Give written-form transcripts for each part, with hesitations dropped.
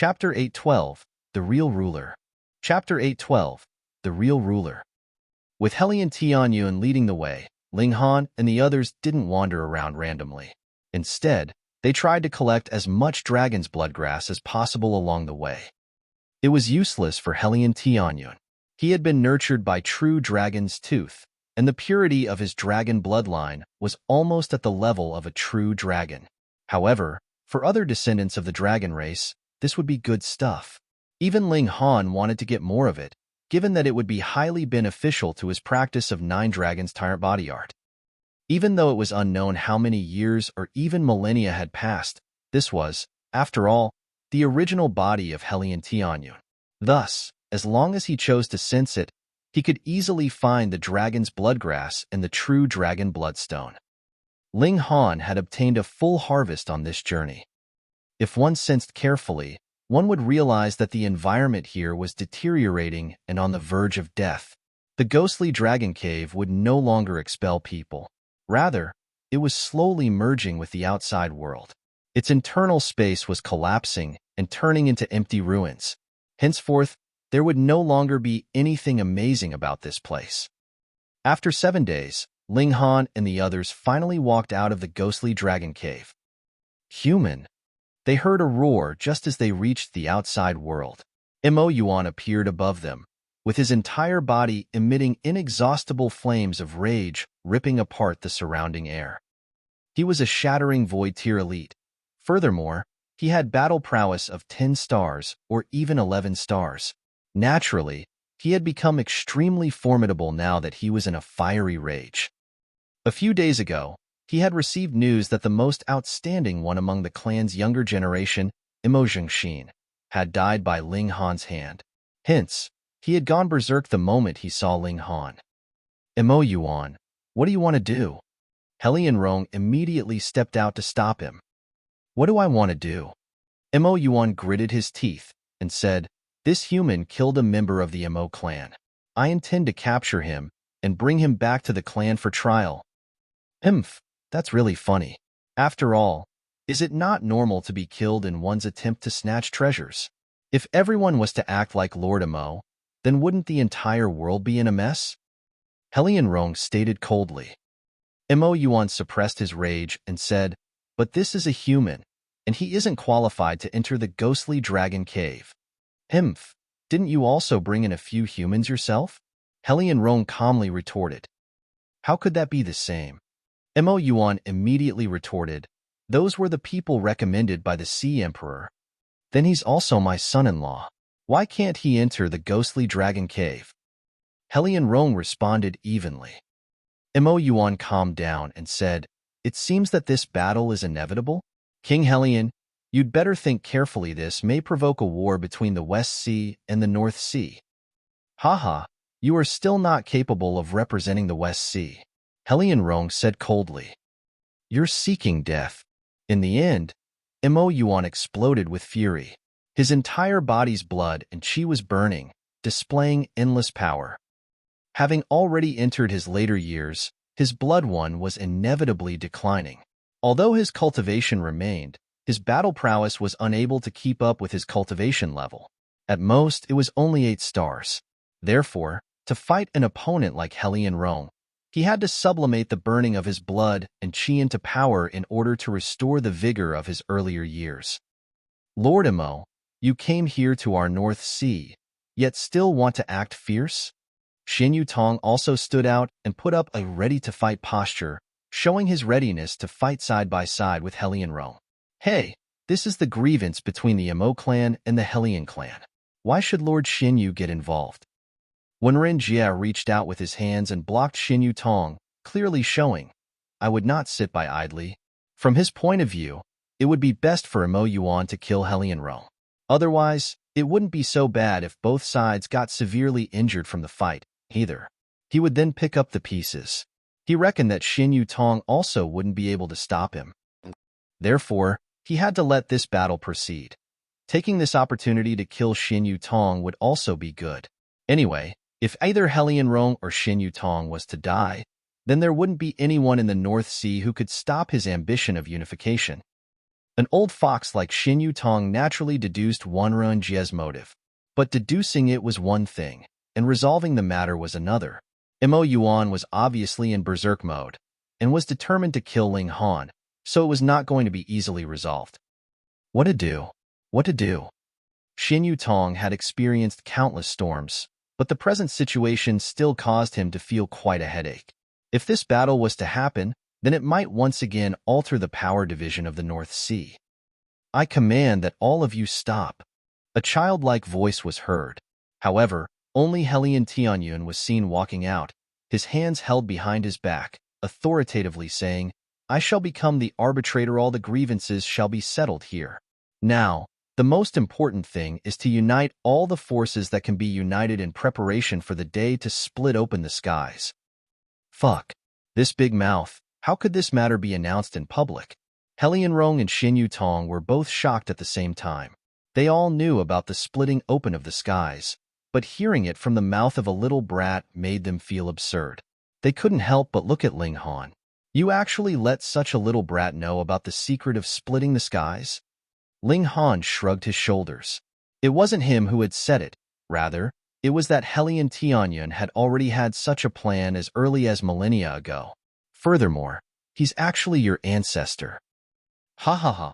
Chapter 812, The Real Ruler. Chapter 812, The Real Ruler. With Heli and Tianyun leading the way, Ling Han and the others didn't wander around randomly. Instead, they tried to collect as much dragon's blood grass as possible along the way. It was useless for Heli and Tianyun. He had been nurtured by true dragon's tooth, and the purity of his dragon bloodline was almost at the level of a true dragon. However, for other descendants of the dragon race, this would be good stuff. Even Ling Han wanted to get more of it, given that it would be highly beneficial to his practice of Nine Dragons Tyrant Body Art. Even though it was unknown how many years or even millennia had passed, this was, after all, the original body of Heli and Tianyun. Thus, as long as he chose to sense it, he could easily find the dragon's bloodgrass and the true dragon bloodstone. Ling Han had obtained a full harvest on this journey. If one sensed carefully, one would realize that the environment here was deteriorating and on the verge of death. The ghostly dragon cave would no longer expel people. Rather, it was slowly merging with the outside world. Its internal space was collapsing and turning into empty ruins. Henceforth, there would no longer be anything amazing about this place. After 7 days, Ling Han and the others finally walked out of the ghostly dragon cave. Human. They heard a roar just as they reached the outside world. Mo Yuan appeared above them, with his entire body emitting inexhaustible flames of rage ripping apart the surrounding air. He was a shattering void tier elite. Furthermore, he had battle prowess of 10 stars or even 11 stars. Naturally, he had become extremely formidable now that he was in a fiery rage. A few days ago, he had received news that the most outstanding one among the clan's younger generation, Mo Zhengxin, had died by Ling Han's hand. Hence, he had gone berserk the moment he saw Ling Han. Mo Yuan, what do you want to do? Heli and Rong immediately stepped out to stop him. What do I want to do? Mo Yuan gritted his teeth and said, This human killed a member of the Mo clan. I intend to capture him and bring him back to the clan for trial. That's really funny. After all, is it not normal to be killed in one's attempt to snatch treasures? If everyone was to act like Lord Mo, then wouldn't the entire world be in a mess? Heli and Rong stated coldly. Mo Yuan suppressed his rage and said, But this is a human, and he isn't qualified to enter the ghostly dragon cave. Didn't you also bring in a few humans yourself? Heli and Rong calmly retorted. How could that be the same? Mo Yuan immediately retorted, Those were the people recommended by the Sea Emperor. Then he's also my son-in-law. Why can't he enter the ghostly dragon cave? Heli and Rong responded evenly. Mo Yuan calmed down and said, It seems that this battle is inevitable. King Helian, you'd better think carefully. This may provoke a war between the West Sea and the North Sea. Haha, you are still not capable of representing the West Sea. Heli and Rong said coldly. You're seeking death. In the end, Mo Yuan exploded with fury. His entire body's blood and chi was burning, displaying endless power. Having already entered his later years, his blood one was inevitably declining. Although his cultivation remained, his battle prowess was unable to keep up with his cultivation level. At most, it was only 8 stars. Therefore, to fight an opponent like Heli and Rong, he had to sublimate the burning of his blood and chi into power in order to restore the vigor of his earlier years. Lord Mo, you came here to our North Sea, yet still want to act fierce? Xin Yutong also stood out and put up a ready-to-fight posture, showing his readiness to fight side by side with Heli and Rong. Hey, this is the grievance between the Mo clan and the Helian clan. Why should Lord Xin Yu get involved? When Ren Jia reached out with his hands and blocked Xin Yutong, clearly showing, I would not sit by idly. From his point of view, it would be best for Mo Yuan to kill Heli and Rong. Otherwise, it wouldn't be so bad if both sides got severely injured from the fight, either. He would then pick up the pieces. He reckoned that Xin Yutong also wouldn't be able to stop him. Therefore, he had to let this battle proceed. Taking this opportunity to kill Xin Yutong would also be good. Anyway, if either Heli and Rong or Xin Yutong was to die, then there wouldn't be anyone in the North Sea who could stop his ambition of unification. An old fox like Xin Yutong naturally deduced Wanren Jie's motive. But deducing it was one thing, and resolving the matter was another. Mo Yuan was obviously in berserk mode, and was determined to kill Ling Han, so it was not going to be easily resolved. What to do? What to do? Xin Yutong had experienced countless storms, but the present situation still caused him to feel quite a headache. If this battle was to happen, then it might once again alter the power division of the North Sea. I command that all of you stop. A childlike voice was heard. However, only Helian Tianyun was seen walking out, his hands held behind his back, authoritatively saying, I shall become the arbitrator, all the grievances shall be settled here. Now, the most important thing is to unite all the forces that can be united in preparation for the day to split open the skies. Fuck. This big mouth, how could this matter be announced in public? Helian Rong and Xin Yutong were both shocked at the same time. They all knew about the splitting open of the skies, but hearing it from the mouth of a little brat made them feel absurd. They couldn't help but look at Ling Han. You actually let such a little brat know about the secret of splitting the skies? Ling Han shrugged his shoulders. It wasn't him who had said it. Rather, it was that Helian Tianyun had already had such a plan as early as millennia ago. Furthermore, he's actually your ancestor. Ha ha ha.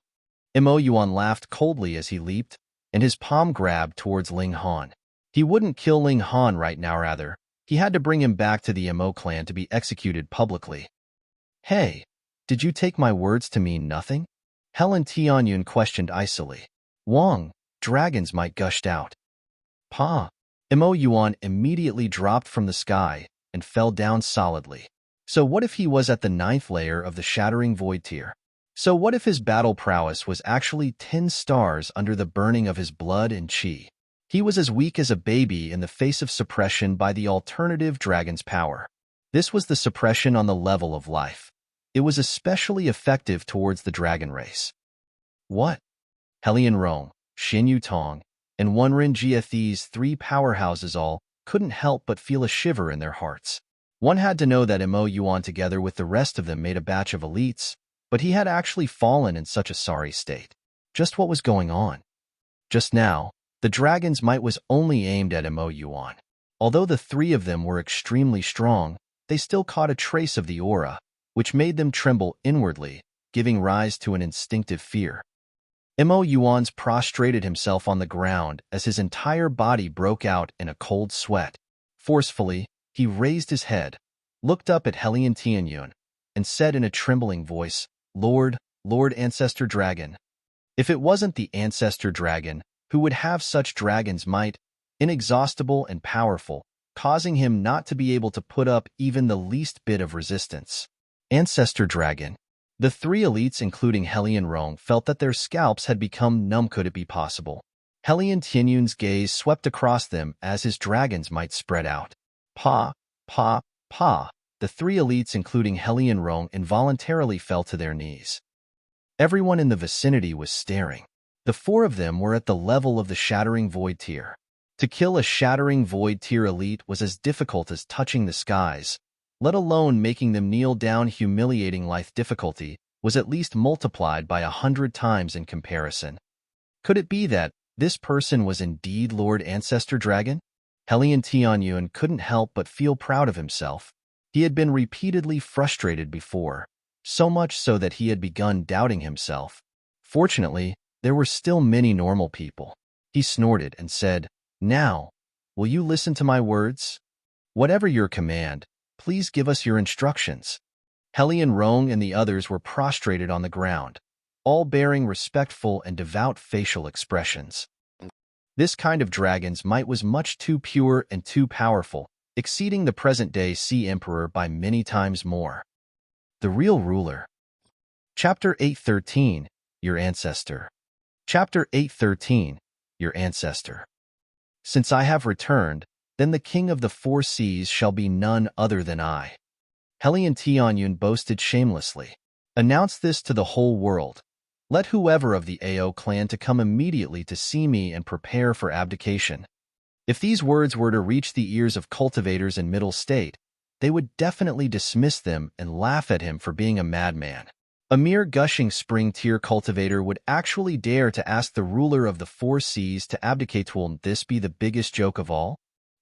Mo Yuan laughed coldly as he leaped, and his palm grabbed towards Ling Han. He wouldn't kill Ling Han right now, rather. He had to bring him back to the Mo clan to be executed publicly. Hey, did you take my words to mean nothing? Helen Tianyun questioned icily. Wang, dragons might gushed out. Pa. Mo Yuan immediately dropped from the sky and fell down solidly. So what if he was at the 9th layer of the Shattering Void tier? So what if his battle prowess was actually 10 stars under the burning of his blood and chi? He was as weak as a baby in the face of suppression by the alternative dragon's power. This was the suppression on the level of life. It was especially effective towards the dragon race. What? Helian Rong, Xin Yutong, and Wanren Jie, these three powerhouses all couldn't help but feel a shiver in their hearts. One had to know that Mo Yuan together with the rest of them made a batch of elites, but he had actually fallen in such a sorry state. Just what was going on? Just now, the dragon's might was only aimed at Mo Yuan. Although the three of them were extremely strong, they still caught a trace of the aura, which made them tremble inwardly, giving rise to an instinctive fear. Mo Yuan's prostrated himself on the ground as his entire body broke out in a cold sweat. Forcefully, he raised his head, looked up at Helian Tianyun, and said in a trembling voice, Lord Ancestor Dragon. If it wasn't the Ancestor Dragon, who would have such dragon's might, inexhaustible and powerful, causing him not to be able to put up even the least bit of resistance. Ancestor Dragon. The three elites, including Helian Rong, felt that their scalps had become numb. Could it be possible? Helian Tianyun's gaze swept across them as his dragon's might spread out. Pa. The three elites, including Helian Rong, involuntarily fell to their knees. Everyone in the vicinity was staring. The four of them were at the level of the Shattering Void tier. To kill a Shattering Void tier elite was as difficult as touching the skies, let alone making them kneel down. Humiliating life difficulty was at least multiplied by 100 times in comparison. Could it be that this person was indeed Lord Ancestor Dragon? Helian Tianyun couldn't help but feel proud of himself. He had been repeatedly frustrated before, so much so that he had begun doubting himself. Fortunately, there were still many normal people. He snorted and said, Now, will you listen to my words? Whatever your command, please give us your instructions. Helian Rong and the others were prostrated on the ground, all bearing respectful and devout facial expressions. This kind of dragon's might was much too pure and too powerful, exceeding the present-day Sea Emperor by many times more. The Real Ruler. Chapter 813, Your Ancestor. Chapter 813, Your Ancestor. Since I have returned, then the king of the four seas shall be none other than I. Helian Tianyun boasted shamelessly. Announce this to the whole world. Let whoever of the Ao clan to come immediately to see me and prepare for abdication. If these words were to reach the ears of cultivators in Middle State, they would definitely dismiss them and laugh at him for being a madman. A mere gushing spring tear cultivator would actually dare to ask the ruler of the four seas to abdicate. Will this be the biggest joke of all?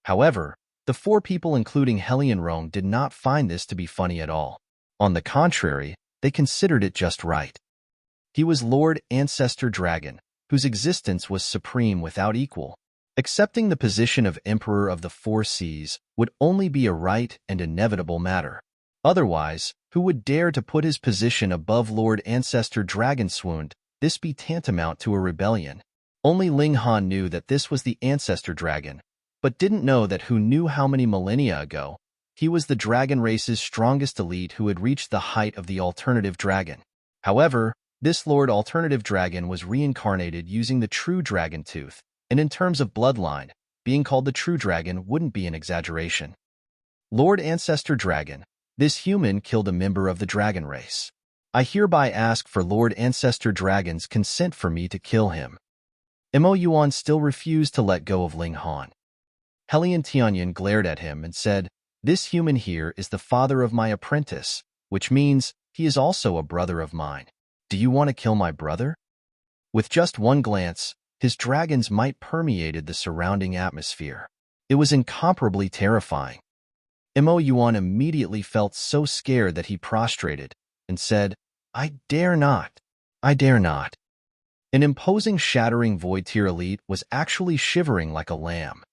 However, the four people including Helion Rong did not find this to be funny at all. On the contrary, they considered it just right. He was Lord Ancestor Dragon, whose existence was supreme without equal. Accepting the position of Emperor of the Four Seas would only be a right and inevitable matter. Otherwise, who would dare to put his position above Lord Ancestor Dragon? Swooned, this be tantamount to a rebellion. Only Ling Han knew that this was the Ancestor Dragon, but didn't know that who knew how many millennia ago, he was the dragon race's strongest elite who had reached the height of the alternative dragon. However, this Lord Alternative Dragon was reincarnated using the true dragon tooth, and in terms of bloodline, being called the true dragon wouldn't be an exaggeration. Lord Ancestor Dragon, this human killed a member of the dragon race. I hereby ask for Lord Ancestor Dragon's consent for me to kill him. Mo Yuan still refused to let go of Ling Han. Helion Tianyan glared at him and said, "This human here is the father of my apprentice, which means he is also a brother of mine. Do you want to kill my brother?" With just one glance, his dragon's might permeated the surrounding atmosphere. It was incomparably terrifying. Mo Yuan immediately felt so scared that he prostrated and said, "I dare not. I dare not." An imposing shattering void tier elite was actually shivering like a lamb.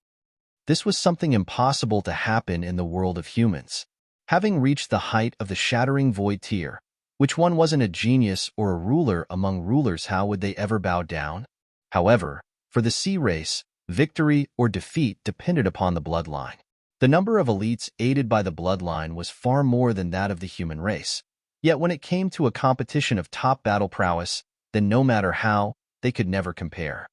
This was something impossible to happen in the world of humans. Having reached the height of the shattering void tier, which one wasn't a genius or a ruler among rulers, how would they ever bow down? However, for the sea race, victory or defeat depended upon the bloodline. The number of elites aided by the bloodline was far more than that of the human race. Yet when it came to a competition of top battle prowess, then no matter how, they could never compare.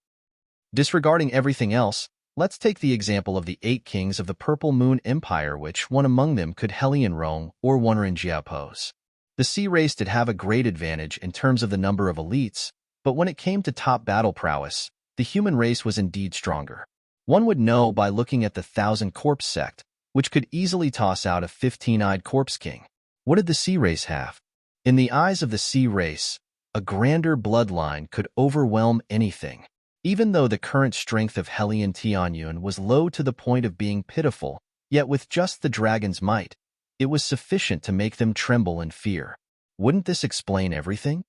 Disregarding everything else, let's take the example of the 8 kings of the Purple Moon Empire. Which one among them could Helion Rong or Wanren pose? The sea race did have a great advantage in terms of the number of elites, but when it came to top battle prowess, the human race was indeed stronger. One would know by looking at the 1,000 Corpse Sect, which could easily toss out a 15-eyed Corpse King. What did the sea race have? In the eyes of the sea race, a grander bloodline could overwhelm anything. Even though the current strength of Helion Tianyun was low to the point of being pitiful, yet with just the dragon's might, it was sufficient to make them tremble in fear. Wouldn't this explain everything?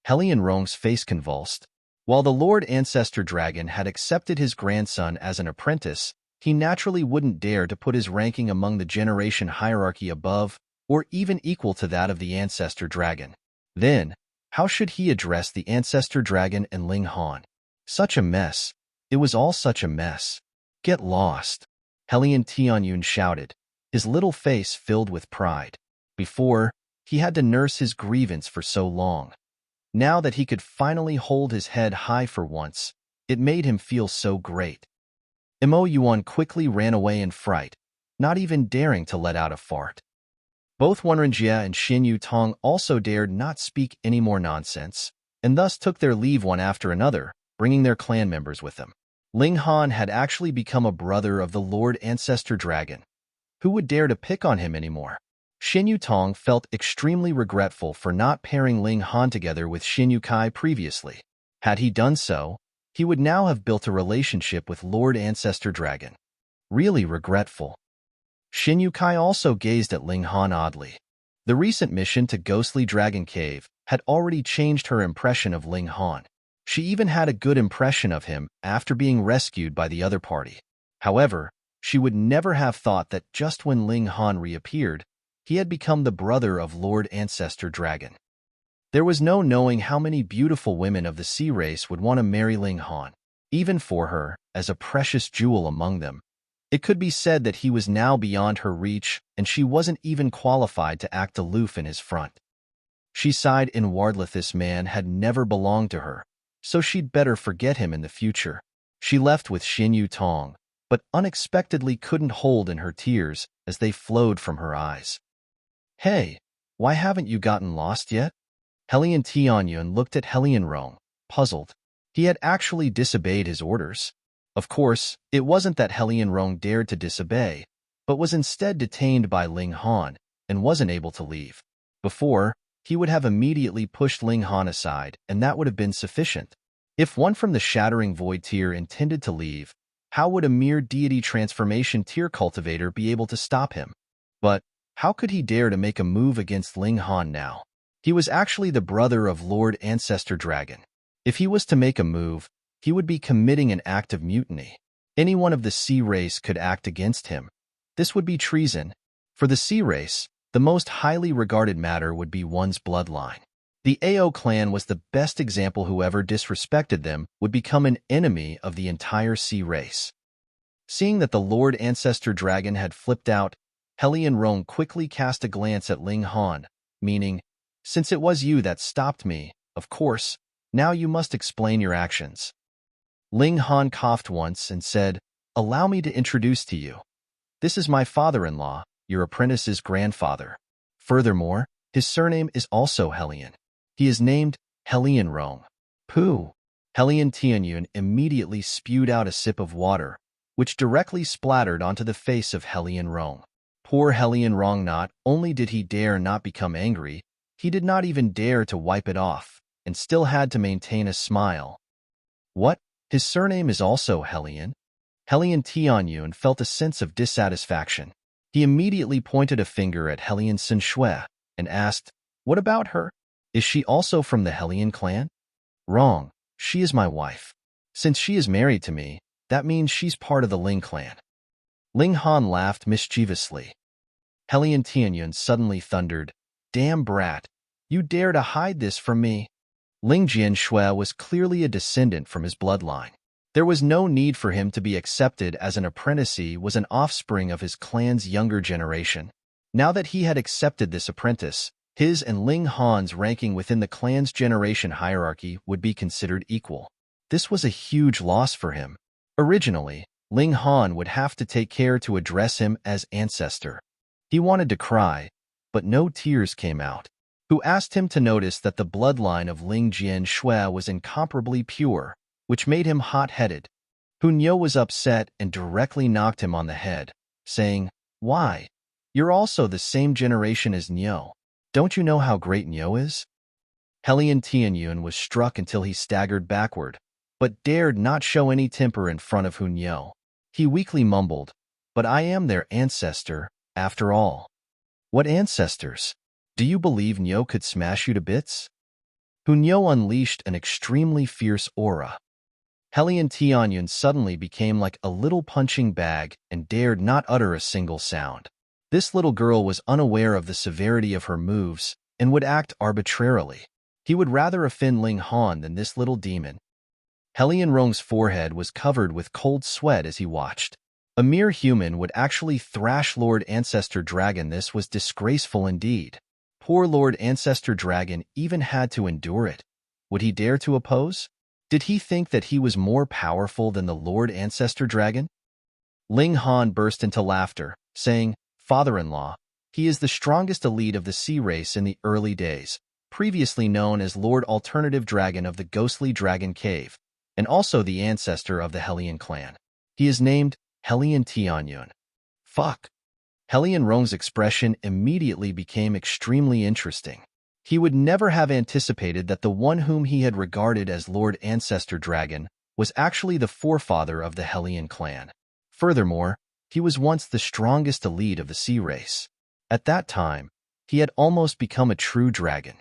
Helion Rong's face convulsed. While the Lord Ancestor Dragon had accepted his grandson as an apprentice, he naturally wouldn't dare to put his ranking among the generation hierarchy above or even equal to that of the Ancestor Dragon. Then, how should he address the Ancestor Dragon and Ling Han? Such a mess. It was all such a mess. Get lost, Helion Tianyun shouted, his little face filled with pride. Before, he had to nurse his grievance for so long. Now that he could finally hold his head high for once, it made him feel so great. Mo Yuan quickly ran away in fright, not even daring to let out a fart. Both Wanrenjia and Xin Yu Tong also dared not speak any more nonsense, and thus took their leave one after another, bringing their clan members with them. Ling Han had actually become a brother of the Lord Ancestor Dragon. Who would dare to pick on him anymore? Xin Yu Tong felt extremely regretful for not pairing Ling Han together with Xin Yu Kai previously. Had he done so, he would now have built a relationship with Lord Ancestor Dragon. Really regretful. Xin Yu Kai also gazed at Ling Han oddly. The recent mission to Ghostly Dragon Cave had already changed her impression of Ling Han. She even had a good impression of him after being rescued by the other party. However, she would never have thought that just when Ling Han reappeared, he had become the brother of Lord Ancestor Dragon. There was no knowing how many beautiful women of the sea race would want to marry Ling Han. Even for her, as a precious jewel among them, it could be said that he was now beyond her reach, and she wasn't even qualified to act aloof in his front. She sighed inwardly. This man had never belonged to her, so she'd better forget him in the future. She left with Xin Yu Tong, but unexpectedly couldn't hold in her tears as they flowed from her eyes. "Hey, why haven't you gotten lost yet?" Helion Tianyun looked at Helion Rong, puzzled. He had actually disobeyed his orders. Of course, it wasn't that Helion Rong dared to disobey, but was instead detained by Ling Han and wasn't able to leave. Before, he would have immediately pushed Ling Han aside, and that would have been sufficient. If one from the Shattering Void tier intended to leave, how would a mere deity transformation tier cultivator be able to stop him? But how could he dare to make a move against Ling Han now? He was actually the brother of Lord Ancestor Dragon. If he was to make a move, he would be committing an act of mutiny. Anyone of the sea race could act against him. This would be treason. For the sea race, the most highly regarded matter would be one's bloodline. The Ao clan was the best example. Whoever disrespected them would become an enemy of the entire sea race. Seeing that the Lord Ancestor Dragon had flipped out, Helion Rong quickly cast a glance at Ling Han, meaning, "Since it was you that stopped me, of course, now you must explain your actions." Ling Han coughed once and said, "Allow me to introduce to you. This is my father-in-law, your apprentice's grandfather. Furthermore, his surname is also Helion. He is named Helion Rong." Pooh! Helion Tianyun immediately spewed out a sip of water, which directly splattered onto the face of Helion Rong. Poor Helion Rong, not only did he dare not become angry, he did not even dare to wipe it off, and still had to maintain a smile. What? His surname is also Helion? Helion Tianyun felt a sense of dissatisfaction. He immediately pointed a finger at Helion Shui and asked, "What about her? Is she also from the Helion clan?" "Wrong. She is my wife. Since she is married to me, that means she's part of the Ling clan." Ling Han laughed mischievously. Helion Tianyun suddenly thundered, "Damn brat! You dare to hide this from me?" Ling Jianshui was clearly a descendant from his bloodline. There was no need for him to be accepted as an apprentice. He was an offspring of his clan's younger generation. Now that he had accepted this apprentice, his and Ling Han's ranking within the clan's generation hierarchy would be considered equal. This was a huge loss for him. Originally, Ling Han would have to take care to address him as Ancestor. He wanted to cry, but no tears came out. Who asked him to notice that the bloodline of Ling Jianshui was incomparably pure, which made him hot-headed. Hunyo was upset and directly knocked him on the head, saying, "Why? You're also the same generation as Nyo. Don't you know how great Nyo is?" Helion Tianyun was struck until he staggered backward, but dared not show any temper in front of Hunyo. He weakly mumbled, "But I am their ancestor, after all." "What ancestors? Do you believe Nyo could smash you to bits?" Hunyo unleashed an extremely fierce aura. Helion Tianyun suddenly became like a little punching bag and dared not utter a single sound. This little girl was unaware of the severity of her moves and would act arbitrarily. He would rather offend Ling Han than this little demon. Helion Rong's forehead was covered with cold sweat as he watched. A mere human would actually thrash Lord Ancestor Dragon. This was disgraceful indeed. Poor Lord Ancestor Dragon even had to endure it. Would he dare to oppose? Did he think that he was more powerful than the Lord Ancestor Dragon? Ling Han burst into laughter, saying, "Father-in-law, he is the strongest elite of the sea race in the early days, previously known as Lord Alternative Dragon of the Ghostly Dragon Cave, and also the ancestor of the Helion clan. He is named Helion Tianyun." Fuck. Helion Rong's expression immediately became extremely interesting. He would never have anticipated that the one whom he had regarded as Lord Ancestor Dragon was actually the forefather of the Helion clan. Furthermore, he was once the strongest elite of the sea race. At that time, he had almost become a true dragon.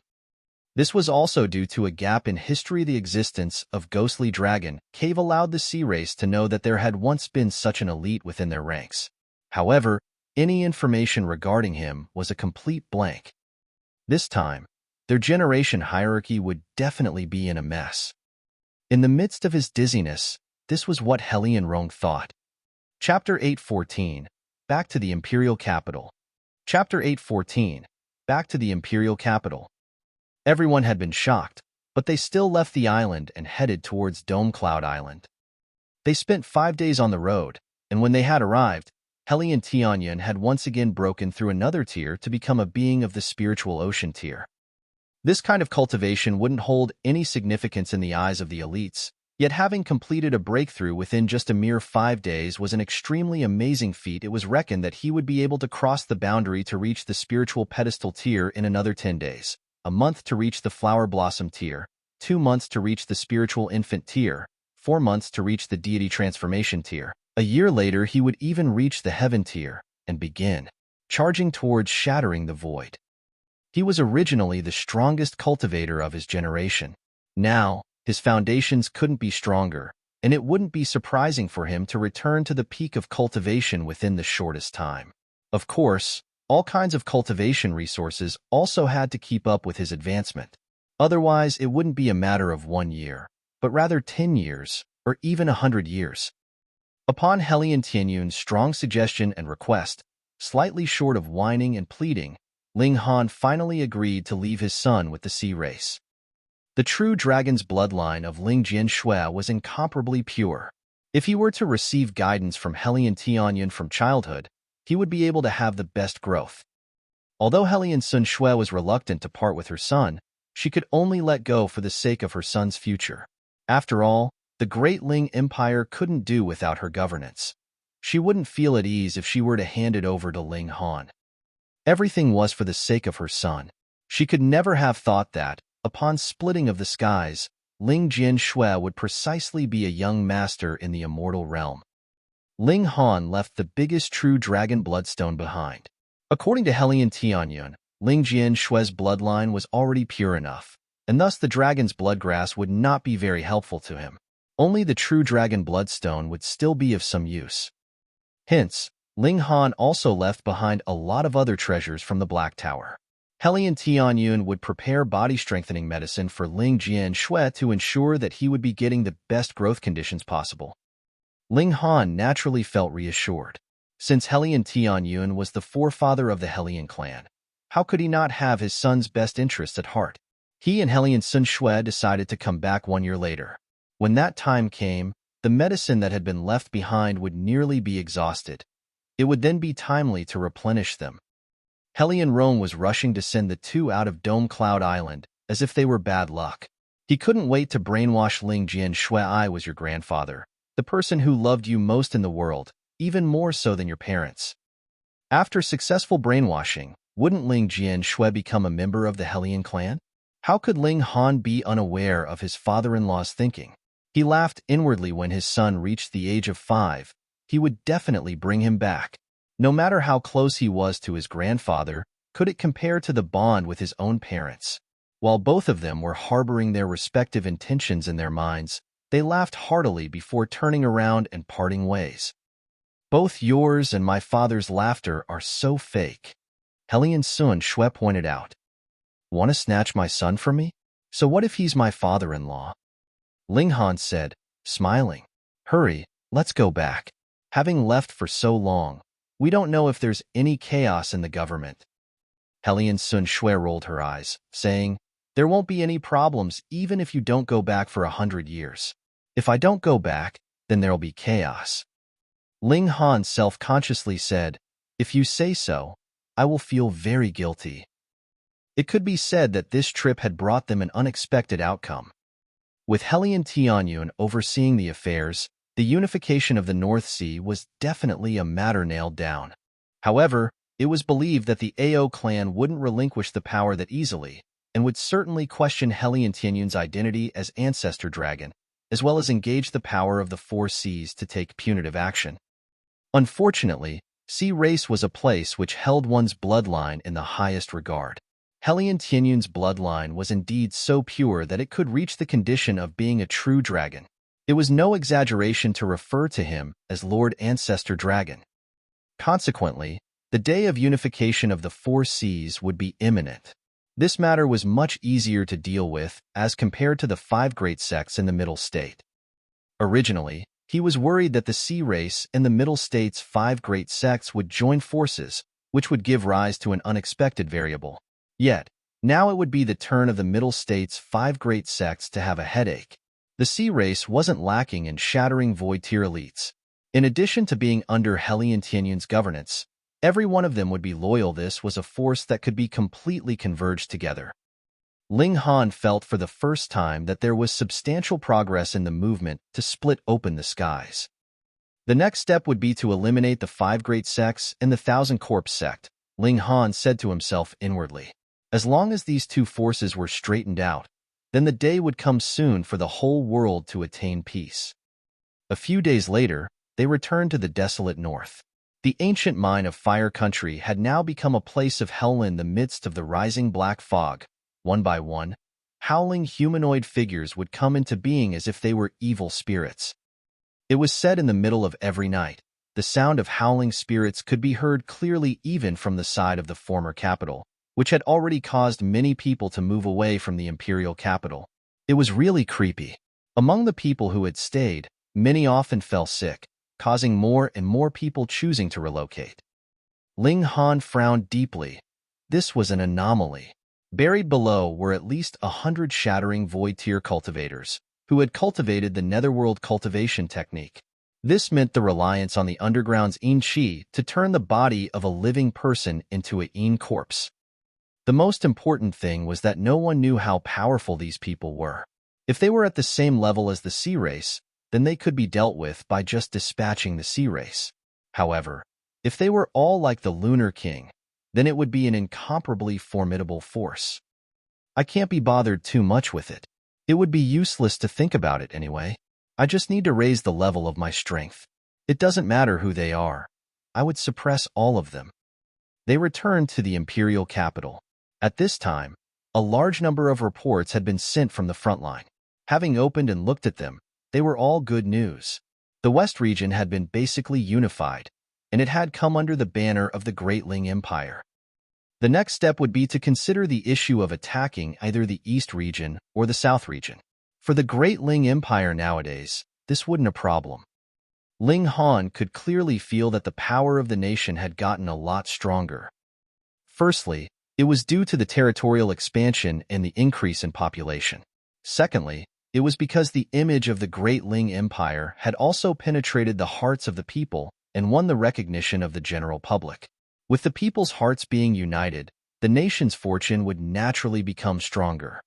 This was also due to a gap in history. The existence of Ghostly Dragon Cave allowed the sea race to know that there had once been such an elite within their ranks. However, any information regarding him was a complete blank. This time, their generation hierarchy would definitely be in a mess. In the midst of his dizziness, this was what Helion Rong thought. Chapter 8:14, Back to the Imperial Capital. Chapter 8:14, Back to the Imperial Capital. Everyone had been shocked, but they still left the island and headed towards Dome Cloud Island. They spent 5 days on the road, and when they had arrived, Helion Tianyun had once again broken through another tier to become a being of the spiritual ocean tier. This kind of cultivation wouldn't hold any significance in the eyes of the elites, yet having completed a breakthrough within just a mere 5 days was an extremely amazing feat. It was reckoned that he would be able to cross the boundary to reach the spiritual pedestal tier in another 10 days. a month to reach the flower blossom tier, 2 months to reach the spiritual infant tier, 4 months to reach the deity transformation tier. A year later, he would even reach the heaven tier and begin charging towards shattering the void. He was originally the strongest cultivator of his generation. Now, his foundations couldn't be stronger, and it wouldn't be surprising for him to return to the peak of cultivation within the shortest time. Of course, all kinds of cultivation resources also had to keep up with his advancement. Otherwise, it wouldn't be a matter of 1 year, but rather 10 years, or even 100 years. Upon Hellion Tianyun's strong suggestion and request, slightly short of whining and pleading, Ling Han finally agreed to leave his son with the sea race. The true dragon's bloodline of Ling Jianshui was incomparably pure. If he were to receive guidance from Hellion Tianyun from childhood, he would be able to have the best growth. Although Hellion Sun Shui was reluctant to part with her son, she could only let go for the sake of her son's future. After all, the Great Ling Empire couldn't do without her governance. She wouldn't feel at ease if she were to hand it over to Ling Han. Everything was for the sake of her son. She could never have thought that, upon splitting of the skies, Ling Jianshui would precisely be a young master in the immortal realm. Ling Han left the biggest true dragon bloodstone behind. According to Hellion Tianyun, Ling Jianshui's bloodline was already pure enough, and thus the dragon's bloodgrass would not be very helpful to him. Only the true dragon bloodstone would still be of some use. Hence, Ling Han also left behind a lot of other treasures from the Black Tower. Hellion Tianyun would prepare body-strengthening medicine for Ling Jianshui to ensure that he would be getting the best growth conditions possible. Ling Han naturally felt reassured. Since Hellion Tianyun was the forefather of the Hellion clan, how could he not have his son's best interests at heart? He and Hellion Sun Shui decided to come back 1 year later. When that time came, the medicine that had been left behind would nearly be exhausted. It would then be timely to replenish them. Hellion Rome was rushing to send the two out of Dome Cloud Island, as if they were bad luck. He couldn't wait to brainwash Ling Jianshui. I was your grandfather, the person who loved you most in the world, even more so than your parents. After successful brainwashing, wouldn't Ling Jianshui become a member of the Hellion clan? How could Ling Han be unaware of his father-in-law's thinking? He laughed inwardly when his son reached the age of 5. He would definitely bring him back. No matter how close he was to his grandfather, could it compare to the bond with his own parents? While both of them were harboring their respective intentions in their minds, they laughed heartily before turning around and parting ways. Both yours and my father's laughter are so fake, Hellion Sun Shui pointed out. Want to snatch my son from me? So what if he's my father-in-law? Ling Han said, smiling. Hurry, let's go back. Having left for so long, we don't know if there's any chaos in the government. Hellion Sun Shui rolled her eyes, saying, there won't be any problems even if you don't go back for 100 years. If I don't go back, then there'll be chaos. Ling Han self-consciously said, if you say so, I will feel very guilty. It could be said that this trip had brought them an unexpected outcome. With Hellion Tianyun overseeing the affairs, the unification of the North Sea was definitely a matter nailed down. However, it was believed that the Ao clan wouldn't relinquish the power that easily, and would certainly question Hellion Tianyun's identity as Ancestor Dragon, as well as engage the power of the Four Seas to take punitive action. Unfortunately, Sea Race was a place which held one's bloodline in the highest regard. Hellion Tianyun's bloodline was indeed so pure that it could reach the condition of being a true dragon. It was no exaggeration to refer to him as Lord Ancestor Dragon. Consequently, the day of unification of the Four Seas would be imminent. This matter was much easier to deal with as compared to the 5 great sects in the Middle State. Originally, he was worried that the Sea Race and the Middle State's 5 great sects would join forces, which would give rise to an unexpected variable. Yet, now it would be the turn of the Middle State's 5 great sects to have a headache. The Sea Race wasn't lacking in shattering void-tier elites. In addition to being under Hellion Tianyun's governance, every one of them would be loyal. This was a force that could be completely converged together. Ling Han felt for the first time that there was substantial progress in the movement to split open the skies. The next step would be to eliminate the 5 great sects and the Thousand Corpse sect, Ling Han said to himself inwardly. As long as these two forces were straightened out, then the day would come soon for the whole world to attain peace. A few days later, they returned to the desolate north. The ancient mine of Fire Country had now become a place of hell. In the midst of the rising black fog. One by one, howling humanoid figures would come into being as if they were evil spirits. It was said in the middle of every night, the sound of howling spirits could be heard clearly even from the side of the former capital, which had already caused many people to move away from the Imperial capital. It was really creepy. Among the people who had stayed, many often fell sick, causing more and more people choosing to relocate. Ling Han frowned deeply. This was an anomaly. Buried below were at least 100 shattering void tier cultivators, who had cultivated the netherworld cultivation technique. This meant the reliance on the underground's yin qi to turn the body of a living person into a yin corpse. The most important thing was that no one knew how powerful these people were. If they were at the same level as the sea race, then they could be dealt with by just dispatching the sea race. However, if they were all like the Lunar King, then it would be an incomparably formidable force. I can't be bothered too much with it. It would be useless to think about it anyway. I just need to raise the level of my strength. It doesn't matter who they are. I would suppress all of them. They returned to the Imperial capital. At this time, a large number of reports had been sent from the front line. Having opened and looked at them, they were all good news. The West region had been basically unified, and it had come under the banner of the Great Ling Empire. The next step would be to consider the issue of attacking either the East region or the South region. For the Great Ling Empire nowadays, this wasn't a problem. Ling Han could clearly feel that the power of the nation had gotten a lot stronger. Firstly, it was due to the territorial expansion and the increase in population. Secondly, it was because the image of the Great Ling Empire had also penetrated the hearts of the people and won the recognition of the general public. With the people's hearts being united, the nation's fortune would naturally become stronger.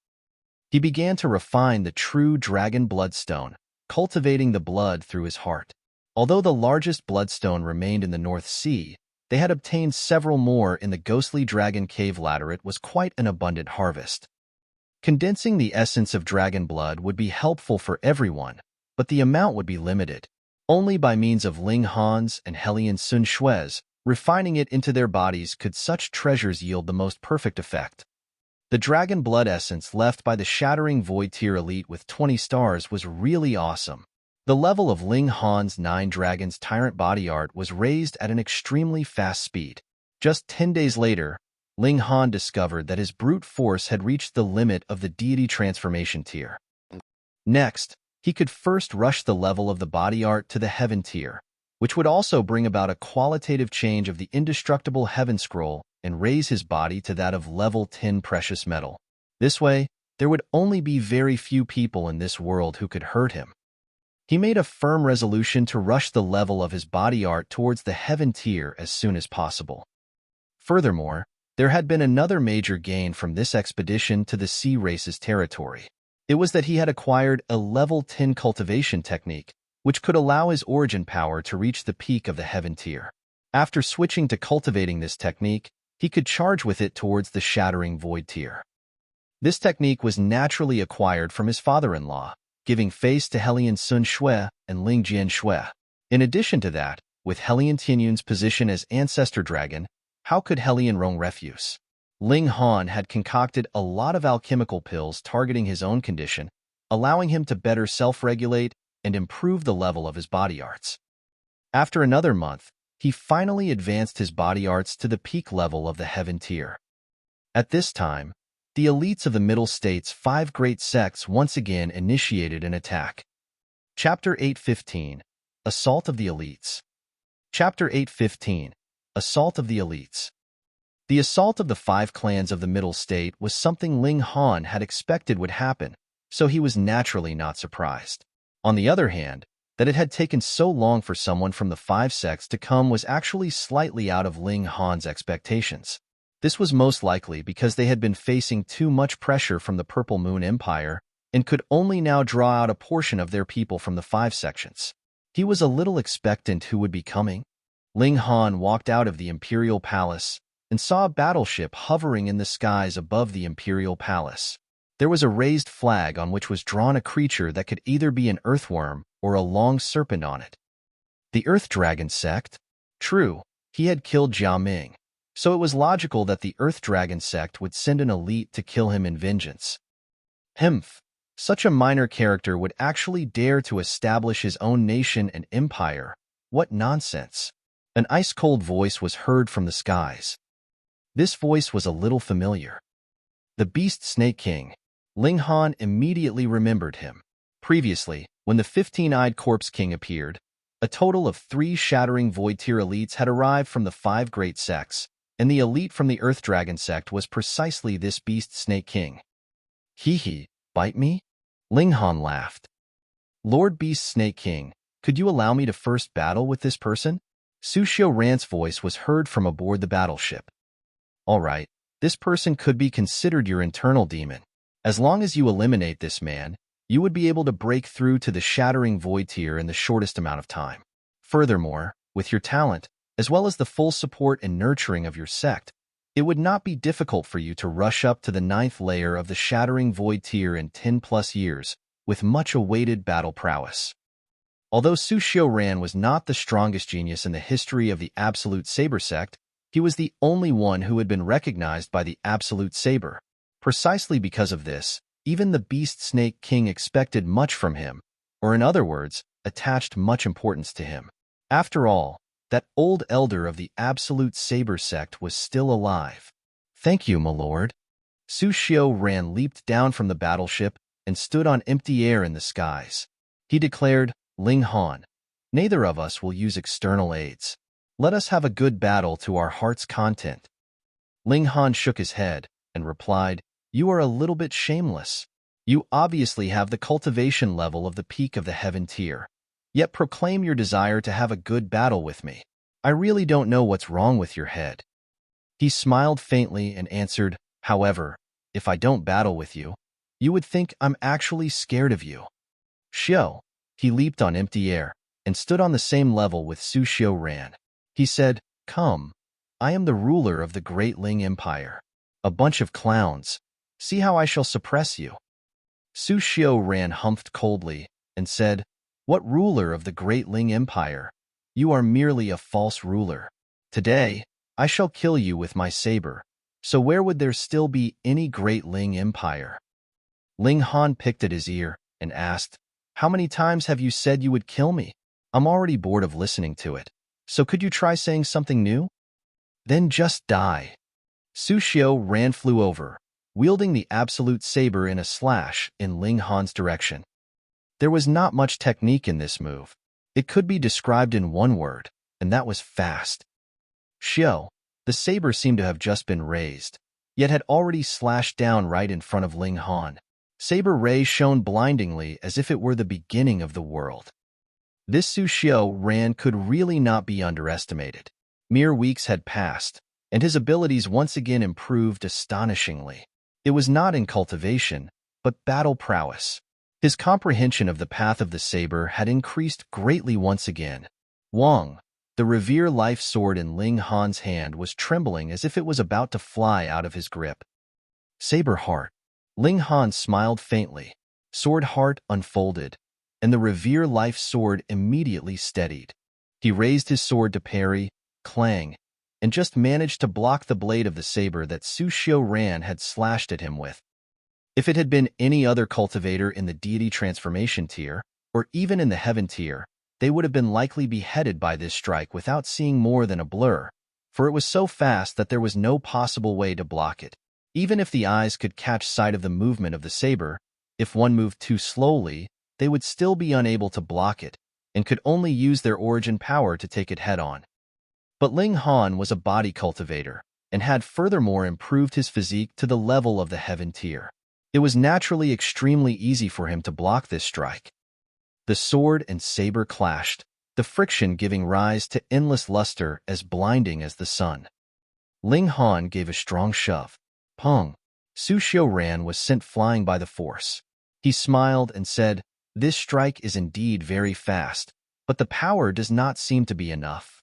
He began to refine the true dragon bloodstone, cultivating the blood through his heart. Although the largest bloodstone remained in the North Sea, they had obtained several more in the ghostly dragon cave laterite was quite an abundant harvest. Condensing the essence of dragon blood would be helpful for everyone, but the amount would be limited. Only by means of Ling Han's and Hellion Sun Shue's refining it into their bodies could such treasures yield the most perfect effect. The dragon blood essence left by the shattering void tier elite with 20 stars was really awesome. The level of Ling Han's 9 Dragons Tyrant body art was raised at an extremely fast speed. Just 10 days later, Ling Han discovered that his brute force had reached the limit of the deity transformation tier. Next, he could first rush the level of the body art to the heaven tier, which would also bring about a qualitative change of the indestructible heaven scroll and raise his body to that of level 10 precious metal. This way, there would only be very few people in this world who could hurt him. He made a firm resolution to rush the level of his body art towards the heaven tier as soon as possible. Furthermore, there had been another major gain from this expedition to the sea race's territory. It was that he had acquired a level 10 cultivation technique, which could allow his origin power to reach the peak of the heaven tier. After switching to cultivating this technique, he could charge with it towards the shattering void tier. This technique was naturally acquired from his father-in-law, giving face to Hellion Sun Shui and Ling Jian Shui. In addition to that, with Hellion Tianyun's position as Ancestor Dragon, how could Hellion Rong refuse? Ling Han had concocted a lot of alchemical pills targeting his own condition, allowing him to better self-regulate and improve the level of his body arts. After another month, he finally advanced his body arts to the peak level of the heaven tier. At this time, the elites of the Middle States' 5 great sects once again initiated an attack. Chapter 8:15 Assault of the Elites. Chapter 8:15 Assault of the Elites. The assault of the 5 clans of the Middle State was something Ling Han had expected would happen, so he was naturally not surprised. On the other hand, that it had taken so long for someone from the 5 sects to come was actually slightly out of Ling Han's expectations. This was most likely because they had been facing too much pressure from the Purple Moon Empire and could only now draw out a portion of their people from the 5 sections. He was a little expectant who would be coming. Ling Han walked out of the Imperial Palace and saw a battleship hovering in the skies above the Imperial palace. There was a raised flag on which was drawn a creature that could either be an earthworm or a long serpent on it. The Earth Dragon Sect? True, he had killed Jia Ming, so it was logical that the Earth Dragon Sect would send an elite to kill him in vengeance. Humph! Such a minor character would actually dare to establish his own nation and empire. What nonsense! An ice-cold voice was heard from the skies. This voice was a little familiar. The Beast Snake King. Ling Han immediately remembered him. Previously, when the 15-eyed Corpse King appeared, a total of 3 shattering Void Tier elites had arrived from the 5 great sects, and the elite from the Earth Dragon Sect was precisely this Beast Snake King. Hee, bite me? Ling Han laughed. Lord Beast Snake King, could you allow me to first battle with this person? Su Xiaoran's voice was heard from aboard the battleship. All right, this person could be considered your internal demon. As long as you eliminate this man, you would be able to break through to the shattering Void Tier in the shortest amount of time. Furthermore, with your talent, as well as the full support and nurturing of your sect, it would not be difficult for you to rush up to the 9th layer of the shattering Void Tier in 10+ years, with much awaited battle prowess. Although Su Xiaoran was not the strongest genius in the history of the Absolute Saber sect, he was the only one who had been recognized by the Absolute Saber. Precisely because of this, even the Beast Snake King expected much from him, or in other words, attached much importance to him. After all, that old elder of the Absolute Saber sect was still alive. Thank you, my lord. Su Xiaoran leaped down from the battleship and stood on empty air in the skies. He declared, Ling Han, neither of us will use external aids. Let us have a good battle to our heart's content. Ling Han shook his head and replied, You are a little bit shameless. You obviously have the cultivation level of the peak of the heaven tier, yet proclaim your desire to have a good battle with me. I really don't know what's wrong with your head. He smiled faintly and answered, However, if I don't battle with you, you would think I'm actually scared of you. Xiao. He leaped on empty air and stood on the same level with Su Xiaoran. He said, Come, I am the ruler of the Great Ling Empire. A bunch of clowns. See how I shall suppress you. Su Xiaoran humphed coldly and said, What ruler of the Great Ling Empire? You are merely a false ruler. Today, I shall kill you with my saber. So where would there still be any Great Ling Empire? Ling Han picked at his ear and asked, How many times have you said you would kill me? I'm already bored of listening to it. So could you try saying something new? Then just die. Su Xiaoran flew over, wielding the absolute saber in a slash in Ling Han's direction. There was not much technique in this move. It could be described in one word, and that was fast. Xiao, the saber seemed to have just been raised, yet had already slashed down right in front of Ling Han. Saber ray shone blindingly as if it were the beginning of the world. This Su Xiaoran could really not be underestimated. Mere weeks had passed, and his abilities once again improved astonishingly. It was not in cultivation, but battle prowess. His comprehension of the path of the saber had increased greatly once again. Wang, the Revere life sword in Ling Han's hand, was trembling as if it was about to fly out of his grip. Saber heart. Ling Han smiled faintly. Sword heart unfolded, and the Revere life sword immediately steadied. He raised his sword to parry, clang, and just managed to block the blade of the saber that Su Xiaoran had slashed at him with. If it had been any other cultivator in the deity transformation tier, or even in the heaven tier, they would have been likely beheaded by this strike without seeing more than a blur, for it was so fast that there was no possible way to block it. Even if the eyes could catch sight of the movement of the saber, if one moved too slowly, they would still be unable to block it, and could only use their origin power to take it head-on. But Ling Han was a body cultivator, and had furthermore improved his physique to the level of the heaven tier. It was naturally extremely easy for him to block this strike. The sword and saber clashed, the friction giving rise to endless luster as blinding as the sun. Ling Han gave a strong shove. Pong! Su Xiaoran was sent flying by the force. He smiled and said, This strike is indeed very fast, but the power does not seem to be enough.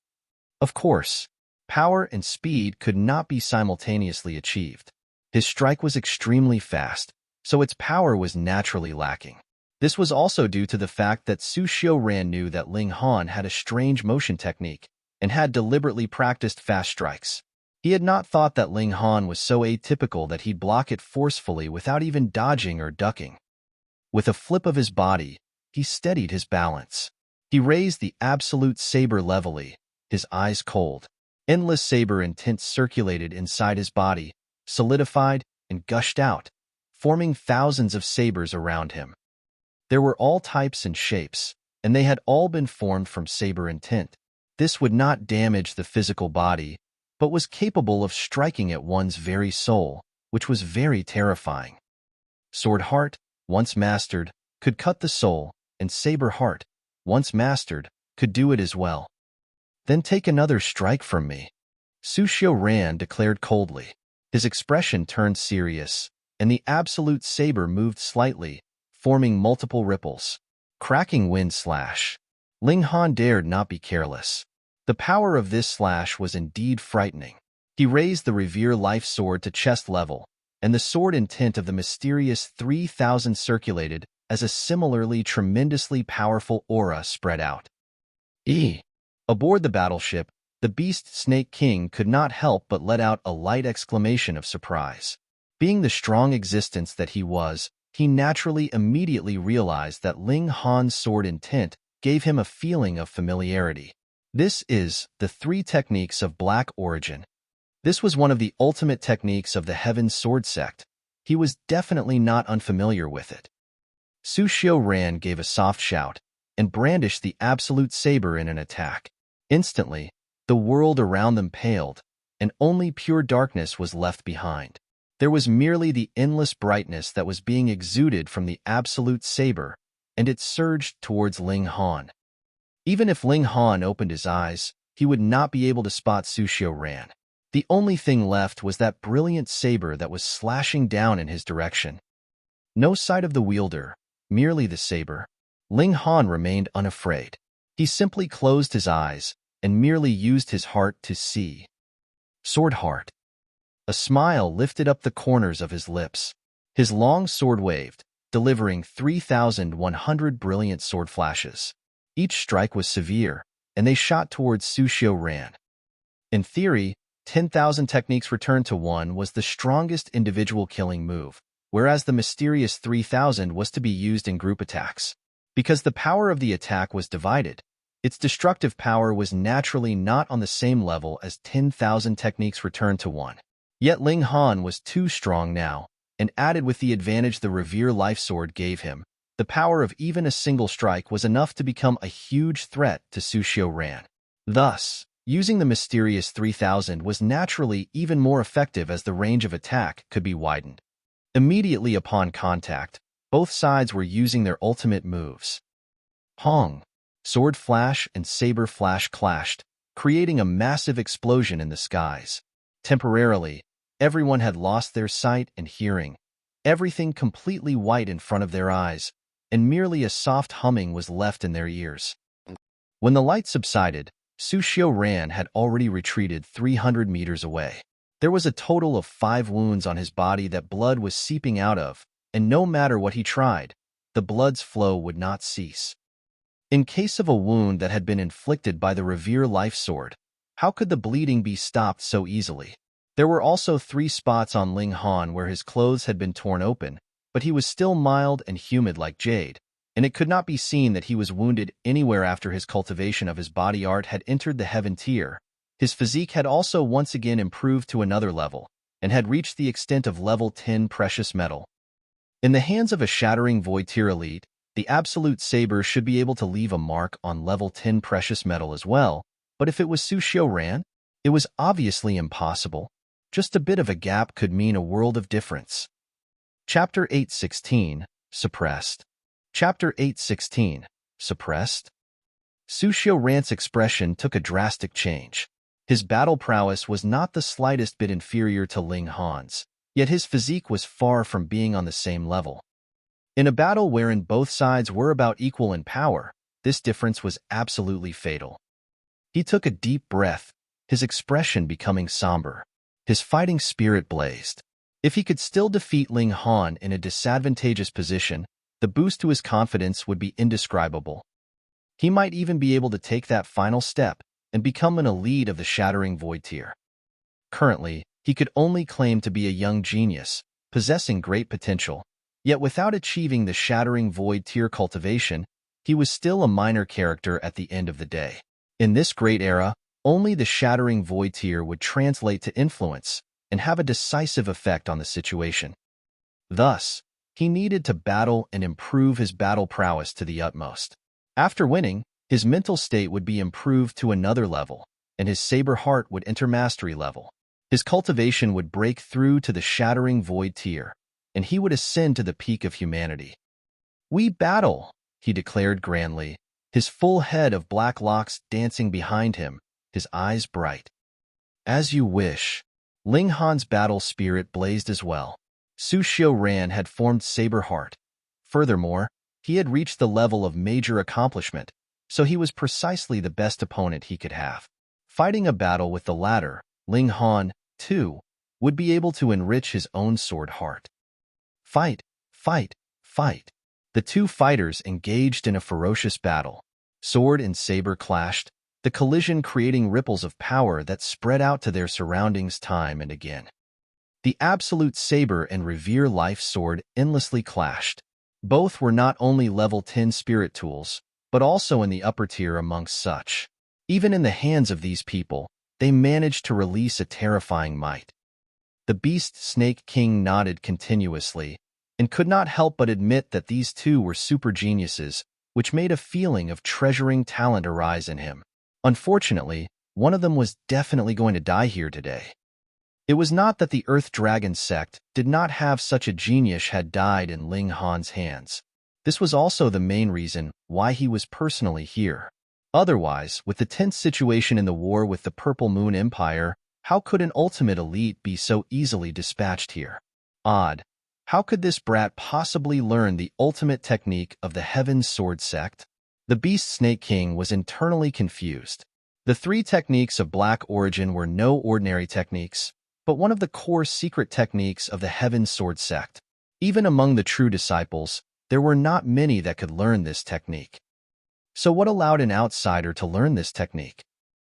Of course, Power and speed could not be simultaneously achieved. His strike was extremely fast, so its power was naturally lacking. This was also due to the fact that Su Xiaoran knew that Ling Han had a strange motion technique and had deliberately practiced fast strikes. He had not thought that Ling Han was so atypical that he'd block it forcefully without even dodging or ducking. With a flip of his body, he steadied his balance. He raised the absolute saber levelly, his eyes cold. Endless saber intent circulated inside his body, solidified and gushed out, forming thousands of sabers around him. There were all types and shapes, and they had all been formed from saber intent. This would not damage the physical body, but was capable of striking at one's very soul, which was very terrifying. Sword Heart, once mastered, could cut the soul, and Saber Heart, once mastered, could do it as well. Then take another strike from me, Su Xiaoran declared coldly. His expression turned serious, and the absolute saber moved slightly, forming multiple ripples. Cracking wind slash. Ling Han dared not be careless. The power of this slash was indeed frightening. He raised the Revere Life Sword to chest level, and the sword intent of the mysterious 3000 circulated as a similarly tremendously powerful aura spread out. Aboard the battleship, the Beast Snake King could not help but let out a light exclamation of surprise. Being the strong existence that he was, he naturally immediately realized that Ling Han's sword intent gave him a feeling of familiarity. This is the 3 techniques of black origin. This was one of the ultimate techniques of the Heaven Sword Sect. He was definitely not unfamiliar with it. Su Xiaoran gave a soft shout and brandished the absolute saber in an attack. Instantly, the world around them paled, and only pure darkness was left behind. There was merely the endless brightness that was being exuded from the absolute saber, and it surged towards Ling Han. Even if Ling Han opened his eyes, he would not be able to spot Su Xiaoran. The only thing left was that brilliant saber that was slashing down in his direction. No sight of the wielder, merely the saber. Ling Han remained unafraid. He simply closed his eyes and merely used his heart to see. Sword Heart. A smile lifted up the corners of his lips. His long sword waved, delivering 3,100 brilliant sword flashes. Each strike was severe, and they shot towards Su Xiaoran. In theory, 10,000 techniques returned to 1 was the strongest individual killing move, whereas the mysterious 3,000 was to be used in group attacks. Because the power of the attack was divided, its destructive power was naturally not on the same level as 10,000 techniques returned to 1. Yet Ling Han was too strong now, and added with the advantage the Revere Life Sword gave him, the power of even a single strike was enough to become a huge threat to Su Xiaoran. Thus, using the mysterious 3000 was naturally even more effective as the range of attack could be widened. Immediately upon contact, both sides were using their ultimate moves. Hong! Sword flash and saber flash clashed, creating a massive explosion in the skies. Temporarily, everyone had lost their sight and hearing, everything completely white in front of their eyes, and merely a soft humming was left in their ears. When the light subsided, Su Xiaoran had already retreated 300 meters away. There was a total of 5 wounds on his body that blood was seeping out of, and no matter what he tried, the blood's flow would not cease. In case of a wound that had been inflicted by the Revere Life Sword, how could the bleeding be stopped so easily? There were also 3 spots on Ling Han where his clothes had been torn open, but he was still mild and humid like jade, and it could not be seen that he was wounded anywhere after his cultivation of his body art had entered the heaven tier. His physique had also once again improved to another level, and had reached the extent of level 10 precious metal. In the hands of a shattering void tier elite, the absolute saber should be able to leave a mark on level 10 precious metal as well, but if it was Su Xiaoran, it was obviously impossible. Just a bit of a gap could mean a world of difference. Chapter 816, Suppressed. Chapter 816, Suppressed. Su Xiaoran's expression took a drastic change. His battle prowess was not the slightest bit inferior to Ling Han's, yet his physique was far from being on the same level. In a battle wherein both sides were about equal in power, this difference was absolutely fatal. He took a deep breath his expression becoming somber. His fighting spirit blazed. If he could still defeat Ling Han in a disadvantageous position, the boost to his confidence would be indescribable. He might even be able to take that final step and become an elite of the Shattering Void tier. Currently, he could only claim to be a young genius, possessing great potential, yet without achieving the Shattering Void tier cultivation, he was still a minor character at the end of the day. In this great era, only the Shattering Void tier would translate to influence and have a decisive effect on the situation. Thus, he needed to battle and improve his battle prowess to the utmost. After winning, his mental state would be improved to another level, and his saber heart would enter mastery level. His cultivation would break through to the Shattering Void tier, and he would ascend to the peak of humanity. "We battle," he declared grandly, his full head of black locks dancing behind him, his eyes bright. "As you wish." Ling Han's battle spirit blazed as well. Su Xiaoran had formed Saber Heart. Furthermore, he had reached the level of major accomplishment, so he was precisely the best opponent he could have. Fighting a battle with the latter, Ling Han, too, would be able to enrich his own sword heart. Fight, fight, fight. The two fighters engaged in a ferocious battle. Sword and saber clashed, the collision creating ripples of power that spread out to their surroundings time and again. The absolute saber and revere life sword endlessly clashed. Both were not only level 10 spirit tools, but also in the upper tier amongst such. Even in the hands of these people, they managed to release a terrifying might. The Beast Snake King nodded continuously, and could not help but admit that these two were super geniuses, which made a feeling of treasuring talent arise in him. Unfortunately, one of them was definitely going to die here today. It was not that the Earth Dragon Sect did not have such a genius had died in Ling Han's hands. This was also the main reason why he was personally here. Otherwise, with the tense situation in the war with the Purple Moon Empire, how could an ultimate elite be so easily dispatched here? Odd. How could this brat possibly learn the ultimate technique of the Heaven's Sword Sect? The Beast Snake King was internally confused. The three techniques of black origin were no ordinary techniques, but one of the core secret techniques of the Heaven's Sword Sect. Even among the true disciples, there were not many that could learn this technique. So what allowed an outsider to learn this technique?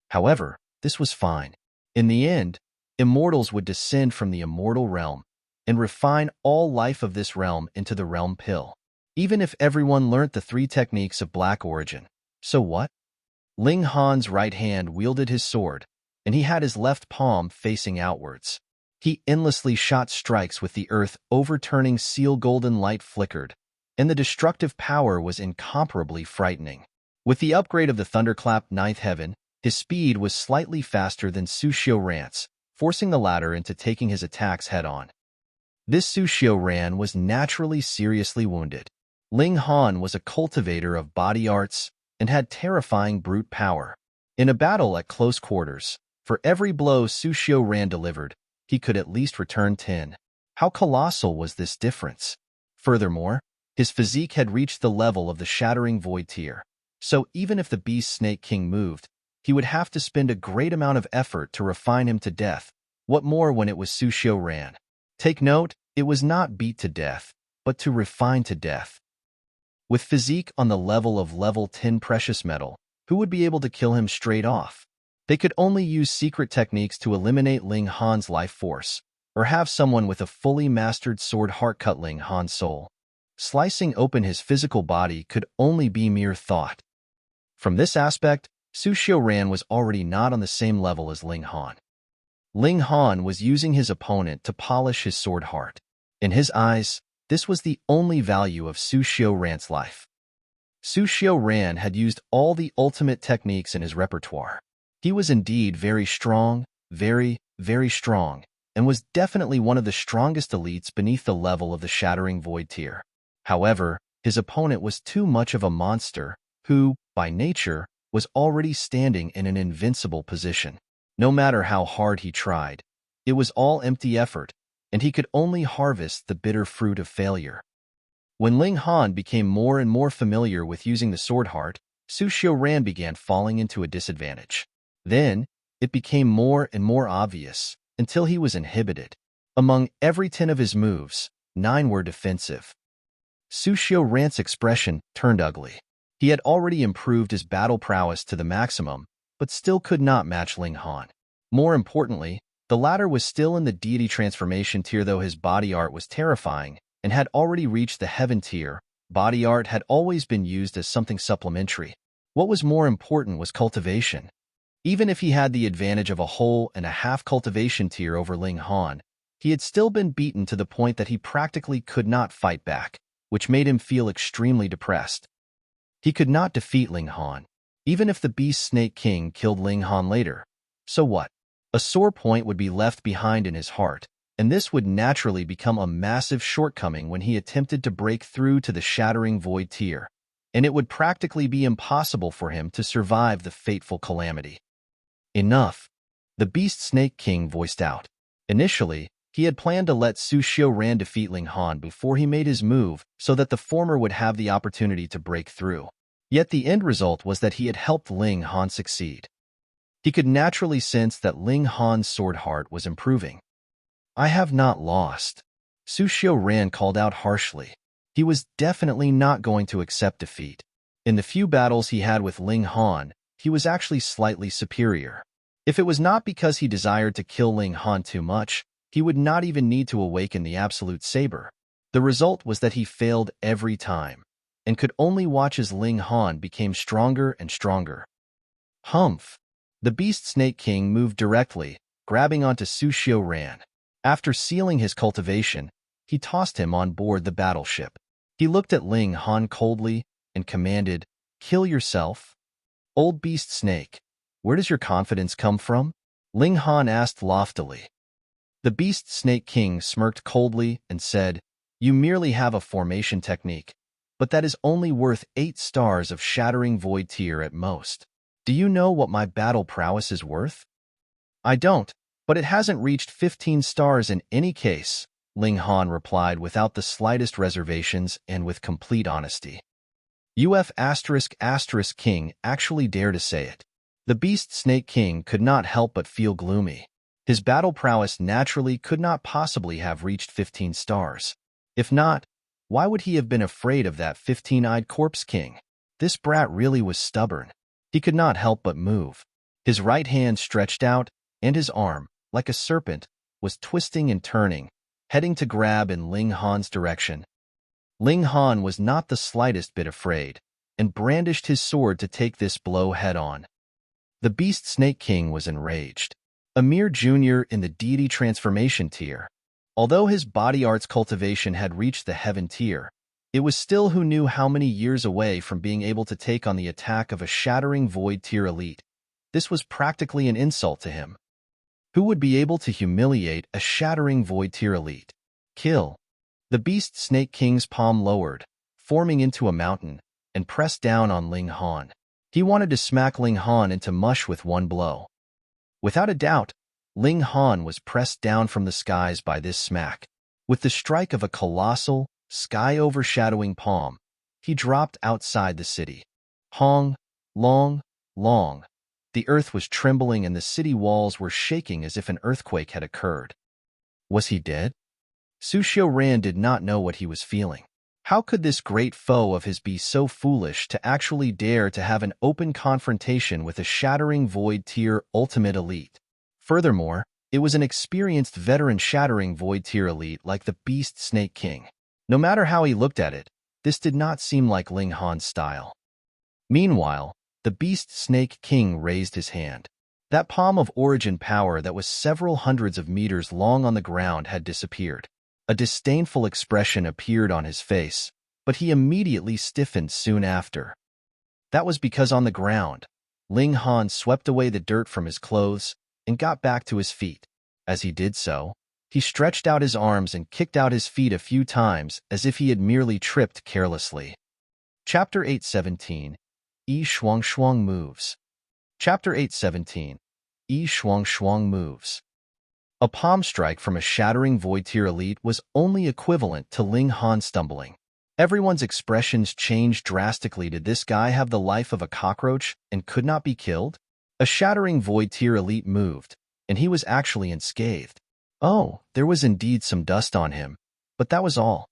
However, this was fine. In the end, immortals would descend from the immortal realm and refine all life of this realm into the realm pill. Even if everyone learnt the three techniques of black origin, so what? Ling Han's right hand wielded his sword, and he had his left palm facing outwards. He endlessly shot strikes with the earth, overturning seal golden light flickered, and the destructive power was incomparably frightening. With the upgrade of the Thunderclap Ninth Heaven, his speed was slightly faster than Su Xiaoran's, forcing the latter into taking his attacks head-on. This Su Xiaoran was naturally seriously wounded. Ling Han was a cultivator of body arts and had terrifying brute power. In a battle at close quarters, for every blow Su Xiaoran delivered, he could at least return 10. How colossal was this difference? Furthermore, his physique had reached the level of the Shattering Void tier, so even if the Beast Snake King moved, he would have to spend a great amount of effort to refine him to death. What more when it was Su Xiaoran? Take note, it was not beat to death, but to refine to death. With physique on the level of level 10 precious metal, who would be able to kill him straight off? They could only use secret techniques to eliminate Ling Han's life force, or have someone with a fully mastered sword heart cut Ling Han's soul. Slicing open his physical body could only be mere thought. From this aspect, Su Xiaoran was already not on the same level as Ling Han. Ling Han was using his opponent to polish his sword heart. In his eyes, this was the only value of Su Xiaoran's life. Su Xiaoran had used all the ultimate techniques in his repertoire. He was indeed very strong, very, very strong, and was definitely one of the strongest elites beneath the level of the Shattering Void tier. However, his opponent was too much of a monster who, by nature, was already standing in an invincible position. No matter how hard he tried, it was all empty effort, and he could only harvest the bitter fruit of failure. When Ling Han became more and more familiar with using the sword heart, Su Xiaoran began falling into a disadvantage. Then, It became more and more obvious, until he was inhibited. Among every 10 of his moves, 9 were defensive. Sushio Ran's expression turned ugly. He had already improved his battle prowess to the maximum, but still could not match Ling Han. More importantly, the latter was still in the deity transformation tier, though his body art was terrifying and had already reached the heaven tier. Body art had always been used as something supplementary. What was more important was cultivation. Even if he had the advantage of a whole and a half cultivation tier over Ling Han, he had still been beaten to the point that he practically could not fight back, which made him feel extremely depressed. He could not defeat Ling Han, even if the Beast Snake King killed Ling Han later. So what? A sore point would be left behind in his heart, and this would naturally become a massive shortcoming when he attempted to break through to the Shattering Void tier, and it would practically be impossible for him to survive the fateful calamity. Enough, the Beast Snake King voiced out. Initially, he had planned to let Sushio Ran defeat Ling Han before he made his move so that the former would have the opportunity to break through. Yet the end result was that he had helped Ling Han succeed. He could naturally sense that Ling Han's sword heart was improving. "I have not lost," Sushio Ran called out harshly. He was definitely not going to accept defeat. In the few battles he had with Ling Han, he was actually slightly superior. If it was not because he desired to kill Ling Han too much, he would not even need to awaken the Absolute Saber. The result was that he failed every time, and could only watch as Ling Han became stronger and stronger. Humph! The Beast Snake King moved directly, grabbing onto Sushio Ran. After sealing his cultivation, he tossed him on board the battleship. He looked at Ling Han coldly and commanded, "Kill yourself." "Old Beast Snake, where does your confidence come from?" Ling Han asked loftily. The Beast Snake King smirked coldly and said, "You merely have a formation technique, but that is only worth 8 stars of Shattering Void tier at most. Do you know what my battle prowess is worth?" "I don't, but it hasn't reached 15 stars in any case," Ling Han replied without the slightest reservations and with complete honesty. King actually dared to say it. The Beast Snake King could not help but feel gloomy. His battle prowess naturally could not possibly have reached 15 stars. If not, why would he have been afraid of that 15-eyed Corpse King? This brat really was stubborn. He could not help but move. His right hand stretched out, and his arm, like a serpent, was twisting and turning, heading to grab in Ling Han's direction. Ling Han was not the slightest bit afraid, and brandished his sword to take this blow head-on. The Beast Snake King was enraged. A mere junior in the deity transformation tier. Although his body arts cultivation had reached the heaven tier, it was still who knew how many years away from being able to take on the attack of a Shattering Void tier elite. This was practically an insult to him. Who would be able to humiliate a Shattering Void tier elite? Kill. The Beast Snake King's palm lowered, forming into a mountain, and pressed down on Ling Han. He wanted to smack Ling Han into mush with one blow. Without a doubt, Ling Han was pressed down from the skies by this smack. With the strike of a colossal, sky-overshadowing palm, he dropped outside the city. Hong, long, long. The earth was trembling and the city walls were shaking as if an earthquake had occurred. Was he dead? Sushio Ran did not know what he was feeling. How could this great foe of his be so foolish to actually dare to have an open confrontation with a Shattering Void tier ultimate elite? Furthermore, it was an experienced veteran Shattering Void tier elite like the Beast Snake King. No matter how he looked at it, this did not seem like Ling Han's style. Meanwhile, the Beast Snake King raised his hand. That palm of origin power that was several hundreds of meters long on the ground had disappeared. A disdainful expression appeared on his face, but he immediately stiffened soon after. That was because on the ground, Ling Han swept away the dirt from his clothes and got back to his feet. As he did so, he stretched out his arms and kicked out his feet a few times as if he had merely tripped carelessly. Chapter 817. Shuang moves. Chapter 817. Shuang moves. A palm strike from a Shattering Void tier elite was only equivalent to Ling Han stumbling. Everyone's expressions changed drastically. Did this guy have the life of a cockroach and could not be killed? A shattering void tier elite moved, and he was actually unscathed. Oh, there was indeed some dust on him, but that was all.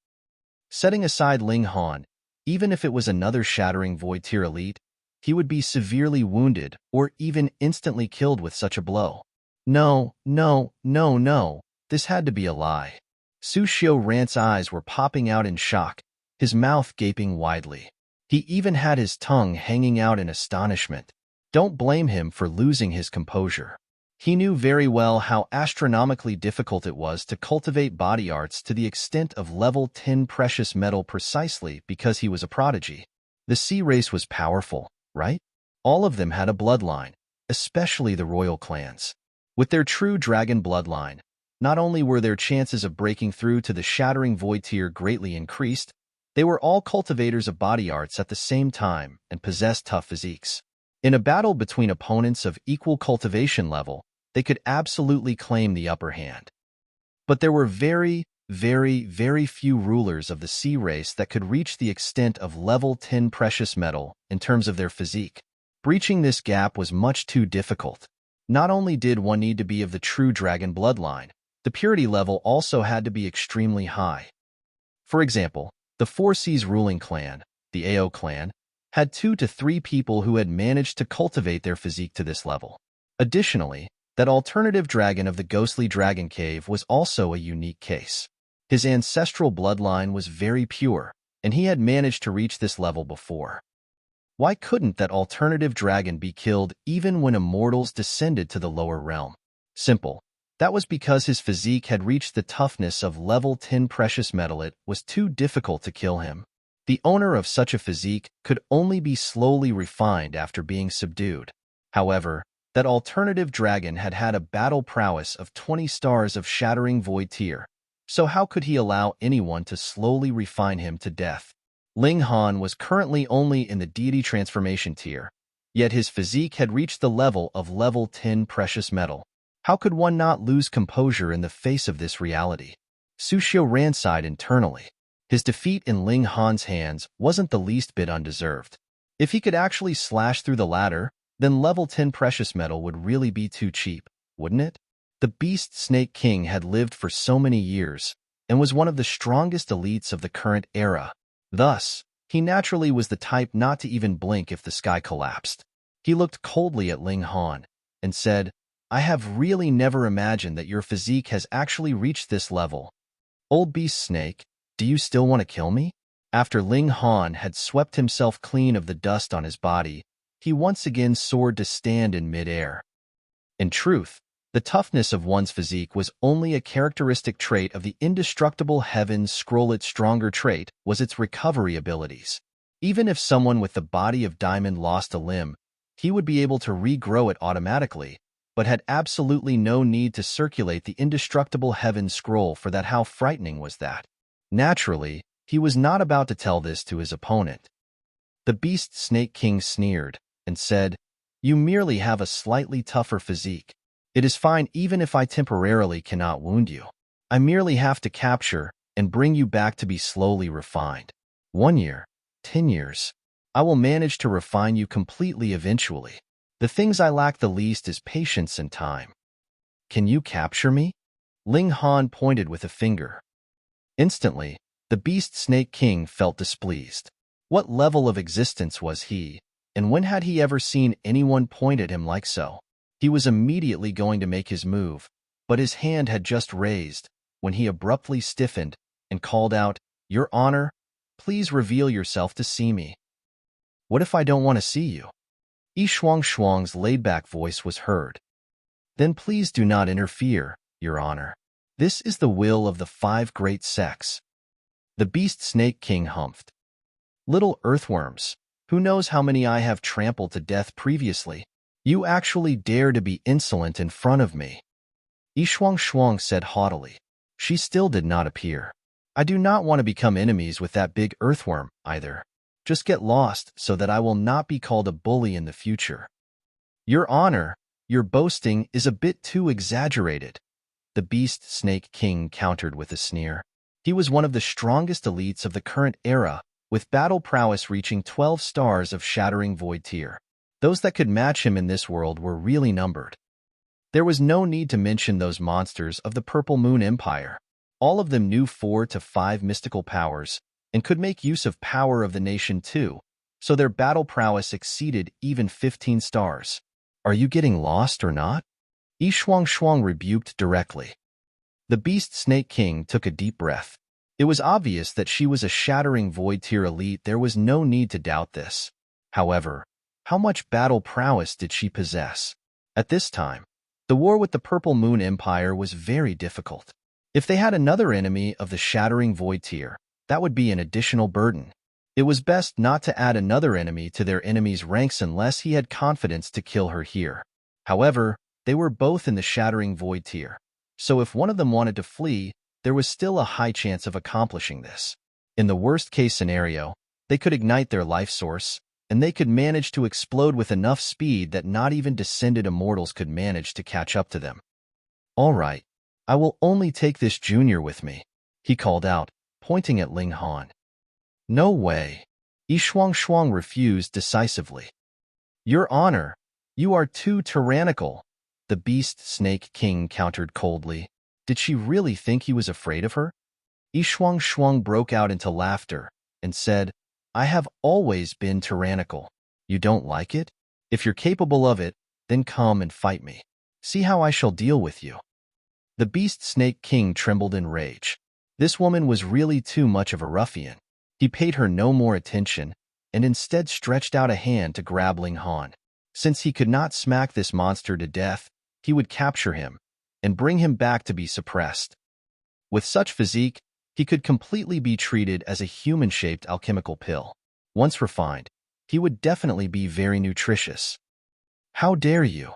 Setting aside Ling Han, even if it was another shattering void tier elite, he would be severely wounded or even instantly killed with such a blow. No, no, no, no, this had to be a lie. Su Xiaorant's eyes were popping out in shock, his mouth gaping widely. He even had his tongue hanging out in astonishment. Don't blame him for losing his composure. He knew very well how astronomically difficult it was to cultivate body arts to the extent of level 10 precious metal precisely because he was a prodigy. The sea race was powerful, right? All of them had a bloodline, especially the royal clans. With their true dragon bloodline, not only were their chances of breaking through to the shattering void tier greatly increased, they were all cultivators of body arts at the same time and possessed tough physiques. In a battle between opponents of equal cultivation level, they could absolutely claim the upper hand. But there were very, very, very few rulers of the sea race that could reach the extent of level 10 precious metal in terms of their physique. Breaching this gap was much too difficult. Not only did one need to be of the true dragon bloodline, the purity level also had to be extremely high. For example, the Four Seas ruling clan, the Ao clan, had 2 to 3 people who had managed to cultivate their physique to this level. Additionally, that alternative dragon of the ghostly dragon cave was also a unique case. His ancestral bloodline was very pure, and he had managed to reach this level before. Why couldn't that alternative dragon be killed even when immortals descended to the lower realm? Simple. That was because his physique had reached the toughness of level 10 precious metal. It was too difficult to kill him. The owner of such a physique could only be slowly refined after being subdued. However, that alternative dragon had had a battle prowess of 20 stars of shattering void tier, so how could he allow anyone to slowly refine him to death? Ling Han was currently only in the deity transformation tier, yet his physique had reached the level of level 10 precious metal. How could one not lose composure in the face of this reality? Su Xiaoran sighed internally. His defeat in Ling Han's hands wasn't the least bit undeserved. If he could actually slash through the ladder, then level 10 precious metal would really be too cheap, wouldn't it? The Beast Snake King had lived for so many years and was one of the strongest elites of the current era. Thus, he naturally was the type not to even blink if the sky collapsed. He looked coldly at Ling Han and said, I have really never imagined that your physique has actually reached this level. Old Beast Snake, do you still want to kill me? After Ling Han had swept himself clean of the dust on his body, he once again soared to stand in midair. In truth, the toughness of one's physique was only a characteristic trait of the indestructible heavens scroll. Its stronger trait was its recovery abilities. Even if someone with the body of diamond lost a limb, he would be able to regrow it automatically, but had absolutely no need to circulate the indestructible heavens scroll for that. How frightening was that? Naturally, he was not about to tell this to his opponent. The Beast Snake King sneered and said, You merely have a slightly tougher physique. It is fine even if I temporarily cannot wound you. I merely have to capture and bring you back to be slowly refined. 1 year, 10 years. I will manage to refine you completely eventually. The things I lack the least is patience and time. Can you capture me? Ling Han pointed with a finger. Instantly, the Beast Snake King felt displeased. What level of existence was he, and when had he ever seen anyone point at him like so? He was immediately going to make his move, but his hand had just raised when he abruptly stiffened and called out, Your Honor, please reveal yourself to see me. What if I don't want to see you? Shuang's laid-back voice was heard. Then please do not interfere, Your Honor. This is the will of the 5 great sects. The Beast Snake King humphed. Little earthworms, who knows how many I have trampled to death previously? You actually dare to be insolent in front of me. Shuang said haughtily. She still did not appear. I do not want to become enemies with that big earthworm, either. Just get lost so that I will not be called a bully in the future. Your Honor, your boasting is a bit too exaggerated. The Beast Snake King countered with a sneer. He was one of the strongest elites of the current era, with battle prowess reaching 12 stars of shattering void tier. Those that could match him in this world were really numbered. There was no need to mention those monsters of the Purple Moon Empire. All of them knew 4 to 5 mystical powers and could make use of power of the nation too, so their battle prowess exceeded even 15 stars. Are you getting lost or not? Shuang rebuked directly. The Beast Snake King took a deep breath. It was obvious that she was a shattering void tier elite. There was no need to doubt this. However, how much battle prowess did she possess? At this time, the war with the Purple Moon Empire was very difficult. If they had another enemy of the shattering void tier, that would be an additional burden. It was best not to add another enemy to their enemy's ranks unless he had confidence to kill her here. However, they were both in the shattering void tier, so if one of them wanted to flee, there was still a high chance of accomplishing this. In the worst-case scenario, they could ignite their life source, and they could manage to explode with enough speed that not even descended immortals could manage to catch up to them. All right, I will only take this junior with me, he called out, pointing at Ling Han. No way. Shuang refused decisively. Your honor, you are too tyrannical, the Beast Snake King countered coldly. Did she really think he was afraid of her? Shuang broke out into laughter and said, I have always been tyrannical. You don't like it? If you're capable of it, then come and fight me. See how I shall deal with you. The Beast Snake King trembled in rage. This woman was really too much of a ruffian. He paid her no more attention and instead stretched out a hand to grab Ling Han. Since he could not smack this monster to death, he would capture him and bring him back to be suppressed. With such physique, he could completely be treated as a human-shaped alchemical pill. Once refined, he would definitely be very nutritious. How dare you?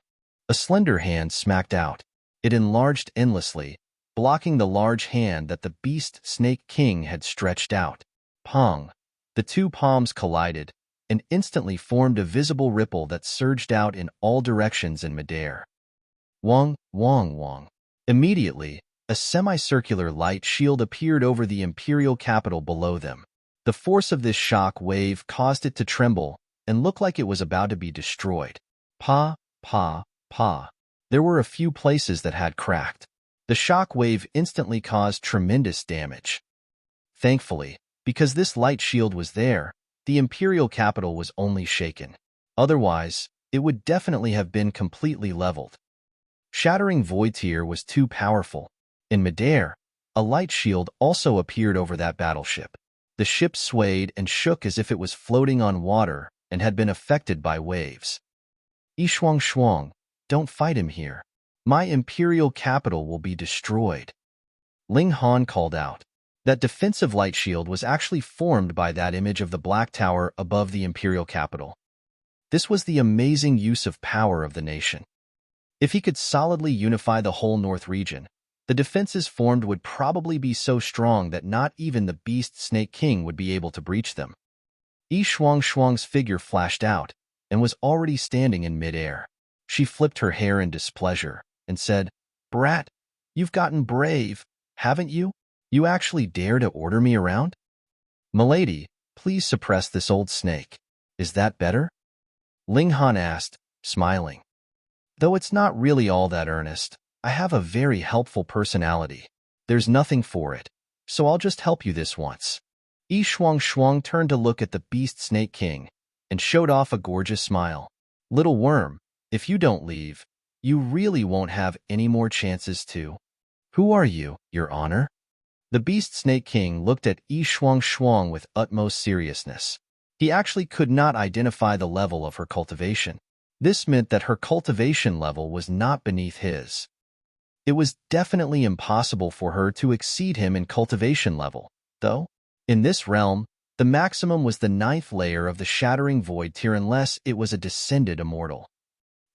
A slender hand smacked out. It enlarged endlessly, blocking the large hand that the Beast Snake King had stretched out. Pong! The two palms collided and instantly formed a visible ripple that surged out in all directions in midair. Wong. Immediately, a semicircular light shield appeared over the Imperial capital below them. The force of this shock wave caused it to tremble and look like it was about to be destroyed. Pa. There were a few places that had cracked. The shock wave instantly caused tremendous damage. Thankfully, because this light shield was there, the Imperial capital was only shaken. Otherwise, it would definitely have been completely leveled. Shattering Void Tier was too powerful. In midair, a light shield also appeared over that battleship. The ship swayed and shook as if it was floating on water and had been affected by waves. Shuang, don't fight him here. My Imperial capital will be destroyed. Ling Han called out. That defensive light shield was actually formed by that image of the Black Tower above the Imperial capital. This was the amazing use of power of the nation. If he could solidly unify the whole North region, the defenses formed would probably be so strong that not even the Beast Snake King would be able to breach them. Shuang's figure flashed out and was already standing in midair. She flipped her hair in displeasure and said, Brat, you've gotten brave, haven't you? You actually dare to order me around? Milady, please suppress this old snake. Is that better? Ling Han asked, smiling. Though it's not really all that earnest, I have a very helpful personality. There's nothing for it, so I'll just help you this once. Shuang turned to look at the Beast Snake King and showed off a gorgeous smile. Little worm, if you don't leave, you really won't have any more chances to. Who are you, Your Honor? The Beast Snake King looked at Shuang with utmost seriousness. He actually could not identify the level of her cultivation. This meant that her cultivation level was not beneath his. It was definitely impossible for her to exceed him in cultivation level, though. In this realm, the maximum was the 9th layer of the Shattering Void Tier unless it was a descended immortal.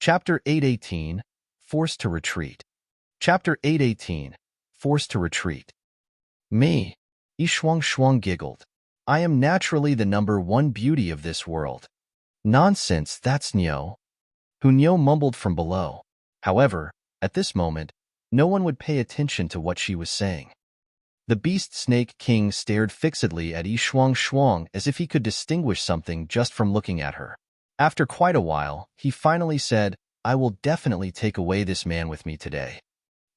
Chapter 818, Forced to Retreat. Chapter 818, Forced to Retreat. Me, Shuang giggled. I am naturally the #1 beauty of this world. Nonsense, that's Nyo. Nyo mumbled from below. However, at this moment, no one would pay attention to what she was saying. The Beast Snake King stared fixedly at Shuang as if he could distinguish something just from looking at her. After quite a while, he finally said, I will definitely take away this man with me today.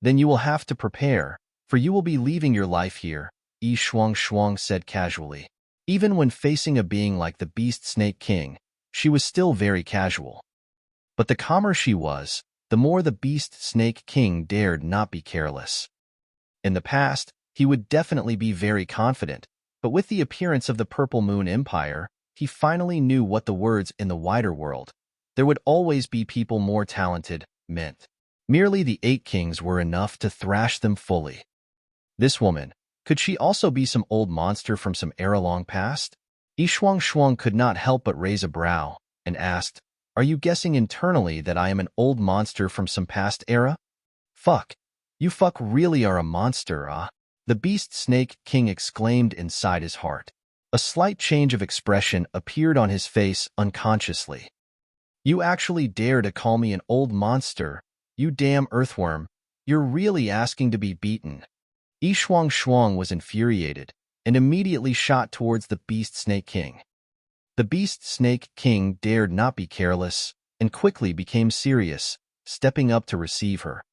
Then you will have to prepare, for you will be leaving your life here, Shuang said casually. Even when facing a being like the Beast Snake King, she was still very casual. But the calmer she was, the more the Beast Snake King dared not be careless. In the past, he would definitely be very confident, but with the appearance of the Purple Moon Empire, he finally knew what the words in the wider world, there would always be people more talented, meant. Merely the 8 kings were enough to thrash them fully. This woman, could she also be some old monster from some era long past? Shuang could not help but raise a brow, and asked, Are you guessing internally that I am an old monster from some past era? Fuck. You fuck really are a monster, ah? The Beast Snake King exclaimed inside his heart. A slight change of expression appeared on his face unconsciously. You actually dare to call me an old monster, you damn earthworm. You're really asking to be beaten. Shuang was infuriated and immediately shot towards the Beast Snake King. The Beast Snake King dared not be careless and quickly became serious, stepping up to receive her.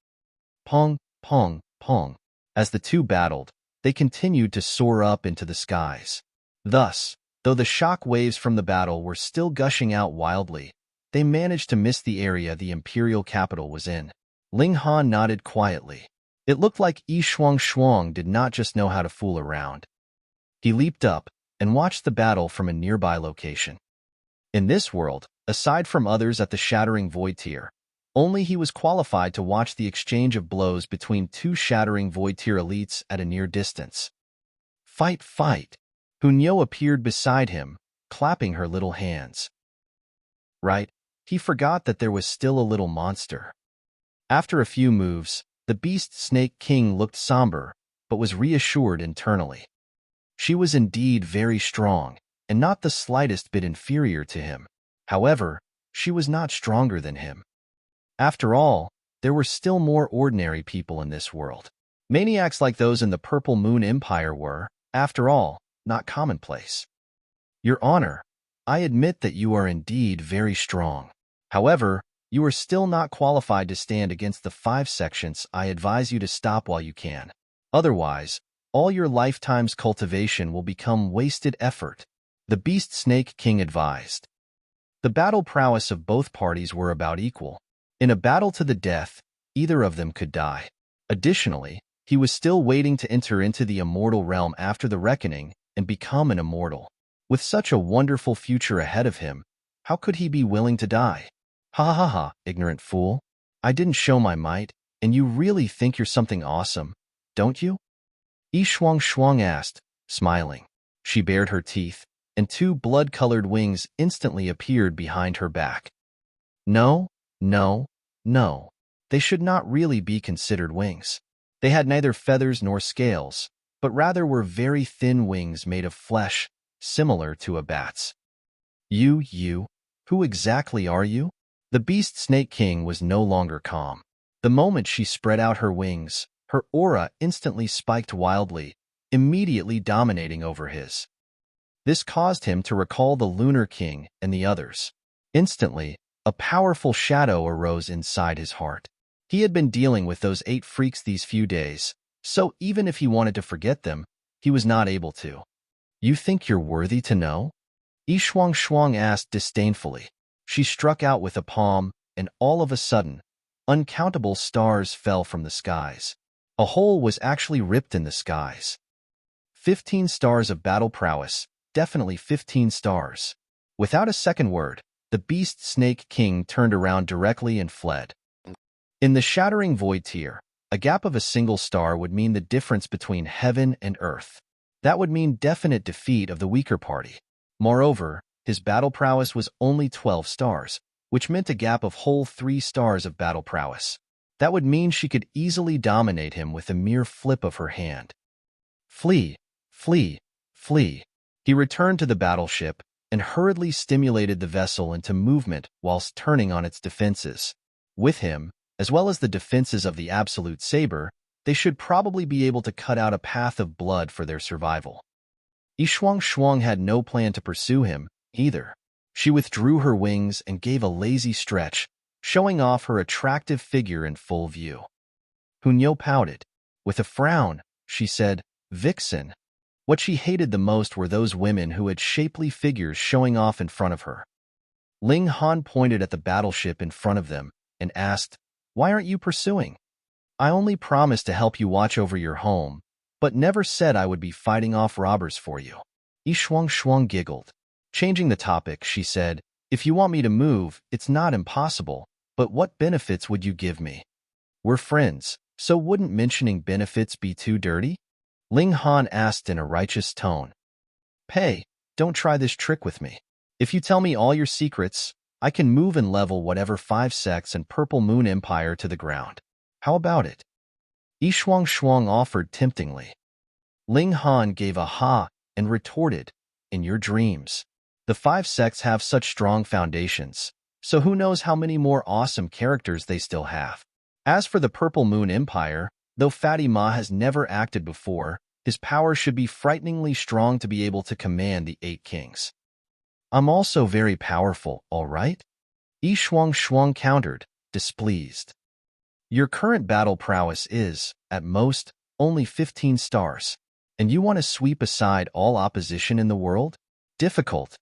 Pong, pong, pong. As the two battled, they continued to soar up into the skies. Thus, though the shock waves from the battle were still gushing out wildly, they managed to miss the area the Imperial capital was in. Ling Han nodded quietly. It looked like Shuang did not just know how to fool around. He leaped up and watched the battle from a nearby location. In this world, aside from others at the Shattering Void tier, only he was qualified to watch the exchange of blows between 2 Shattering Void tier elites at a near distance. Fight, fight! Hunyo appeared beside him, clapping her little hands. Right, he forgot that there was still a little monster. After a few moves, the Beast Snake King looked somber, but was reassured internally. She was indeed very strong, and not the slightest bit inferior to him. However, she was not stronger than him. After all, there were still more ordinary people in this world. Maniacs like those in the Purple Moon Empire were, after all, not commonplace. Your Honor, I admit that you are indeed very strong. However, you are still not qualified to stand against the 5 sections. I advise you to stop while you can. Otherwise, all your lifetime's cultivation will become wasted effort, the Beast Snake King advised. The battle prowess of both parties were about equal. In a battle to the death, either of them could die. Additionally, he was still waiting to enter into the immortal realm after the reckoning and become an immortal. With such a wonderful future ahead of him, how could he be willing to die? Ha ha ha, ignorant fool. I didn't show my might, and you really think you're something awesome, don't you? Shuang asked, smiling. She bared her teeth, and 2 blood-colored wings instantly appeared behind her back. No, no, no. They should not really be considered wings. They had neither feathers nor scales, but rather were very thin wings made of flesh, similar to a bat's. You, who exactly are you? The Beast Snake King was no longer calm. The moment she spread out her wings, her aura instantly spiked wildly, immediately dominating over his. This caused him to recall the Lunar King and the others. Instantly, a powerful shadow arose inside his heart. He had been dealing with those 8 freaks these few days, so even if he wanted to forget them, he was not able to. You think you're worthy to know? Shuang asked disdainfully. She struck out with a palm, and all of a sudden, uncountable stars fell from the skies. A hole was actually ripped in the skies. 15 stars of battle prowess, definitely 15 stars. Without a second word, the Beast Snake King turned around directly and fled. In the Shattering Void tier, a gap of a single star would mean the difference between heaven and earth. That would mean definite defeat of the weaker party. Moreover, his battle prowess was only 12 stars, which meant a gap of whole 3 stars of battle prowess. That would mean she could easily dominate him with a mere flip of her hand. Flee, flee, flee. He returned to the battleship and hurriedly stimulated the vessel into movement whilst turning on its defenses. With him, as well as the defenses of the Absolute Saber, they should probably be able to cut out a path of blood for their survival. Shuang had no plan to pursue him, either. She withdrew her wings and gave a lazy stretch, showing off her attractive figure in full view. Hunyo pouted. With a frown, she said, "Vixen." What she hated the most were those women who had shapely figures showing off in front of her. Ling Han pointed at the battleship in front of them and asked, "Why aren't you pursuing? I only promised to help you watch over your home, but never said I would be fighting off robbers for you." Shuang giggled. Changing the topic, she said, "If you want me to move, it's not impossible, but what benefits would you give me? We're friends, so wouldn't mentioning benefits be too dirty?" Ling Han asked in a righteous tone. "Pay, don't try this trick with me. If you tell me all your secrets, I can move and level whatever 5 sects and Purple Moon Empire to the ground. How about it?" Shuang offered temptingly. Ling Han gave a ha and retorted, "In your dreams. The 5 sects have such strong foundations, so who knows how many more awesome characters they still have. As for the Purple Moon Empire, though Fatty Ma has never acted before, his power should be frighteningly strong to be able to command the 8 kings. I'm also very powerful, all right?" Shuang countered, displeased. "Your current battle prowess is, at most, only 15 stars, and you want to sweep aside all opposition in the world? Difficult."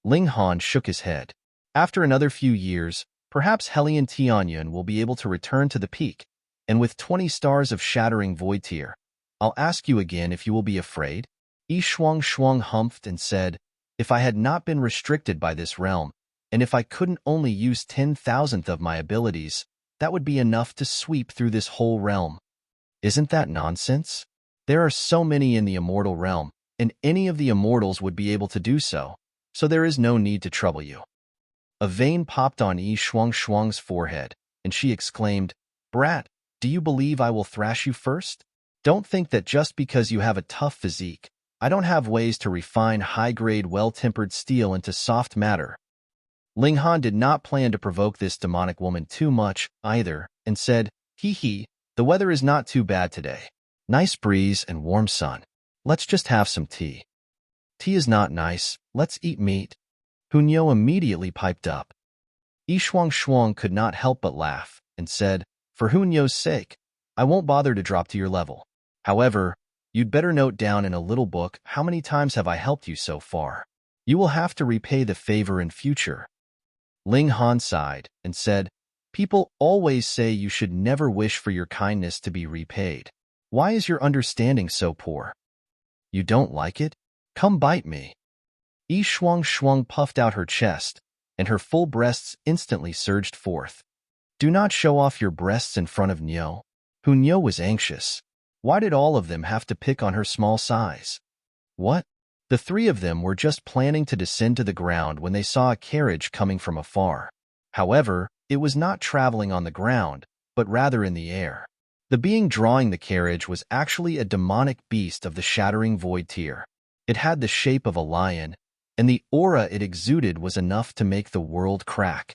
Ling Han shook his head. "After another few years, perhaps Helian Tianyun will be able to return to the peak, and with 20 stars of shattering void tier, I'll ask you again if you will be afraid." Shuang humphed and said, "If I had not been restricted by this realm, and if I couldn't only use 10,000th of my abilities, that would be enough to sweep through this whole realm." "Isn't that nonsense? There are so many in the immortal realm, and any of the immortals would be able to do so, so there is no need to trouble you." A vein popped on Shuang's forehead, and she exclaimed, "Brat, do you believe I will thrash you first? Don't think that just because you have a tough physique, I don't have ways to refine high-grade, well-tempered steel into soft matter." Ling Han did not plan to provoke this demonic woman too much, either, and said, "Hee, the weather is not too bad today. Nice breeze and warm sun. Let's just have some tea." "Tea is not nice, let's eat meat." Hunyo immediately piped up. Shuang could not help but laugh, and said, "For Hunyo's sake, I won't bother to drop to your level. However, you'd better note down in a little book how many times have I helped you so far. You will have to repay the favor in future." Ling Han sighed and said, "People always say you should never wish for your kindness to be repaid. Why is your understanding so poor? You don't like it? Come bite me." Shuang puffed out her chest, and her full breasts instantly surged forth. "Do not show off your breasts in front of Nyo." Hunyo was anxious. Why did all of them have to pick on her small size? What? The 3 of them were just planning to descend to the ground when they saw a carriage coming from afar. However, it was not traveling on the ground, but rather in the air. The being drawing the carriage was actually a demonic beast of the shattering void tier. It had the shape of a lion, and the aura it exuded was enough to make the world crack.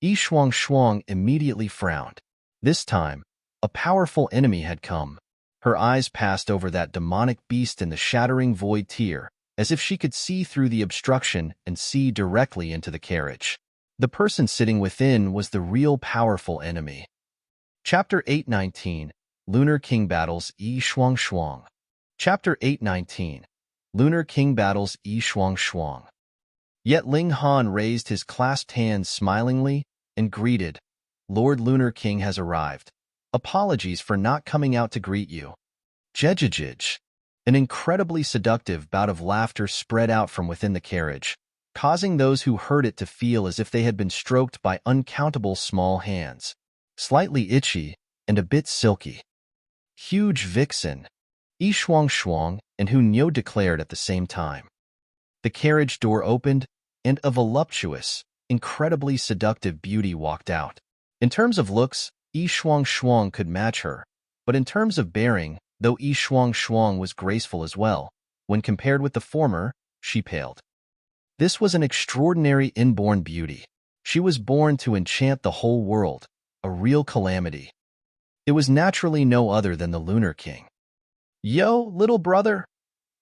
Shuang immediately frowned. This time, a powerful enemy had come. Her eyes passed over that demonic beast in the shattering void tier, as if she could see through the obstruction and see directly into the carriage. The person sitting within was the real powerful enemy. Chapter 819, Lunar King Battles Shuang. Chapter 819, Lunar King Battles Shuang. Yet Ling Han raised his clasped hands smilingly and greeted, "Lord Lunar King has arrived. Apologies for not coming out to greet you." Jejejij. An incredibly seductive bout of laughter spread out from within the carriage, causing those who heard it to feel as if they had been stroked by uncountable small hands, slightly itchy and a bit silky. "Huge vixen," Shuang and Hunyo declared at the same time. The carriage door opened, and a voluptuous, incredibly seductive beauty walked out. In terms of looks, Shuang could match her, but in terms of bearing, though Shuang was graceful as well, when compared with the former, she paled. This was an extraordinary inborn beauty. She was born to enchant the whole world, a real calamity. It was naturally no other than the Lunar King. "Yo, little brother,"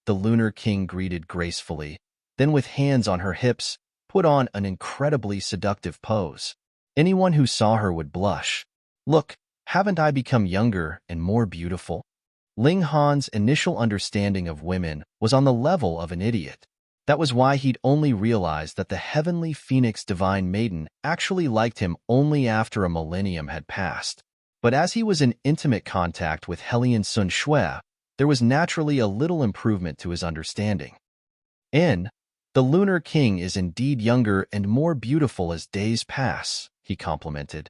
the Lunar King greeted gracefully, then with hands on her hips, put on an incredibly seductive pose. Anyone who saw her would blush. Look, haven't I become younger and more beautiful? Ling Han's initial understanding of women was on the level of an idiot. That was why he'd only realized that the heavenly phoenix divine maiden actually liked him only after a millennium had passed. But as he was in intimate contact with Hellion Sun Shui, there was naturally a little improvement to his understanding. The Lunar King is indeed younger and more beautiful as days pass, he complimented.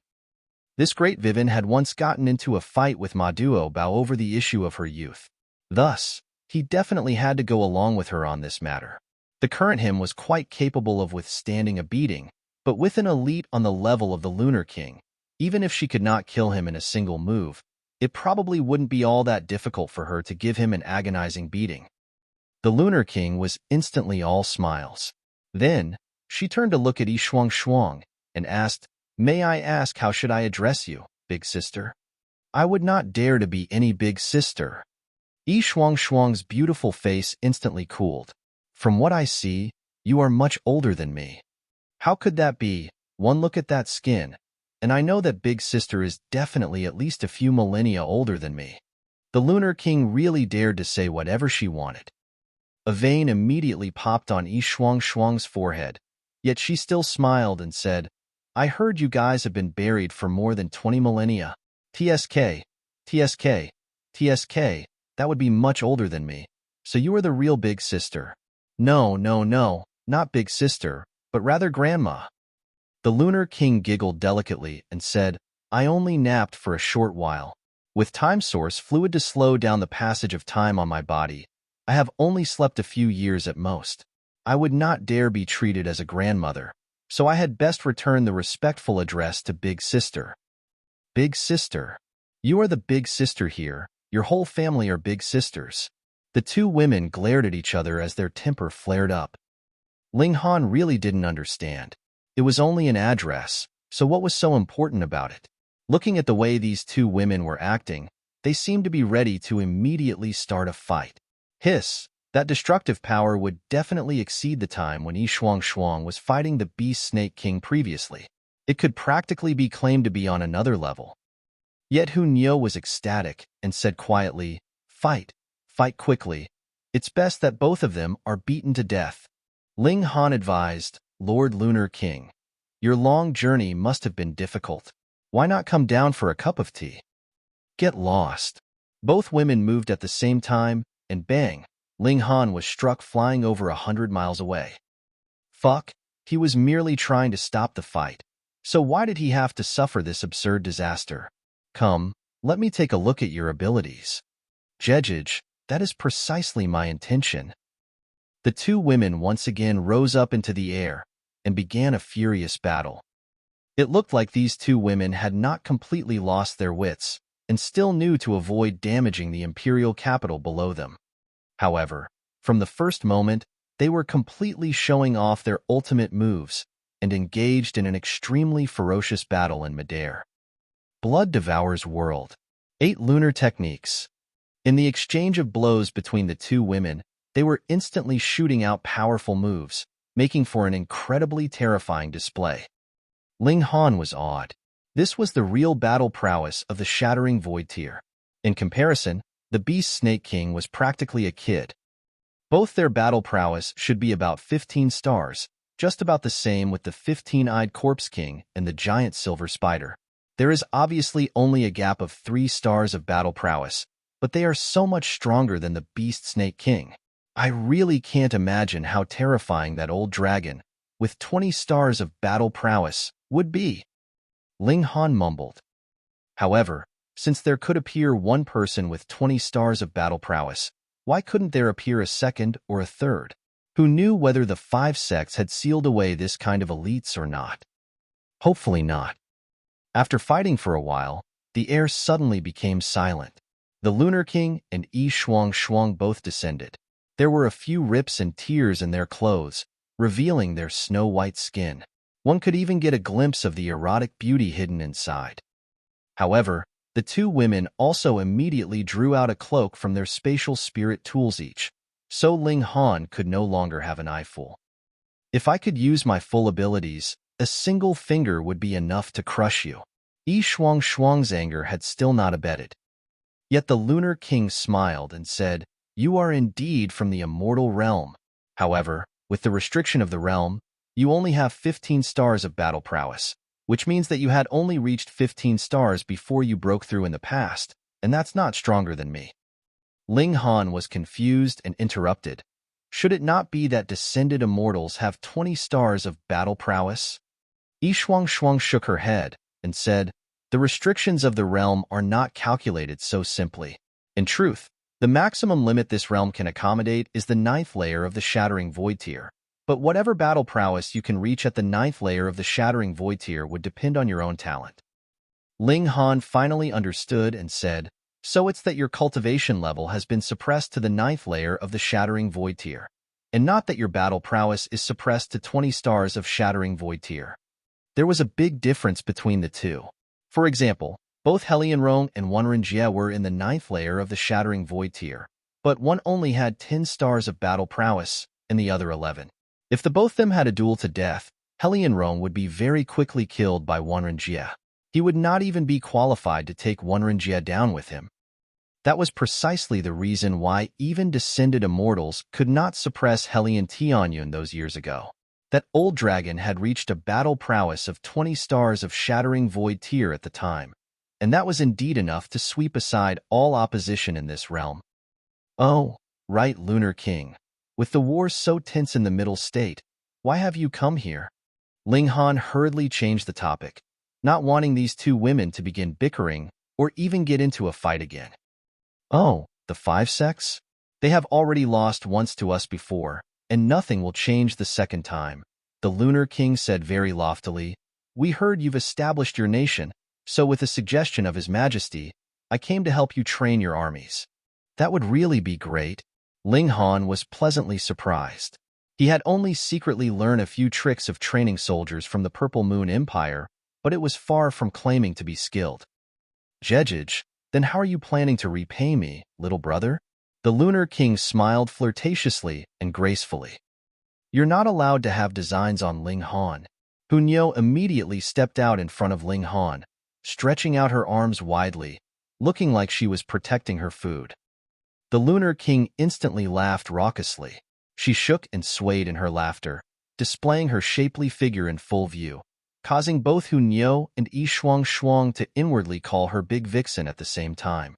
This great Vivin had once gotten into a fight with Ma Duo over the issue of her youth. Thus, he definitely had to go along with her on this matter. The current him was quite capable of withstanding a beating, but with an elite on the level of the Lunar King, even if she could not kill him in a single move, it probably wouldn't be all that difficult for her to give him an agonizing beating. The Lunar King was instantly all smiles. Then, she turned to look at Shuang and asked, "May I ask how should I address you, big sister?" "I would not dare to be any big sister." Shuang's beautiful face instantly cooled. "From what I see, you are much older than me." "How could that be? One look at that skin, and I know that big sister is definitely at least a few millennia older than me." The Lunar King really dared to say whatever she wanted. A vein immediately popped on Shuang's forehead, yet she still smiled and said, "I heard you guys have been buried for more than 20 millennia. TSK, that would be much older than me. So you are the real big sister." No, not big sister, but rather grandma." The Lunar King giggled delicately and said, "I only napped for a short while. With time source fluid to slow down the passage of time on my body, I have only slept a few years at most. I would not dare be treated as a grandmother, so I had best return the respectful address to big sister." "Big sister? You are the big sister here. Your whole family are big sisters." The two women glared at each other as their temper flared up. Ling Han really didn't understand. It was only an address, so what was so important about it? Looking at the way these two women were acting, they seemed to be ready to immediately start a fight. Hiss, that destructive power would definitely exceed the time when Shuang was fighting the Beast Snake King previously. It could practically be claimed to be on another level. Yet Hu Nyo was ecstatic and said quietly, Fight quickly. It's best that both of them are beaten to death." Ling Han advised, "Lord Lunar King, your long journey must have been difficult. Why not come down for a cup of tea?" "Get lost." Both women moved at the same time, and bang, Ling Han was struck flying over 100 miles away. Fuck, he was merely trying to stop the fight. So why did he have to suffer this absurd disaster? "Come, let me take a look at your abilities." "Jejij, that is precisely my intention." The two women once again rose up into the air and began a furious battle. It looked like these two women had not completely lost their wits and still knew to avoid damaging the Imperial capital below them. However, from the first moment, they were completely showing off their ultimate moves and engaged in an extremely ferocious battle in midair. Blood devours world. 8 lunar techniques. In the exchange of blows between the two women, they were instantly shooting out powerful moves, making for an incredibly terrifying display. Ling Han was awed. This was the real battle prowess of the Shattering Void tier. In comparison, the Beast Snake King was practically a kid. Both their battle prowess should be about 15 stars, just about the same with the 15-eyed Corpse King and the giant Silver Spider. There is obviously only a gap of 3 stars of battle prowess, but they are so much stronger than the Beast Snake King. I really can't imagine how terrifying that old dragon, with 20 stars of battle prowess, would be. Ling Han mumbled. However, since there could appear one person with 20 stars of battle prowess, why couldn't there appear a second or a third? Who knew whether the 5 sects had sealed away this kind of elites or not? Hopefully not. After fighting for a while, the air suddenly became silent. The Lunar King and Shuang both descended. There were a few rips and tears in their clothes, revealing their snow-white skin. One could even get a glimpse of the erotic beauty hidden inside. However, the two women also immediately drew out a cloak from their spatial spirit tools each, so Ling Han could no longer have an eyeful. If I could use my full abilities, a single finger would be enough to crush you. Shuang's anger had still not abated. Yet the Lunar King smiled and said, "You are indeed from the immortal realm. However, with the restriction of the realm, you only have 15 stars of battle prowess, which means that you had only reached 15 stars before you broke through in the past, and that's not stronger than me." Ling Han was confused and interrupted. Should it not be that descended immortals have 20 stars of battle prowess? Shuang shook her head and said, "The restrictions of the realm are not calculated so simply. In truth, the maximum limit this realm can accommodate is the 9th layer of the Shattering Void tier. But whatever battle prowess you can reach at the 9th layer of the Shattering Void tier would depend on your own talent." Ling Han finally understood and said, "So it's that your cultivation level has been suppressed to the 9th layer of the Shattering Void tier, and not that your battle prowess is suppressed to 20 stars of Shattering Void tier." There was a big difference between the two. For example, both Helianrong and Wanrenjie were in the 9th layer of the Shattering Void tier, but one only had 10 stars of battle prowess and the other 11. If the both them had a duel to death, Helianrong would be very quickly killed by Wanrenjie. He would not even be qualified to take Wanrenjie down with him. That was precisely the reason why even descended immortals could not suppress Helian Tianyun those years ago. That old dragon had reached a battle prowess of 20 stars of Shattering Void tier at the time, and that was indeed enough to sweep aside all opposition in this realm. "Oh, right, Lunar King. With the war so tense in the Middle State, why have you come here?" Ling Han hurriedly changed the topic, not wanting these two women to begin bickering or even get into a fight again. "Oh, the 5 sects? They have already lost once to us before, and nothing will change the second time," the Lunar King said very loftily. "We heard you've established your nation, so with a suggestion of His Majesty, I came to help you train your armies." That would really be great. Ling Han was pleasantly surprised. He had only secretly learned a few tricks of training soldiers from the Purple Moon Empire, but it was far from claiming to be skilled. "Jejij, then how are you planning to repay me, little brother?" The Lunar King smiled flirtatiously and gracefully. "You're not allowed to have designs on Ling Han." Hunyo immediately stepped out in front of Ling Han, stretching out her arms widely, looking like she was protecting her food. The Lunar King instantly laughed raucously. She shook and swayed in her laughter, displaying her shapely figure in full view, causing both Hunyo and Shuang to inwardly call her Big Vixen at the same time.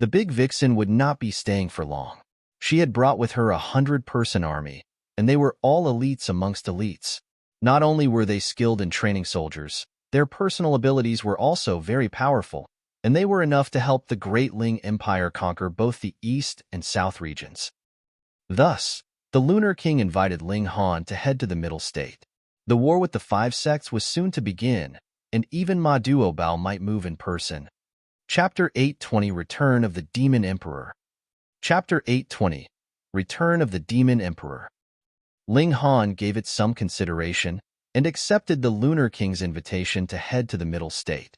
The Big Vixen would not be staying for long. She had brought with her 100-person army, and they were all elites amongst elites. Not only were they skilled in training soldiers, their personal abilities were also very powerful, and they were enough to help the Great Ling Empire conquer both the East and South regions. Thus, the Lunar King invited Ling Han to head to the Middle State. The war with the 5 sects was soon to begin, and even Ma Duobao might move in person. Chapter 820 Return of the Demon Emperor. Chapter 820 Return of the Demon Emperor. Ling Han gave it some consideration and accepted the Lunar King's invitation to head to the Middle State.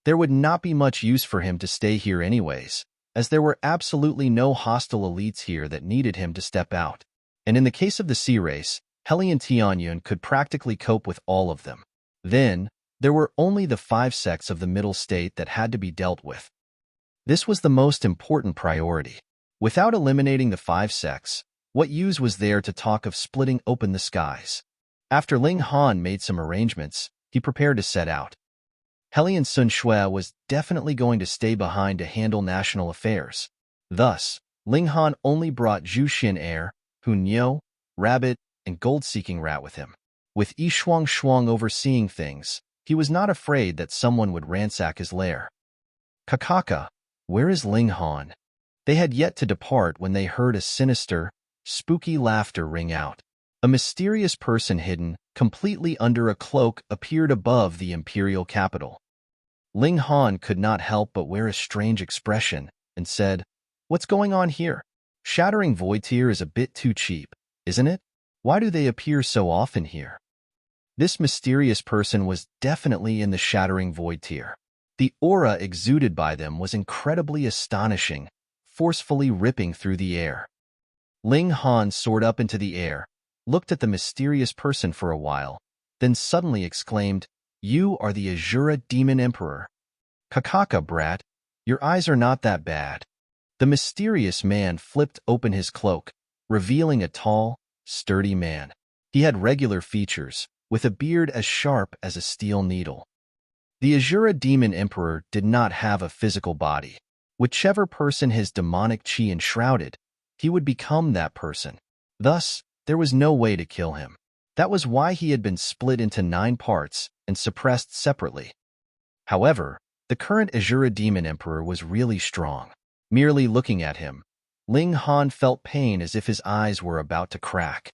There would not be much use for him to stay here anyways, as there were absolutely no hostile elites here that needed him to step out. And in the case of the sea race, Helian Tianyun could practically cope with all of them. Then, there were only the 5 sects of the Middle State that had to be dealt with. This was the most important priority. Without eliminating the 5 sects, what use was there to talk of splitting open the skies? After Ling Han made some arrangements, he prepared to set out. Helian Sun Shui was definitely going to stay behind to handle national affairs. Thus, Ling Han only brought Zhu Xin Air, Hunyo, Rabbit, and Gold-Seeking Rat with him. With Shuang overseeing things, he was not afraid that someone would ransack his lair. "Kakaka, where is Ling Han?" They had yet to depart when they heard a sinister, spooky laughter ring out. A mysterious person hidden completely under a cloak appeared above the Imperial capital. Ling Han could not help but wear a strange expression and said, "What's going on here? Shattering Void tier is a bit too cheap, isn't it? Why do they appear so often here?" This mysterious person was definitely in the Shattering Void tier. The aura exuded by them was incredibly astonishing, forcefully ripping through the air. Ling Han soared up into the air, looked at the mysterious person for a while, then suddenly exclaimed, "You are the Azura Demon Emperor. Kakaka, brat, your eyes are not that bad." The mysterious man flipped open his cloak, revealing a tall, sturdy man. He had regular features, with a beard as sharp as a steel needle. The Azura Demon Emperor did not have a physical body. Whichever person his demonic chi enshrouded, he would become that person. Thus, there was no way to kill him. That was why he had been split into 9 parts and suppressed separately. However, the current Azura Demon Emperor was really strong. Merely looking at him, Ling Han felt pain as if his eyes were about to crack.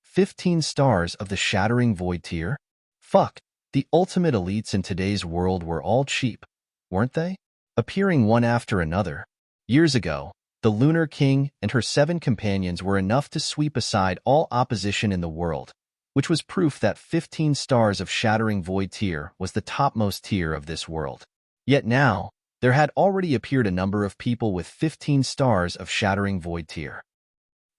15 stars of the Shattering Void tier? Fuck, the ultimate elites in today's world were all cheap, weren't they? Appearing one after another. Years ago, the Lunar King and her 7 companions were enough to sweep aside all opposition in the world, which was proof that 15 stars of Shattering Void tier was the topmost tier of this world. Yet now, there had already appeared a number of people with 15 stars of Shattering Void tier.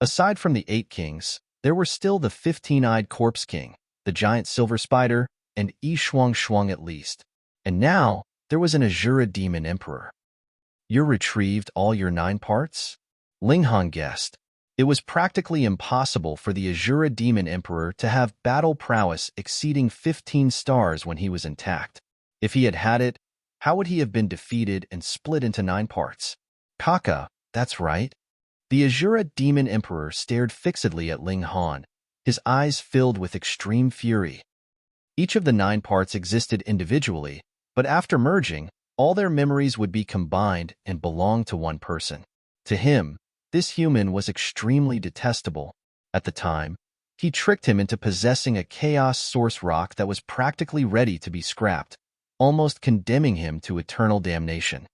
Aside from the 8 kings, there were still the 15-eyed Corpse King, the giant silver spider, and Shuang at least. And now, there was an Azura Demon Emperor. You retrieved all your 9 parts? Ling Han guessed. It was practically impossible for the Azura Demon Emperor to have battle prowess exceeding 15 stars when he was intact. If he had had it, how would he have been defeated and split into 9 parts? Kaka, that's right. The Azura Demon Emperor stared fixedly at Ling Han, his eyes filled with extreme fury. Each of the 9 parts existed individually, but after merging, all their memories would be combined and belong to one person. To him, this human was extremely detestable. At the time, he tricked him into possessing a chaos source rock that was practically ready to be scrapped, almost condemning him to eternal damnation.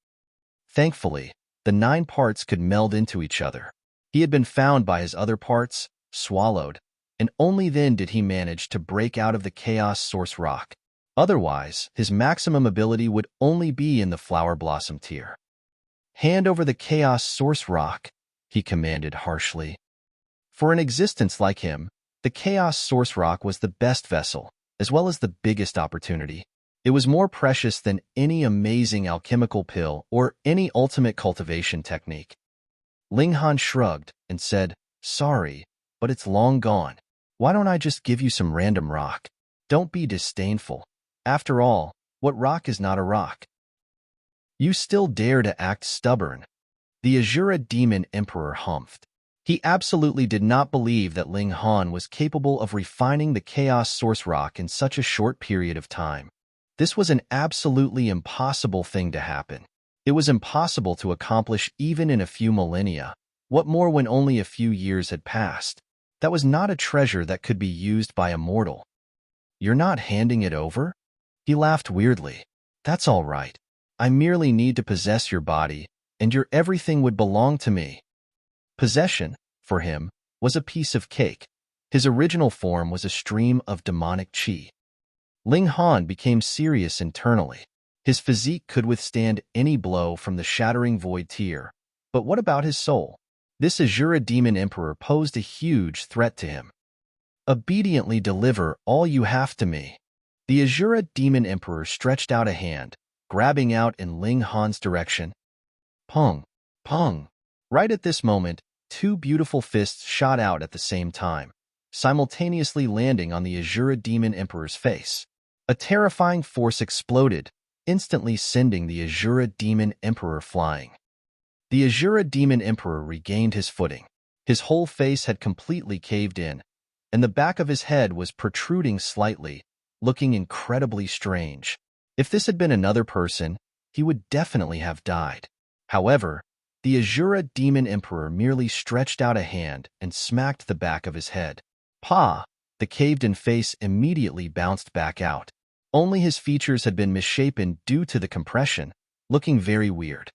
Thankfully, the 9 parts could meld into each other. He had been found by his other parts, swallowed, and only then did he manage to break out of the chaos source rock. Otherwise, his maximum ability would only be in the Flower Blossom tier. "Hand over the chaos source rock," he commanded harshly. For an existence like him, the chaos source rock was the best vessel, as well as the biggest opportunity. It was more precious than any amazing alchemical pill or any ultimate cultivation technique. Ling Han shrugged and said, "Sorry, but it's long gone. Why don't I just give you some random rock? Don't be disdainful. After all, what rock is not a rock?" "You still dare to act stubborn?" The Azura Demon Emperor humphed. He absolutely did not believe that Ling Han was capable of refining the Chaos Source Rock in such a short period of time. This was an absolutely impossible thing to happen. It was impossible to accomplish even in a few millennia. What more when only a few years had passed? That was not a treasure that could be used by a mortal. "You're not handing it over?" He laughed weirdly. "That's all right. I merely need to possess your body, and your everything would belong to me." Possession, for him, was a piece of cake. His original form was a stream of demonic chi. Ling Han became serious internally. His physique could withstand any blow from the Shattering Void tier. But what about his soul? This Azura Demon Emperor posed a huge threat to him. "Obediently deliver all you have to me." The Azura Demon Emperor stretched out a hand, grabbing out in Ling Han's direction. Pong! Pong! Right at this moment, 2 beautiful fists shot out at the same time, simultaneously landing on the Azura Demon Emperor's face. A terrifying force exploded, instantly sending the Azura Demon Emperor flying. The Azura Demon Emperor regained his footing. His whole face had completely caved in, and the back of his head was protruding slightly, looking incredibly strange. If this had been another person, he would definitely have died. However, the Azura Demon Emperor merely stretched out a hand and smacked the back of his head. Pa! The caved-in face immediately bounced back out. Only his features had been misshapen due to the compression, looking very weird.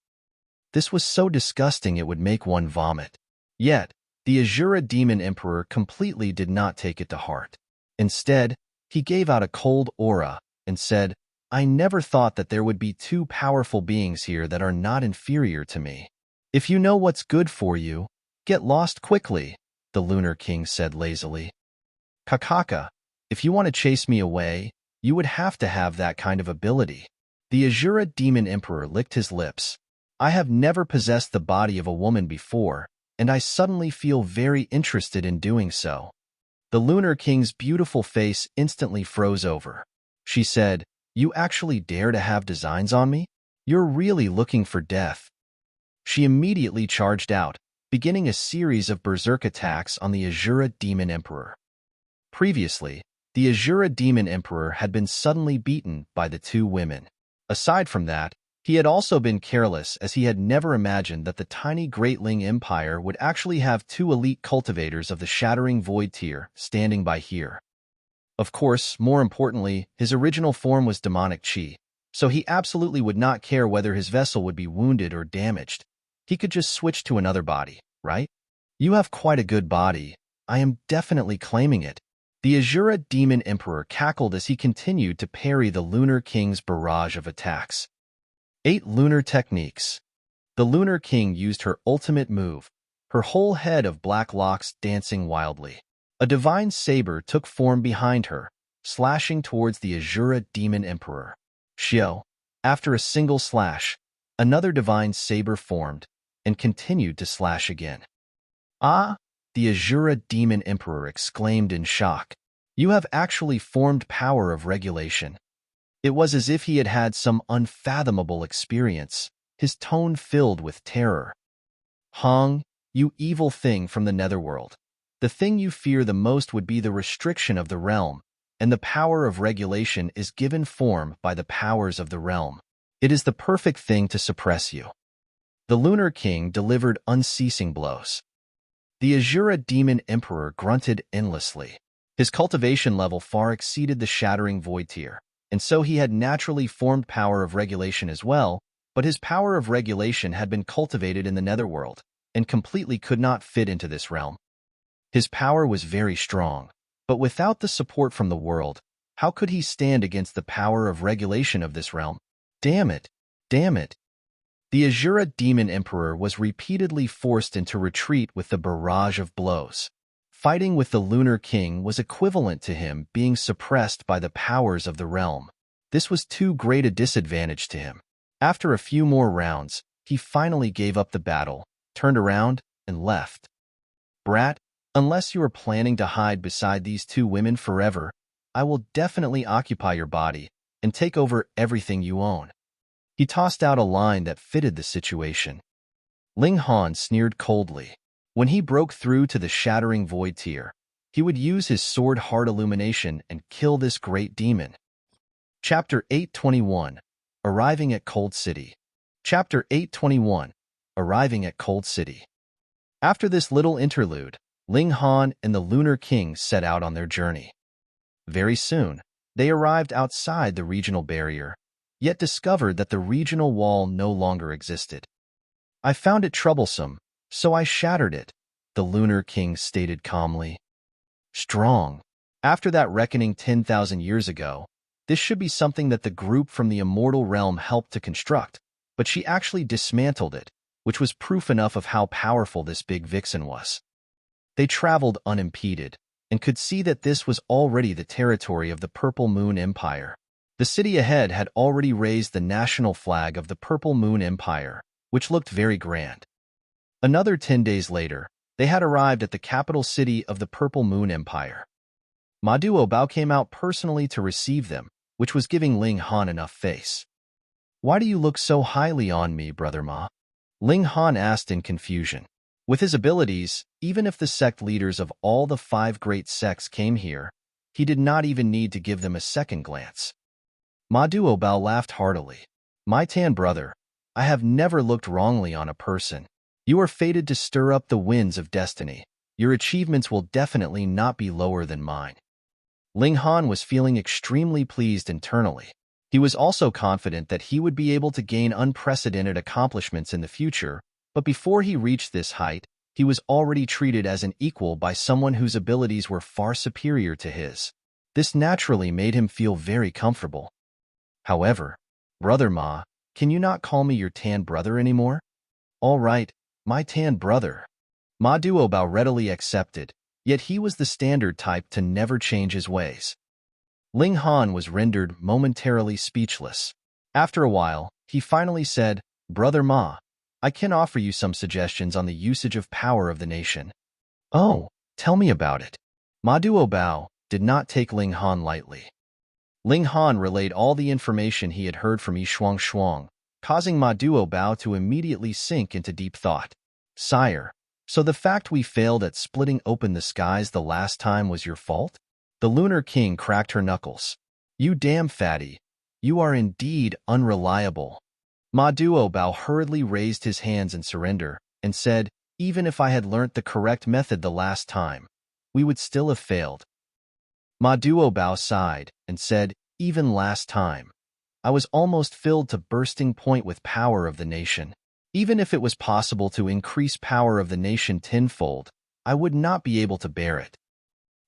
This was so disgusting it would make one vomit. Yet, the Azura Demon Emperor completely did not take it to heart. Instead, he gave out a cold aura and said, "I never thought that there would be 2 powerful beings here that are not inferior to me. If you know what's good for you, get lost quickly," the Lunar King said lazily. Kakaka, if you want to chase me away, you would have to have that kind of ability. The Azura Demon Emperor licked his lips. I have never possessed the body of a woman before, and I suddenly feel very interested in doing so. The Lunar King's beautiful face instantly froze over. She said, "You actually dare to have designs on me? You're really looking for death." She immediately charged out, beginning a series of berserk attacks on the Azura Demon Emperor. Previously, the Azura Demon Emperor had been suddenly beaten by the two women. Aside from that, he had also been careless, as he had never imagined that the tiny Greatling Empire would actually have two elite cultivators of the Shattering Void tier standing by here. Of course, more importantly, his original form was demonic chi, so he absolutely would not care whether his vessel would be wounded or damaged. He could just switch to another body, right? You have quite a good body. I am definitely claiming it. The Azura Demon Emperor cackled as he continued to parry the Lunar King's barrage of attacks. 8 Lunar Techniques. The Lunar King used her ultimate move, her whole head of black locks dancing wildly. A divine saber took form behind her, slashing towards the Azura Demon Emperor. Xiao, after a single slash, another divine saber formed and continued to slash again. "Ah!" the Azura Demon Emperor exclaimed in shock. "You have actually formed power of regulation." It was as if he had had some unfathomable experience, his tone filled with terror. "Hong, you evil thing from the netherworld. The thing you fear the most would be the restriction of the realm, and the power of regulation is given form by the powers of the realm. It is the perfect thing to suppress you." The Lunar King delivered unceasing blows. The Azura Demon Emperor grunted endlessly. His cultivation level far exceeded the Shattering Void tier, and so he had naturally formed power of regulation as well, but his power of regulation had been cultivated in the netherworld, and completely could not fit into this realm. His power was very strong, but without the support from the world, how could he stand against the power of regulation of this realm? Damn it! Damn it! The Azura Demon Emperor was repeatedly forced into retreat with the barrage of blows. Fighting with the Lunar King was equivalent to him being suppressed by the powers of the realm. This was too great a disadvantage to him. After a few more rounds, he finally gave up the battle, turned around, and left. "Brat, unless you are planning to hide beside these two women forever, I will definitely occupy your body and take over everything you own." He tossed out a line that fitted the situation. Ling Han sneered coldly. When he broke through to the Shattering Void tier, he would use his sword Heart Illumination and kill this great demon. Chapter 821. Arriving at Cold City. Chapter 821. Arriving at Cold City. After this little interlude, Ling Han and the Lunar King set out on their journey. Very soon, they arrived outside the regional barrier, yet discovered that the regional wall no longer existed. "I found it troublesome, so I shattered it," the Lunar King stated calmly. Strong. After that reckoning 10,000 years ago, this should be something that the group from the immortal realm helped to construct, but she actually dismantled it, which was proof enough of how powerful this big vixen was. They traveled unimpeded, and could see that this was already the territory of the Purple Moon Empire. The city ahead had already raised the national flag of the Purple Moon Empire, which looked very grand. Another 10 days later, they had arrived at the capital city of the Purple Moon Empire. Ma Duobao came out personally to receive them, which was giving Ling Han enough face. "Why do you look so highly on me, Brother Ma?" Ling Han asked in confusion. With his abilities, even if the sect leaders of all the 5 great sects came here, he did not even need to give them a second glance. Ma Duobao laughed heartily. "My tan brother, I have never looked wrongly on a person. You are fated to stir up the winds of destiny. Your achievements will definitely not be lower than mine." Ling Han was feeling extremely pleased internally. He was also confident that he would be able to gain unprecedented accomplishments in the future, but before he reached this height, he was already treated as an equal by someone whose abilities were far superior to his. This naturally made him feel very comfortable. However, "Brother Ma, can you not call me your tan brother anymore?" "All right, my tan brother." Ma Duobao readily accepted, Yet he was the standard type to never change his ways. Ling Han was rendered momentarily speechless. After a while, he finally said, "Brother Ma, I can offer you some suggestions on the usage of power of the nation." "Oh, tell me about it." Ma Duobao did not take Ling Han lightly. Ling Han relayed all the information he had heard from Shuang, causing Ma Duobao to immediately sink into deep thought. "Sire, so the fact we failed at splitting open the skies the last time was your fault?" The Lunar King cracked her knuckles. "You damn fatty. You are indeed unreliable." Ma Duobao hurriedly raised his hands in surrender and said, "Even if I had learnt the correct method the last time, we would still have failed." Ma Duobao sighed and said, "Even last time, I was almost filled to bursting point with power of the nation. Even if it was possible to increase power of the nation tenfold, I would not be able to bear it."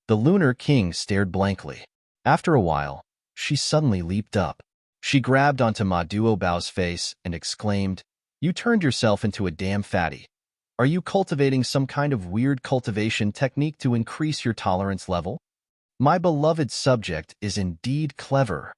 The Lunar King stared blankly. After a while, she suddenly leaped up. She grabbed onto Ma Duobao's face and exclaimed, "You turned yourself into a damn fatty. Are you cultivating some kind of weird cultivation technique to increase your tolerance level? My beloved subject is indeed clever."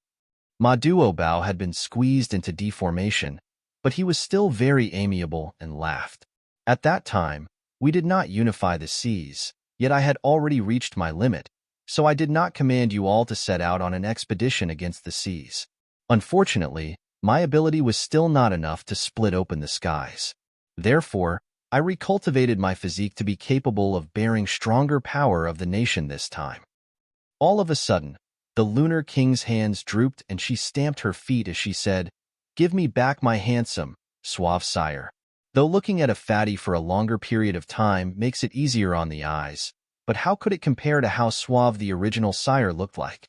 Ma Duobao had been squeezed into deformation, but he was still very amiable and laughed. "At that time, we did not unify the seas, yet I had already reached my limit, so I did not command you all to set out on an expedition against the seas. Unfortunately, my ability was still not enough to split open the skies. Therefore, I recultivated my physique to be capable of bearing stronger power of the nation this time." All of a sudden, the Lunar King's hands drooped and she stamped her feet as she said, "Give me back my handsome, suave sire." Though looking at a fatty for a longer period of time makes it easier on the eyes, but how could it compare to how suave the original sire looked like?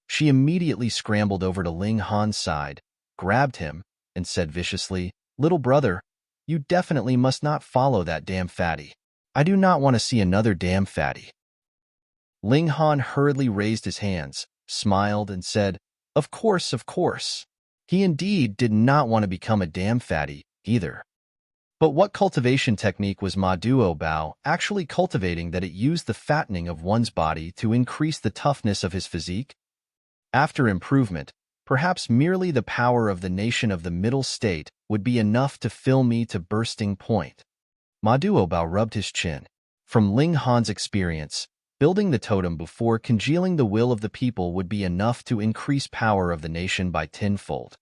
She immediately scrambled over to Ling Han's side, grabbed him, and said viciously, "Little brother, you definitely must not follow that damn fatty. I do not want to see another damn fatty." Ling Han hurriedly raised his hands, smiled, and said, Of course, of course." He indeed did not want to become a damn fatty, either. But what cultivation technique was Ma Duobao actually cultivating that it used the fattening of one's body to increase the toughness of his physique? After improvement, perhaps merely the power of the nation of the middle state would be enough to fill me to bursting point. Ma Duobao rubbed his chin. From Ling Han's experience, building the totem before congealing the will of the people would be enough to increase power of the nation by tenfold.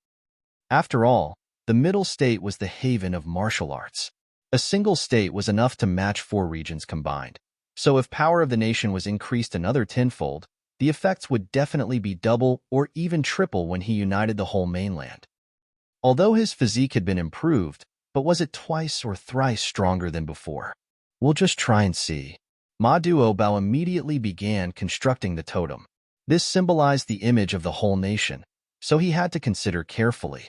After all, the middle state was the haven of martial arts. A single state was enough to match 4 regions combined. So if power of the nation was increased another tenfold, the effects would definitely be double or even triple when he united the whole mainland. Although his physique had been improved, but was it twice or thrice stronger than before? We'll just try and see. Ma Duobao immediately began constructing the totem. This symbolized the image of the whole nation, so he had to consider carefully.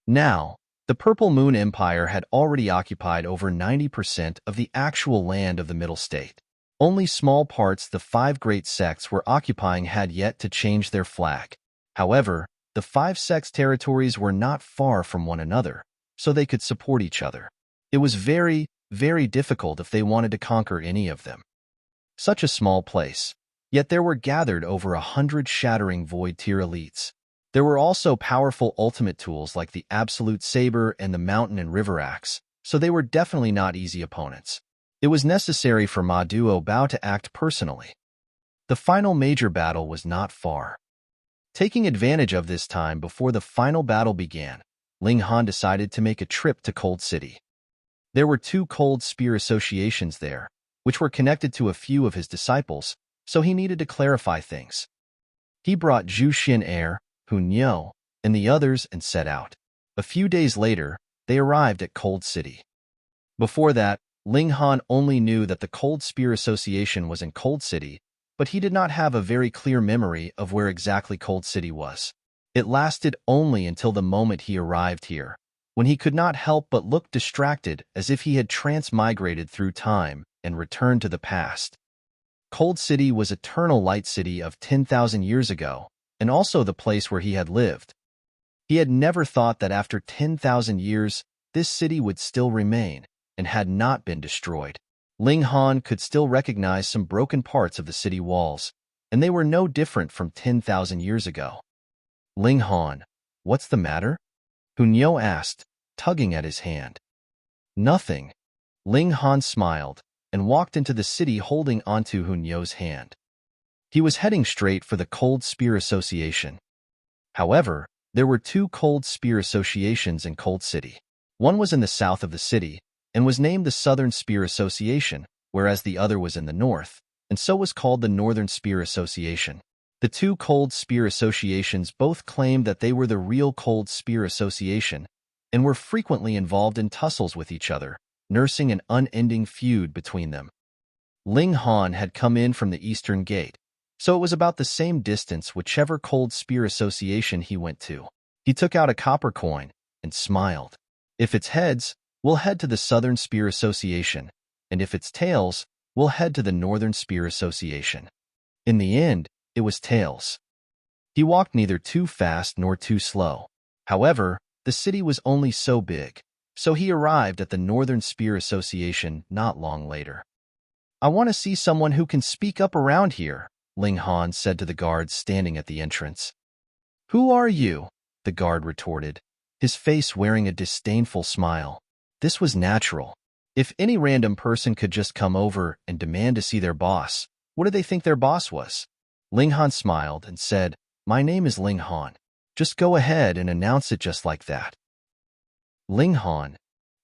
Now, the Purple Moon Empire had already occupied over 90% of the actual land of the Middle State. Only small parts the 5 great sects were occupying had yet to change their flag. However, the 5 sects' territories were not far from one another, so they could support each other. It was very, very difficult if they wanted to conquer any of them. Such a small place, yet there were gathered over 100 shattering void-tier elites. There were also powerful ultimate tools like the Absolute Saber and the Mountain and River Axe, so they were definitely not easy opponents. It was necessary for Ma Duobao to act personally. The final major battle was not far. Taking advantage of this time before the final battle began, Ling Han decided to make a trip to Cold City. There were 2 cold spear associations there, which were connected to a few of his disciples, so he needed to clarify things. He brought Zhu Xin Hun Yo, and the others and set out. A few days later, they arrived at Cold City. Before that, Ling Han only knew that the Cold Spear Association was in Cold City, but he did not have a very clear memory of where exactly Cold City was. It lasted only until the moment he arrived here, when he could not help but look distracted as if he had transmigrated through time and returned to the past. Cold City was Eternal Light City of 10,000 years ago, and also the place where he had lived. He had never thought that after 10,000 years, this city would still remain and had not been destroyed. Ling Han could still recognize some broken parts of the city walls, and they were no different from 10,000 years ago. Ling Han, what's the matter? Hunyao asked, tugging at his hand. Nothing. Ling Han smiled and walked into the city holding onto Hunyao's hand. He was heading straight for the Cold Spear Association. However, there were two Cold Spear Associations in Cold City. One was in the south of the city and was named the Southern Spear Association, whereas the other was in the north, and so was called the Northern Spear Association. The two Cold Spear Associations both claimed that they were the real Cold Spear Association and were frequently involved in tussles with each other, nursing an unending feud between them. Ling Han had come in from the Eastern Gate, so it was about the same distance whichever Cold Spear Association he went to. He took out a copper coin and smiled. If it's heads, we'll head to the Southern Spear Association, and if it's tails, we'll head to the Northern Spear Association. In the end, it was tails. He walked neither too fast nor too slow. However, the city was only so big, so he arrived at the Northern Spear Association not long later. I want to see someone who can speak up around here, Ling Han said to the guards standing at the entrance. Who are you? The guard retorted, his face wearing a disdainful smile. This was natural. If any random person could just come over and demand to see their boss, what did they think their boss was? Ling Han smiled and said, My name is Ling Han. Just go ahead and announce it just like that. Ling Han.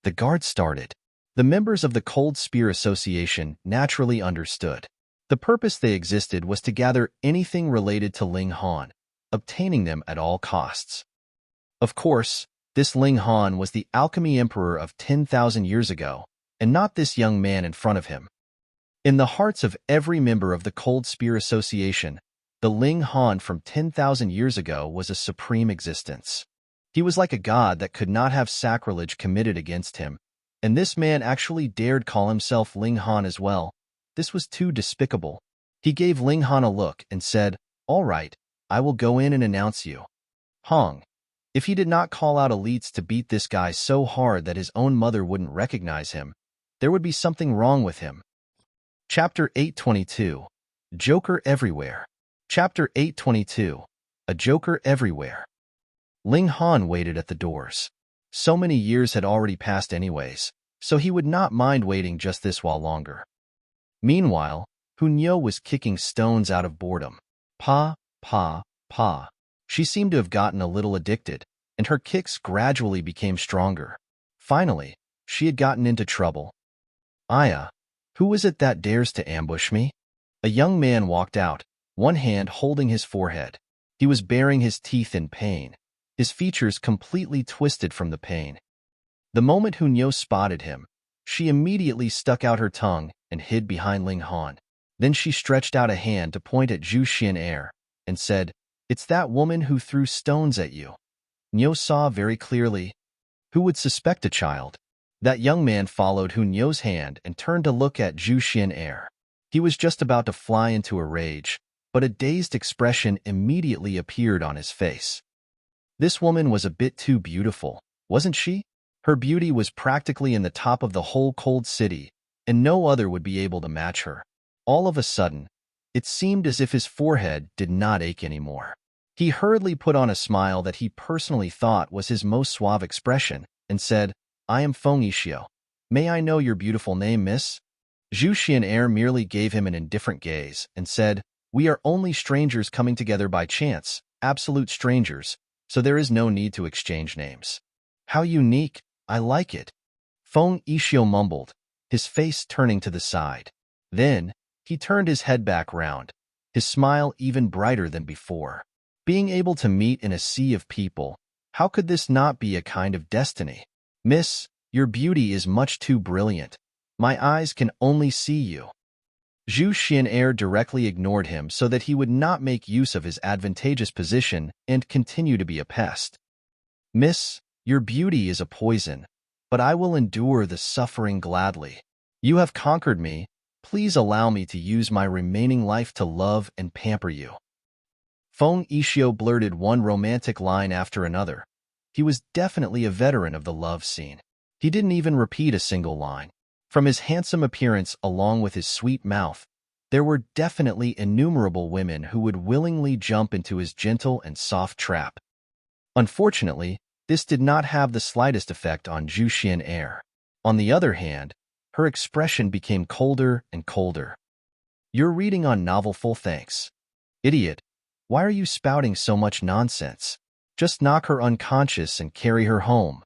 The guard started. The members of the Cold Spear Association naturally understood. The purpose they existed was to gather anything related to Ling Han, obtaining them at all costs. Of course, this Ling Han was the Alchemy Emperor of 10,000 years ago, and not this young man in front of him. In the hearts of every member of the Cold Spear Association, the Ling Han from 10,000 years ago was a supreme existence. He was like a god that could not have sacrilege committed against him, and this man actually dared call himself Ling Han as well. This was too despicable. He gave Ling Han a look and said, All right, I will go in and announce you. Hong. If he did not call out elites to beat this guy so hard that his own mother wouldn't recognize him, there would be something wrong with him. Chapter 822. Joker Everywhere. Chapter 822. A Joker Everywhere. Ling Han waited at the doors. So many years had already passed anyways, so he would not mind waiting just this while longer. Meanwhile, Hunyao was kicking stones out of boredom. Pa, pa, pa. She seemed to have gotten a little addicted, and her kicks gradually became stronger. Finally, she had gotten into trouble. Aya, who is it that dares to ambush me? A young man walked out, one hand holding his forehead. He was baring his teeth in pain, his features completely twisted from the pain. The moment Hunyao spotted him, she immediately stuck out her tongue and hid behind Ling Han. Then she stretched out a hand to point at Zhu Xian and said, It's that woman who threw stones at you. Hunyao saw very clearly. Who would suspect a child? That young man followed Hunyao's hand and turned to look at Zhu Xian. He was just about to fly into a rage, but a dazed expression immediately appeared on his face. This woman was a bit too beautiful, wasn't she? Her beauty was practically in the top of the whole cold city, and no other would be able to match her. All of a sudden, it seemed as if his forehead did not ache anymore. He hurriedly put on a smile that he personally thought was his most suave expression and said, I am Feng Yishio. May I know your beautiful name, miss? Zhu Xian merely gave him an indifferent gaze and said, We are only strangers coming together by chance, absolute strangers, so there is no need to exchange names. How unique, I like it. Feng Yishio mumbled, his face turning to the side. Then, he turned his head back round, his smile even brighter than before. Being able to meet in a sea of people, how could this not be a kind of destiny? Miss, your beauty is much too brilliant. My eyes can only see you. Zhu Xian directly ignored him so that he would not make use of his advantageous position and continue to be a pest. Miss, your beauty is a poison, but I will endure the suffering gladly. You have conquered me. Please allow me to use my remaining life to love and pamper you. Feng Yishio blurted one romantic line after another. He was definitely a veteran of the love scene. He didn't even repeat a single line. From his handsome appearance along with his sweet mouth, there were definitely innumerable women who would willingly jump into his gentle and soft trap. Unfortunately, this did not have the slightest effect on Zhu Xian. On the other hand, her expression became colder and colder. "You're reading on novel full thanks. Idiot, why are you spouting so much nonsense? Just knock her unconscious and carry her home."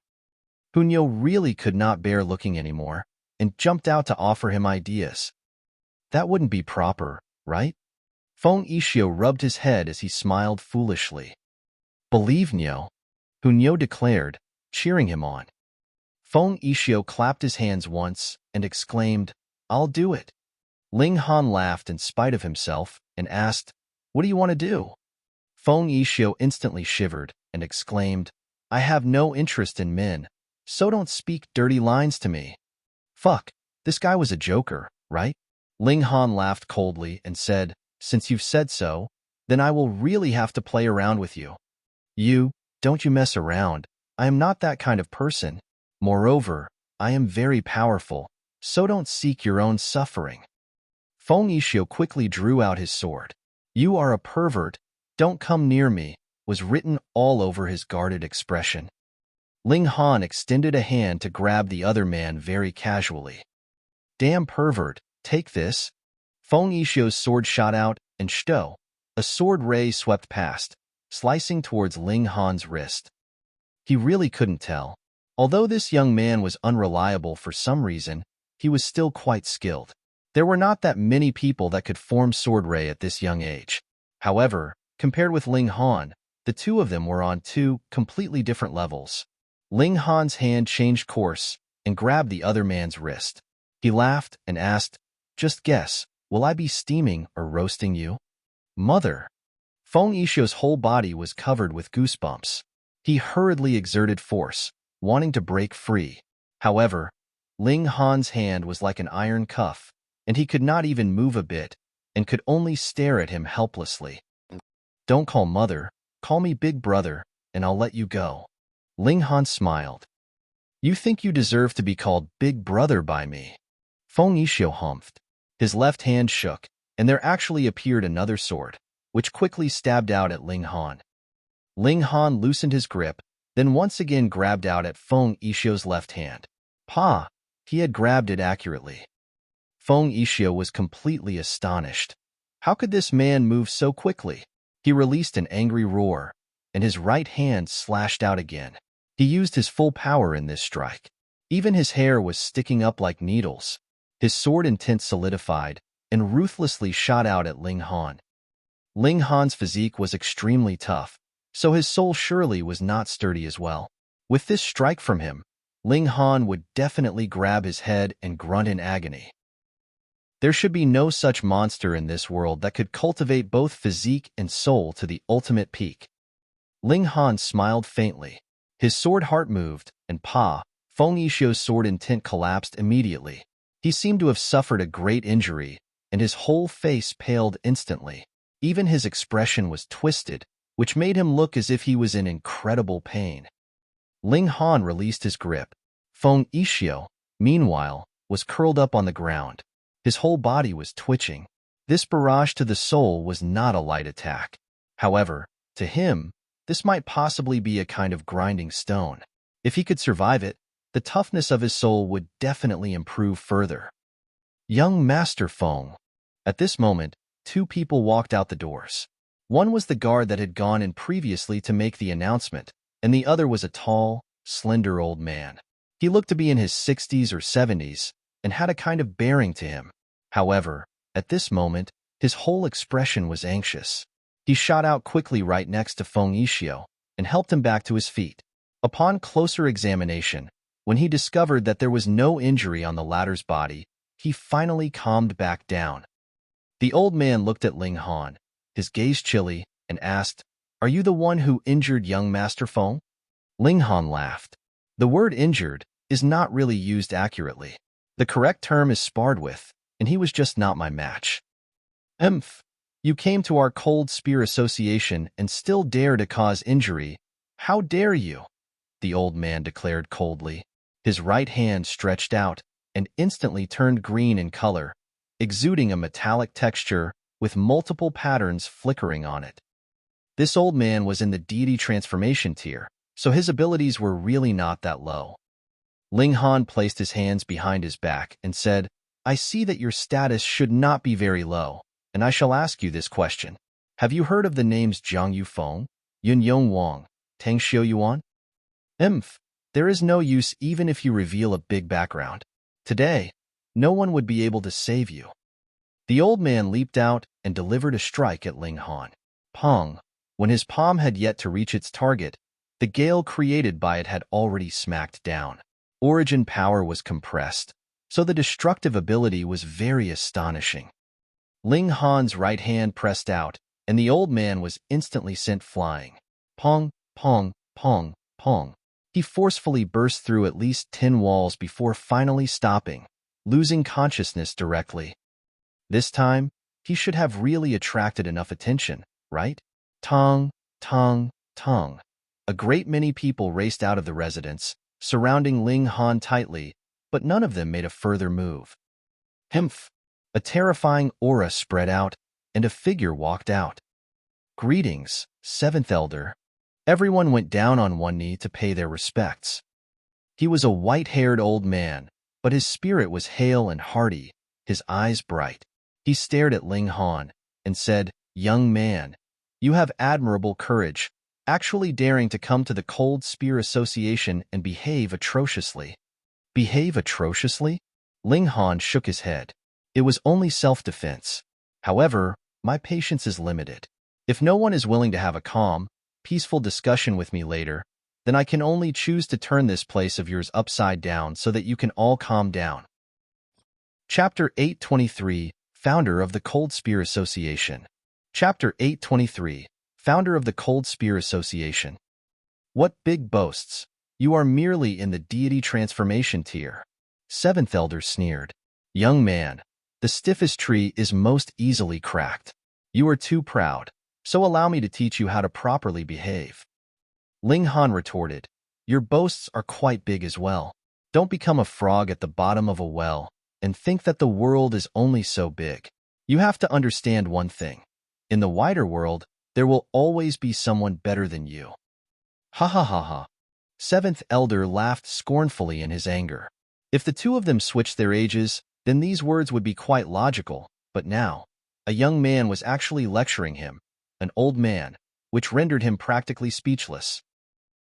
Hunyo really could not bear looking anymore and jumped out to offer him ideas. "That wouldn't be proper, right?" Feng Yixio rubbed his head as he smiled foolishly. "Believe Nyo," Hunyo declared, cheering him on. Feng Yixio clapped his hands once and exclaimed, "I'll do it." Ling Han laughed in spite of himself and asked, "What do you want to do?" Feng Yixio instantly shivered and exclaimed, "I have no interest in men, so don't speak dirty lines to me." "Fuck, this guy was a joker, right?" Ling Han laughed coldly and said, "Since you've said so, then I will really have to play around with you." Don't you mess around. I am not that kind of person. Moreover, I am very powerful, so don't seek your own suffering." Feng Yixio quickly drew out his sword. "You are a pervert, don't come near me," was written all over his guarded expression. Ling Han extended a hand to grab the other man very casually. "Damn pervert, take this." Feng Yixio's sword shot out, and shto, a sword ray swept past, slicing towards Ling Han's wrist. He really couldn't tell. Although this young man was unreliable for some reason, he was still quite skilled. There were not that many people that could form sword ray at this young age. However, compared with Ling Han, the two of them were on two completely different levels. Ling Han's hand changed course and grabbed the other man's wrist. He laughed and asked, "Just guess, will I be steaming or roasting you?" "Mother!" Feng Yixio's whole body was covered with goosebumps. He hurriedly exerted force, wanting to break free. However, Ling Han's hand was like an iron cuff, and he could not even move a bit and could only stare at him helplessly. "Don't call mother, call me big brother, and I'll let you go." Ling Han smiled. "You think you deserve to be called big brother by me?" Feng Yixio humphed. His left hand shook, and there actually appeared another sword, which quickly stabbed out at Ling Han. Ling Han loosened his grip, then once again grabbed out at Feng Yixio's left hand. Pa! He had grabbed it accurately. Feng Yixio was completely astonished. How could this man move so quickly? He released an angry roar, and his right hand slashed out again. He used his full power in this strike. Even his hair was sticking up like needles. His sword intent solidified and ruthlessly shot out at Ling Han. Ling Han's physique was extremely tough, so his soul surely was not sturdy as well. With this strike from him, Ling Han would definitely grab his head and grunt in agony. There should be no such monster in this world that could cultivate both physique and soul to the ultimate peak. Ling Han smiled faintly. His sword heart moved, and Feng Yixio's sword intent collapsed immediately. He seemed to have suffered a great injury, and his whole face paled instantly. Even his expression was twisted, which made him look as if he was in incredible pain. Ling Han released his grip. Feng Yixio, meanwhile, was curled up on the ground. His whole body was twitching. This barrage to the soul was not a light attack. However, to him, this might possibly be a kind of grinding stone. If he could survive it, the toughness of his soul would definitely improve further. Young Master Feng. At this moment, two people walked out the doors. One was the guard that had gone in previously to make the announcement, and the other was a tall, slender old man. He looked to be in his 60s or 70s, and had a kind of bearing to him. However, at this moment, his whole expression was anxious. He shot out quickly right next to Feng Yixio and helped him back to his feet. Upon closer examination, when he discovered that there was no injury on the latter's body, he finally calmed back down. The old man looked at Ling Han, his gaze chilly, and asked, "Are you the one who injured young Master Feng?" Ling Han laughed. The word injured is not really used accurately. The correct term is sparred with, and he was just not my match. You came to our Cold Spear Association and still dare to cause injury. How dare you? The old man declared coldly. His right hand stretched out, and instantly turned green in color, exuding a metallic texture with multiple patterns flickering on it. This old man was in the deity transformation tier, so his abilities were really not that low. Ling Han placed his hands behind his back and said, I see that your status should not be very low, and I shall ask you this question. Have you heard of the names Jiang Yufeng, Yun Yong Wang, Tang Xiu Yuan? There is no use even if you reveal a big background. Today, no one would be able to save you. The old man leaped out and delivered a strike at Ling Han. Pong! When his palm had yet to reach its target, the gale created by it had already smacked down. Origin power was compressed, so the destructive ability was very astonishing. Ling Han's right hand pressed out, and the old man was instantly sent flying. Pong, pong, pong, pong. He forcefully burst through at least 10 walls before finally stopping, losing consciousness directly. This time, he should have really attracted enough attention, right? Tong, tong, tong. A great many people raced out of the residence, surrounding Ling Han tightly, but none of them made a further move. A terrifying aura spread out, and a figure walked out. Greetings, Seventh Elder. Everyone went down on one knee to pay their respects. He was a white-haired old man, but his spirit was hale and hearty, his eyes bright. He stared at Ling Han and said, Young man, you have admirable courage, actually daring to come to the Cold Spear Association and behave atrociously. Behave atrociously? Ling Han shook his head. It was only self-defense. However, my patience is limited. If no one is willing to have a calm, peaceful discussion with me later, then I can only choose to turn this place of yours upside down so that you can all calm down. Chapter 823, Founder of the Cold Spear Association. Chapter 823, Founder of the Cold Spear Association. What big boasts! You are merely in the deity transformation tier. Seventh Elder sneered. Young man, the stiffest tree is most easily cracked. You are too proud, so allow me to teach you how to properly behave. Ling Han retorted, your boasts are quite big as well. Don't become a frog at the bottom of a well and think that the world is only so big. You have to understand one thing. In the wider world, there will always be someone better than you. Ha ha ha ha. Seventh Elder laughed scornfully in his anger. If the two of them switched their ages, then these words would be quite logical, but now, a young man was actually lecturing him, an old man, which rendered him practically speechless.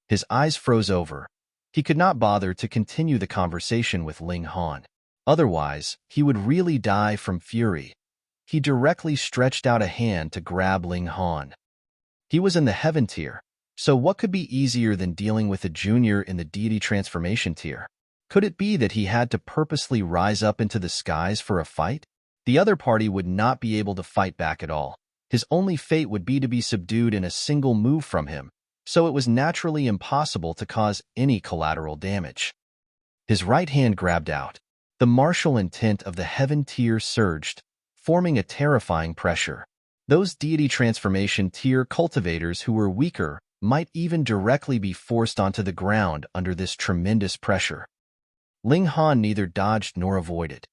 His eyes froze over. He could not bother to continue the conversation with Ling Han. Otherwise, he would really die from fury. He directly stretched out a hand to grab Ling Han. He was in the heaven tier, so what could be easier than dealing with a junior in the deity transformation tier? Could it be that he had to purposely rise up into the skies for a fight? The other party would not be able to fight back at all. His only fate would be to be subdued in a single move from him, so it was naturally impossible to cause any collateral damage. His right hand grabbed out. The martial intent of the heaven tier surged, forming a terrifying pressure. Those deity transformation tier cultivators who were weaker might even directly be forced onto the ground under this tremendous pressure. Ling Han neither dodged nor avoided.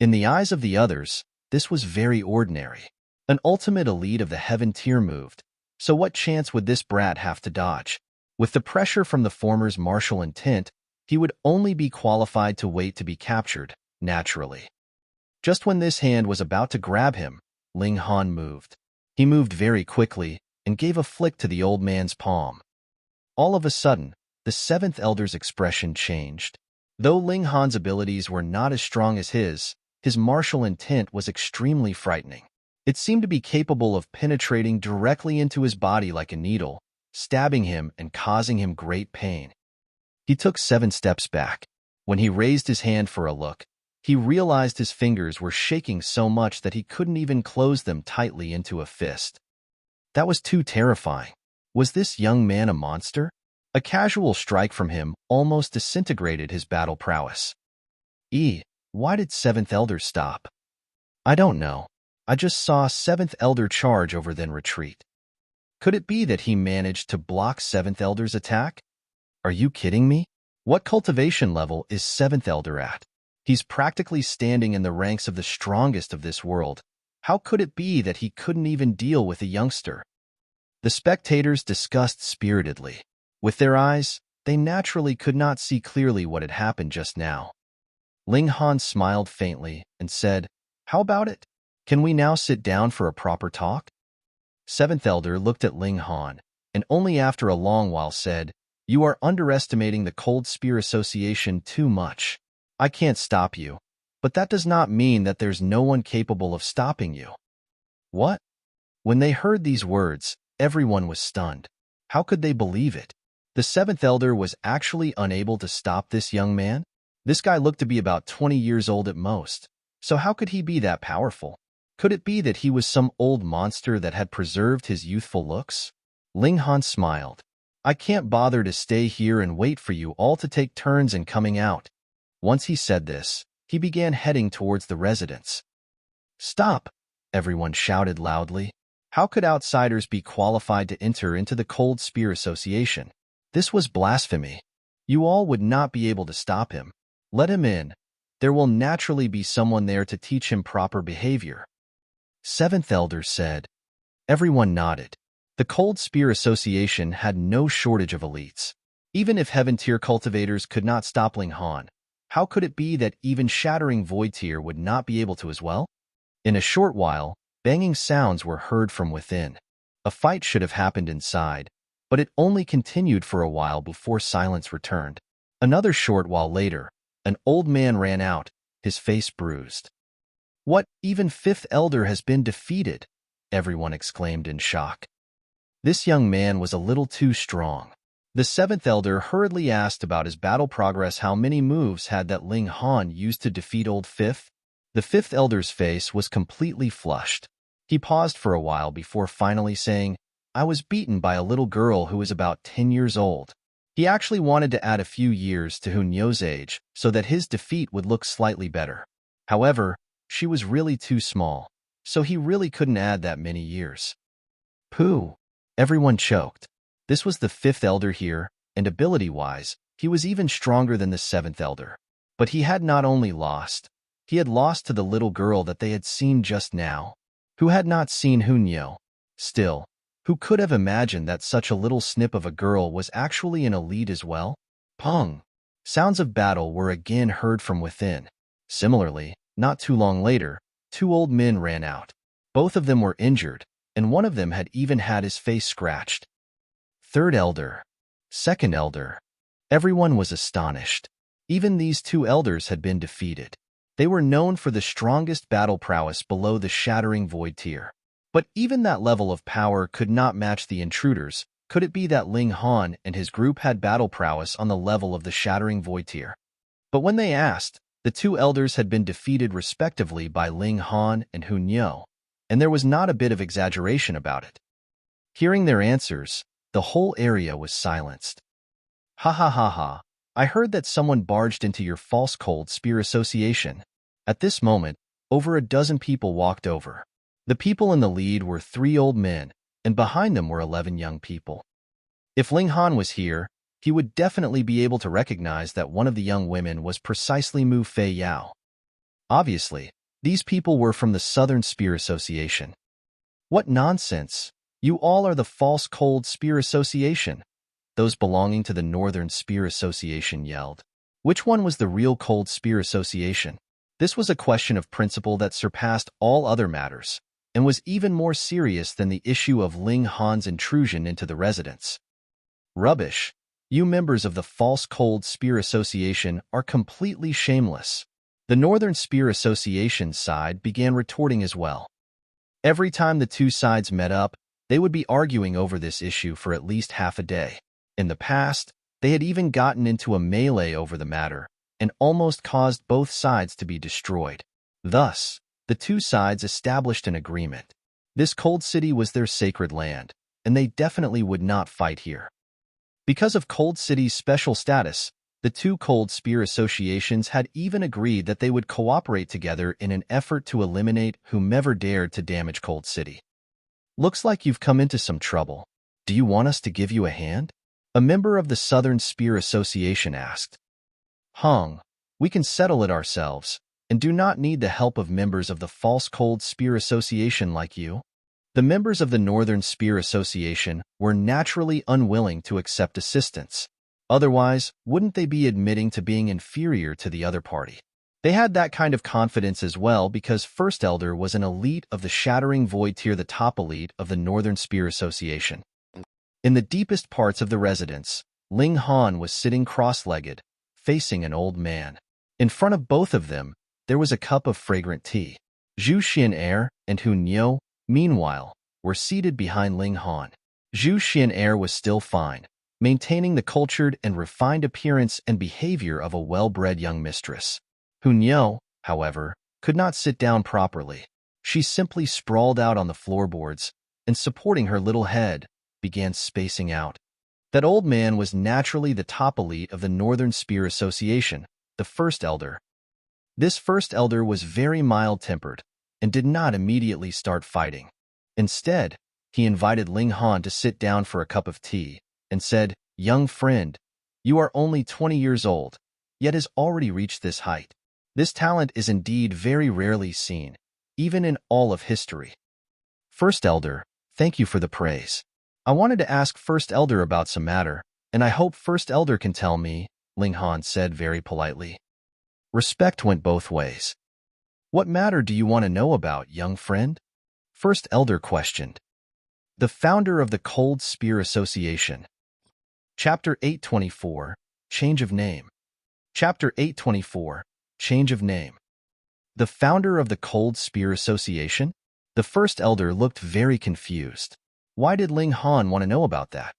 In the eyes of the others, this was very ordinary. An ultimate elite of the heaven tier moved, so what chance would this brat have to dodge? With the pressure from the former's martial intent, he would only be qualified to wait to be captured, naturally. Just when this hand was about to grab him, Ling Han moved. He moved very quickly and gave a flick to the old man's palm. All of a sudden, the Seventh Elder's expression changed. Though Ling Han's abilities were not as strong as his martial intent was extremely frightening. It seemed to be capable of penetrating directly into his body like a needle, stabbing him and causing him great pain. He took 7 steps back. When he raised his hand for a look, he realized his fingers were shaking so much that he couldn't even close them tightly into a fist. That was too terrifying. Was this young man a monster? A casual strike from him almost disintegrated his battle prowess. Why did Seventh Elder stop? I don't know. I just saw Seventh Elder charge over then retreat. Could it be that he managed to block Seventh Elder's attack? Are you kidding me? What cultivation level is Seventh Elder at? He's practically standing in the ranks of the strongest of this world. How could it be that he couldn't even deal with a youngster? The spectators discussed spiritedly. With their eyes, they naturally could not see clearly what had happened just now. Ling Han smiled faintly and said, "How about it? Can we now sit down for a proper talk?" Seventh Elder looked at Ling Han, and only after a long while said, "You are underestimating the Cold Spear Association too much. I can't stop you, but that does not mean that there's no one capable of stopping you." What? When they heard these words, everyone was stunned. How could they believe it? The Seventh Elder was actually unable to stop this young man? This guy looked to be about 20 years old at most. So how could he be that powerful? Could it be that he was some old monster that had preserved his youthful looks? Ling Han smiled. "I can't bother to stay here and wait for you all to take turns in coming out." Once he said this, he began heading towards the residence. "Stop!" everyone shouted loudly. How could outsiders be qualified to enter into the Cold Spear Association? This was blasphemy. You all would not be able to stop him. Let him in. There will naturally be someone there to teach him proper behavior. Seventh Elder said. Everyone nodded. The Cold Spear Association had no shortage of elites. Even if Heaven Tier cultivators could not stop Ling Han, how could it be that even Shattering Void Tier would not be able to as well? In a short while, banging sounds were heard from within. A fight should have happened inside, but it only continued for a while before silence returned. Another short while later, an old man ran out, his face bruised. "What, even Fifth Elder has been defeated?" everyone exclaimed in shock. This young man was a little too strong. The Seventh Elder hurriedly asked about his battle progress. How many moves had that Ling Han used to defeat old Fifth? The Fifth Elder's face was completely flushed. He paused for a while before finally saying, "I was beaten by a little girl who was about 10 years old." He actually wanted to add a few years to Hunyo's age so that his defeat would look slightly better. However, she was really too small, so he really couldn't add that many years. Pooh! Everyone choked. This was the Fifth Elder here, and ability-wise, he was even stronger than the Seventh Elder. But he had not only lost, he had lost to the little girl that they had seen just now, who had not seen Hunyo. Still, who could have imagined that such a little snip of a girl was actually an elite as well? Pong! Sounds of battle were again heard from within. Similarly, not too long later, two old men ran out. Both of them were injured, and one of them had even had his face scratched. Third Elder. Second Elder. Everyone was astonished. Even these two elders had been defeated. They were known for the strongest battle prowess below the Shattering Void Tier. But even that level of power could not match the intruders. Could it be that Ling Han and his group had battle prowess on the level of the Shattering Void Tier? But when they asked, the two elders had been defeated respectively by Ling Han and Hunyo, and there was not a bit of exaggeration about it. Hearing their answers, the whole area was silenced. "Ha ha ha ha, I heard that someone barged into your false Cold Spear Association." At this moment, over a dozen people walked over. The people in the lead were 3 old men, and behind them were 11 young people. If Ling Han was here, he would definitely be able to recognize that one of the young women was precisely Mu Fei Yao. Obviously, these people were from the Southern Spear Association. "What nonsense! You all are the false Cold Spear Association," those belonging to the Northern Spear Association yelled. Which one was the real Cold Spear Association? This was a question of principle that surpassed all other matters, and was even more serious than the issue of Ling Han's intrusion into the residence. "Rubbish! You members of the false Cold Spear Association are completely shameless." The Northern Spear Association side began retorting as well. Every time the two sides met up, they would be arguing over this issue for at least half a day. In the past, they had even gotten into a melee over the matter, and almost caused both sides to be destroyed. Thus, the two sides established an agreement. This cold city was their sacred land, and they definitely would not fight here. Because of Cold City's special status, the two Cold Spear Associations had even agreed that they would cooperate together in an effort to eliminate whomever dared to damage Cold City. "Looks like you've come into some trouble. Do you want us to give you a hand?" a member of the Southern Spear Association asked. "Hong, We can settle it ourselves, and do not need the help of members of the false Cold Spear Association like you." The members of the Northern Spear Association were naturally unwilling to accept assistance. Otherwise, wouldn't they be admitting to being inferior to the other party? They had that kind of confidence as well because First Elder was an elite of the Shattering Void tier, the top elite of the Northern Spear Association. In the deepest parts of the residence, Ling Han was sitting cross-legged, facing an old man. In front of both of them, there was a cup of fragrant tea. Zhu Xian'er and Hu Niu, meanwhile, were seated behind Ling Han. Zhu Xian'er was still fine, maintaining the cultured and refined appearance and behavior of a well-bred young mistress. Hu Niu, however, could not sit down properly. She simply sprawled out on the floorboards and, supporting her little head, began spacing out. That old man was naturally the top elite of the Northern Spear Association, the First Elder. This First Elder was very mild-tempered and did not immediately start fighting. Instead, he invited Ling Han to sit down for a cup of tea and said, "Young friend, you are only 20 years old, yet has already reached this height. This talent is indeed very rarely seen, even in all of history." "First Elder, thank you for the praise. I wanted to ask First Elder about some matter, and I hope First Elder can tell me," Ling Han said very politely. Respect went both ways. "What matter do you want to know about, young friend?" First Elder questioned. The founder of the Cold Spear Association. Chapter 824, Change of Name. Chapter 824, Change of Name. The founder of the Cold Spear Association? The First Elder looked very confused. Why did Ling Han want to know about that?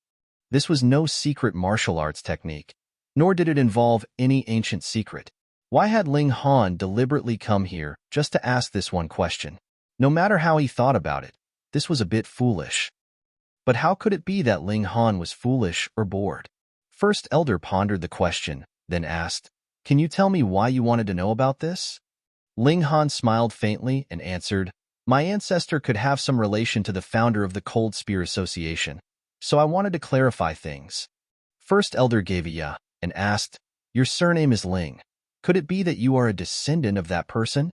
This was no secret martial arts technique, nor did it involve any ancient secret. Why had Ling Han deliberately come here just to ask this one question? No matter how he thought about it, this was a bit foolish. But how could it be that Ling Han was foolish or bored? First Elder pondered the question, then asked, "Can you tell me why you wanted to know about this?" Ling Han smiled faintly and answered, "My ancestor could have some relation to the founder of the Cold Spear Association, so I wanted to clarify things." First Elder gave a yeah and asked, "Your surname is Ling. Could it be that you are a descendant of that person?"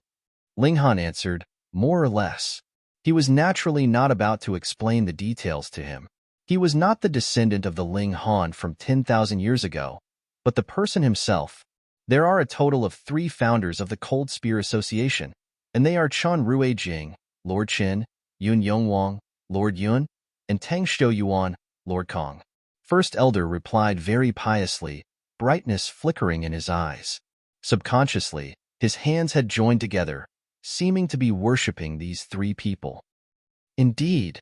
Ling Han answered, "More or less." He was naturally not about to explain the details to him. He was not the descendant of the Ling Han from 10,000 years ago, but the person himself. There are a total of 3 founders of the Cold Spear Association, and they are Chen Ruijing, Lord Chen, Yun Yongwang, Lord Yun, and Tang Xiuyuan, Lord Kong. First Elder replied very piously, brightness flickering in his eyes. Subconsciously, his hands had joined together, seeming to be worshipping these 3 people. Indeed.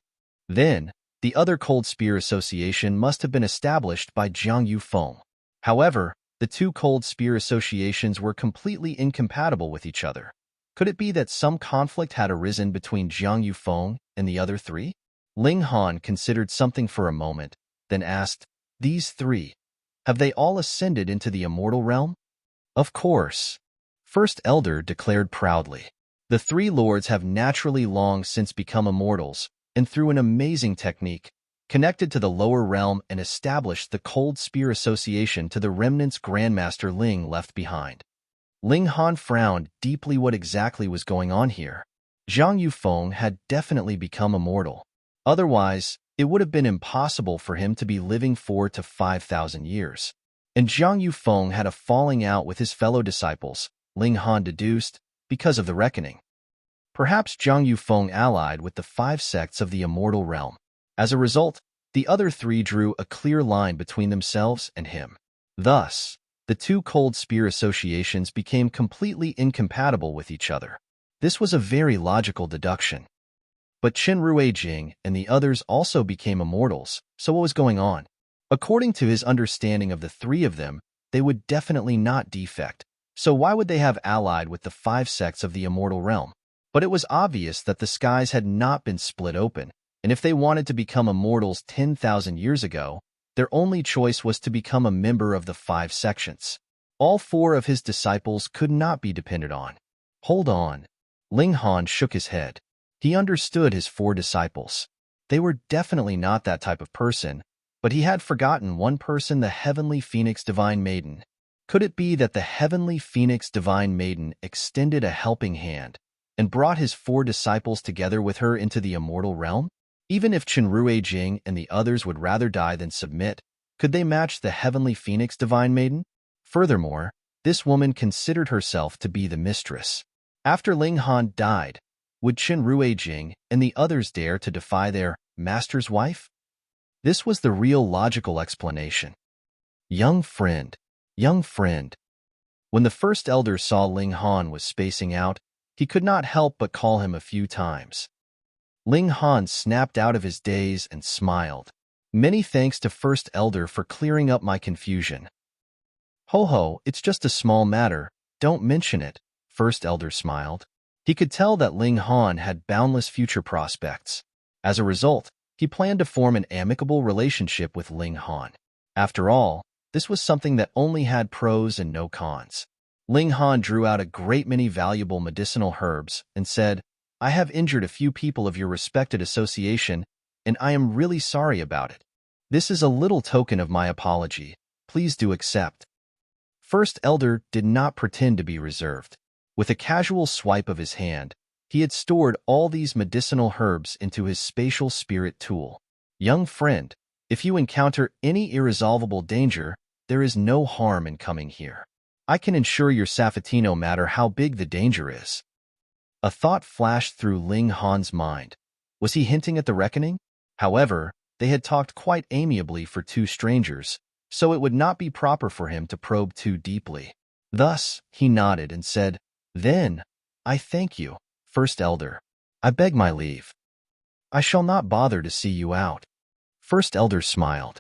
Then, the other Cold Spear Association must have been established by Jiang Yufeng. However, the 2 Cold Spear Associations were completely incompatible with each other. Could it be that some conflict had arisen between Jiang Yufeng and the other 3? Ling Han considered something for a moment, then asked, "These 3, have they all ascended into the immortal realm?" "Of course," First Elder declared proudly. "The 3 lords have naturally long since become immortals, and through an amazing technique, connected to the lower realm and established the Cold Spear Association to the remnants Grandmaster Ling left behind." Ling Han frowned deeply. What exactly was going on here? Jiang Yufeng had definitely become immortal. Otherwise, it would have been impossible for him to be living 4,000 to 5,000 years. And Jiang Yufeng had a falling out with his fellow disciples, Ling Han deduced, because of the reckoning. Perhaps Jiang Yufeng allied with the 5 sects of the immortal realm. As a result, the other 3 drew a clear line between themselves and him. Thus, the 2 Cold Spear Associations became completely incompatible with each other. This was a very logical deduction. But Chen Ruijing and the others also became immortals, so what was going on? According to his understanding of the 3 of them, they would definitely not defect, so why would they have allied with the 5 sects of the immortal realm? But it was obvious that the skies had not been split open, and if they wanted to become immortals 10,000 years ago, their only choice was to become a member of the 5 sections. All 4 of his disciples could not be depended on. Hold on. Ling Han shook his head. He understood his 4 disciples. They were definitely not that type of person, but he had forgotten one person, the Heavenly Phoenix Divine Maiden. Could it be that the heavenly phoenix divine maiden extended a helping hand and brought his 4 disciples together with her into the immortal realm? Even if Qinrui Jing and the others would rather die than submit, could they match the heavenly phoenix divine maiden? Furthermore, this woman considered herself to be the mistress. After Ling Han died, would Qinrui Jing and the others dare to defy their master's wife? This was the real logical explanation. Young friend. Young friend. When the first elder saw Ling Han was spacing out, he could not help but call him a few times. Ling Han snapped out of his daze and smiled. Many thanks to First Elder for clearing up my confusion. Ho ho, it's just a small matter, don't mention it, First Elder smiled. He could tell that Ling Han had boundless future prospects. As a result, he planned to form an amicable relationship with Ling Han. After all, this was something that only had pros and no cons. Ling Han drew out a great many valuable medicinal herbs and said, I have injured a few people of your respected association, and I am really sorry about it. This is a little token of my apology. Please do accept. First Elder did not pretend to be reserved. With a casual swipe of his hand, he had stored all these medicinal herbs into his spatial spirit tool. Young friend, if you encounter any irresolvable danger, there is no harm in coming here. I can ensure your safety no matter how big the danger is. A thought flashed through Ling Han's mind. Was he hinting at the reckoning? However, they had talked quite amiably for 2 strangers, so it would not be proper for him to probe too deeply. Thus, he nodded and said, Then, I thank you, First Elder. I beg my leave. I shall not bother to see you out. First Elder smiled.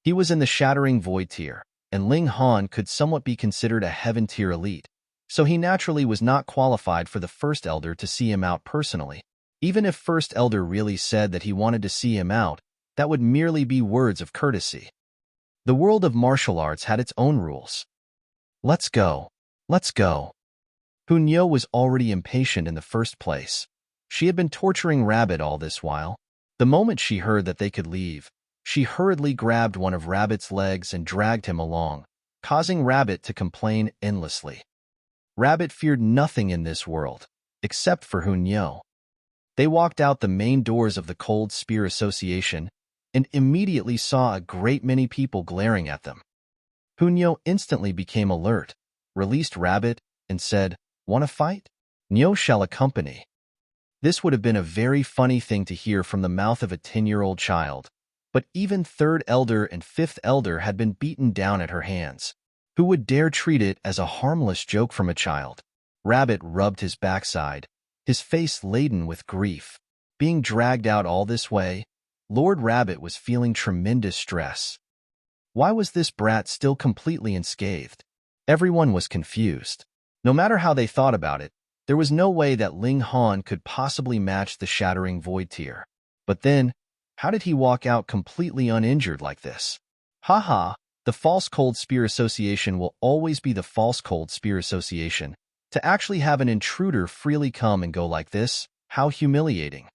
He was in the Shattering Void tier, and Ling Han could somewhat be considered a Heaven tier elite, so he naturally was not qualified for the First Elder to see him out personally. Even if First Elder really said that he wanted to see him out, that would merely be words of courtesy. The world of martial arts had its own rules. Let's go. Let's go. Hunyo was already impatient in the first place. She had been torturing Rabbit all this while. The moment she heard that they could leave, she hurriedly grabbed one of Rabbit's legs and dragged him along, causing Rabbit to complain endlessly. Rabbit feared nothing in this world, except for Hunyo. They walked out the main doors of the Cold Spear Association and immediately saw a great many people glaring at them. Hunyo instantly became alert, released Rabbit, and said, Want to fight? Nyo shall accompany. This would have been a very funny thing to hear from the mouth of a 10-year-old child, but even Third Elder and Fifth Elder had been beaten down at her hands. Who would dare treat it as a harmless joke from a child? Rabbit rubbed his backside, his face laden with grief. Being dragged out all this way, Lord Rabbit was feeling tremendous stress. Why was this brat still completely unscathed? Everyone was confused. No matter how they thought about it, there was no way that Ling Han could possibly match the Shattering Void tier. But then, how did he walk out completely uninjured like this? Haha, the False Cold Spear Association will always be the False Cold Spear Association. To actually have an intruder freely come and go like this, how humiliating.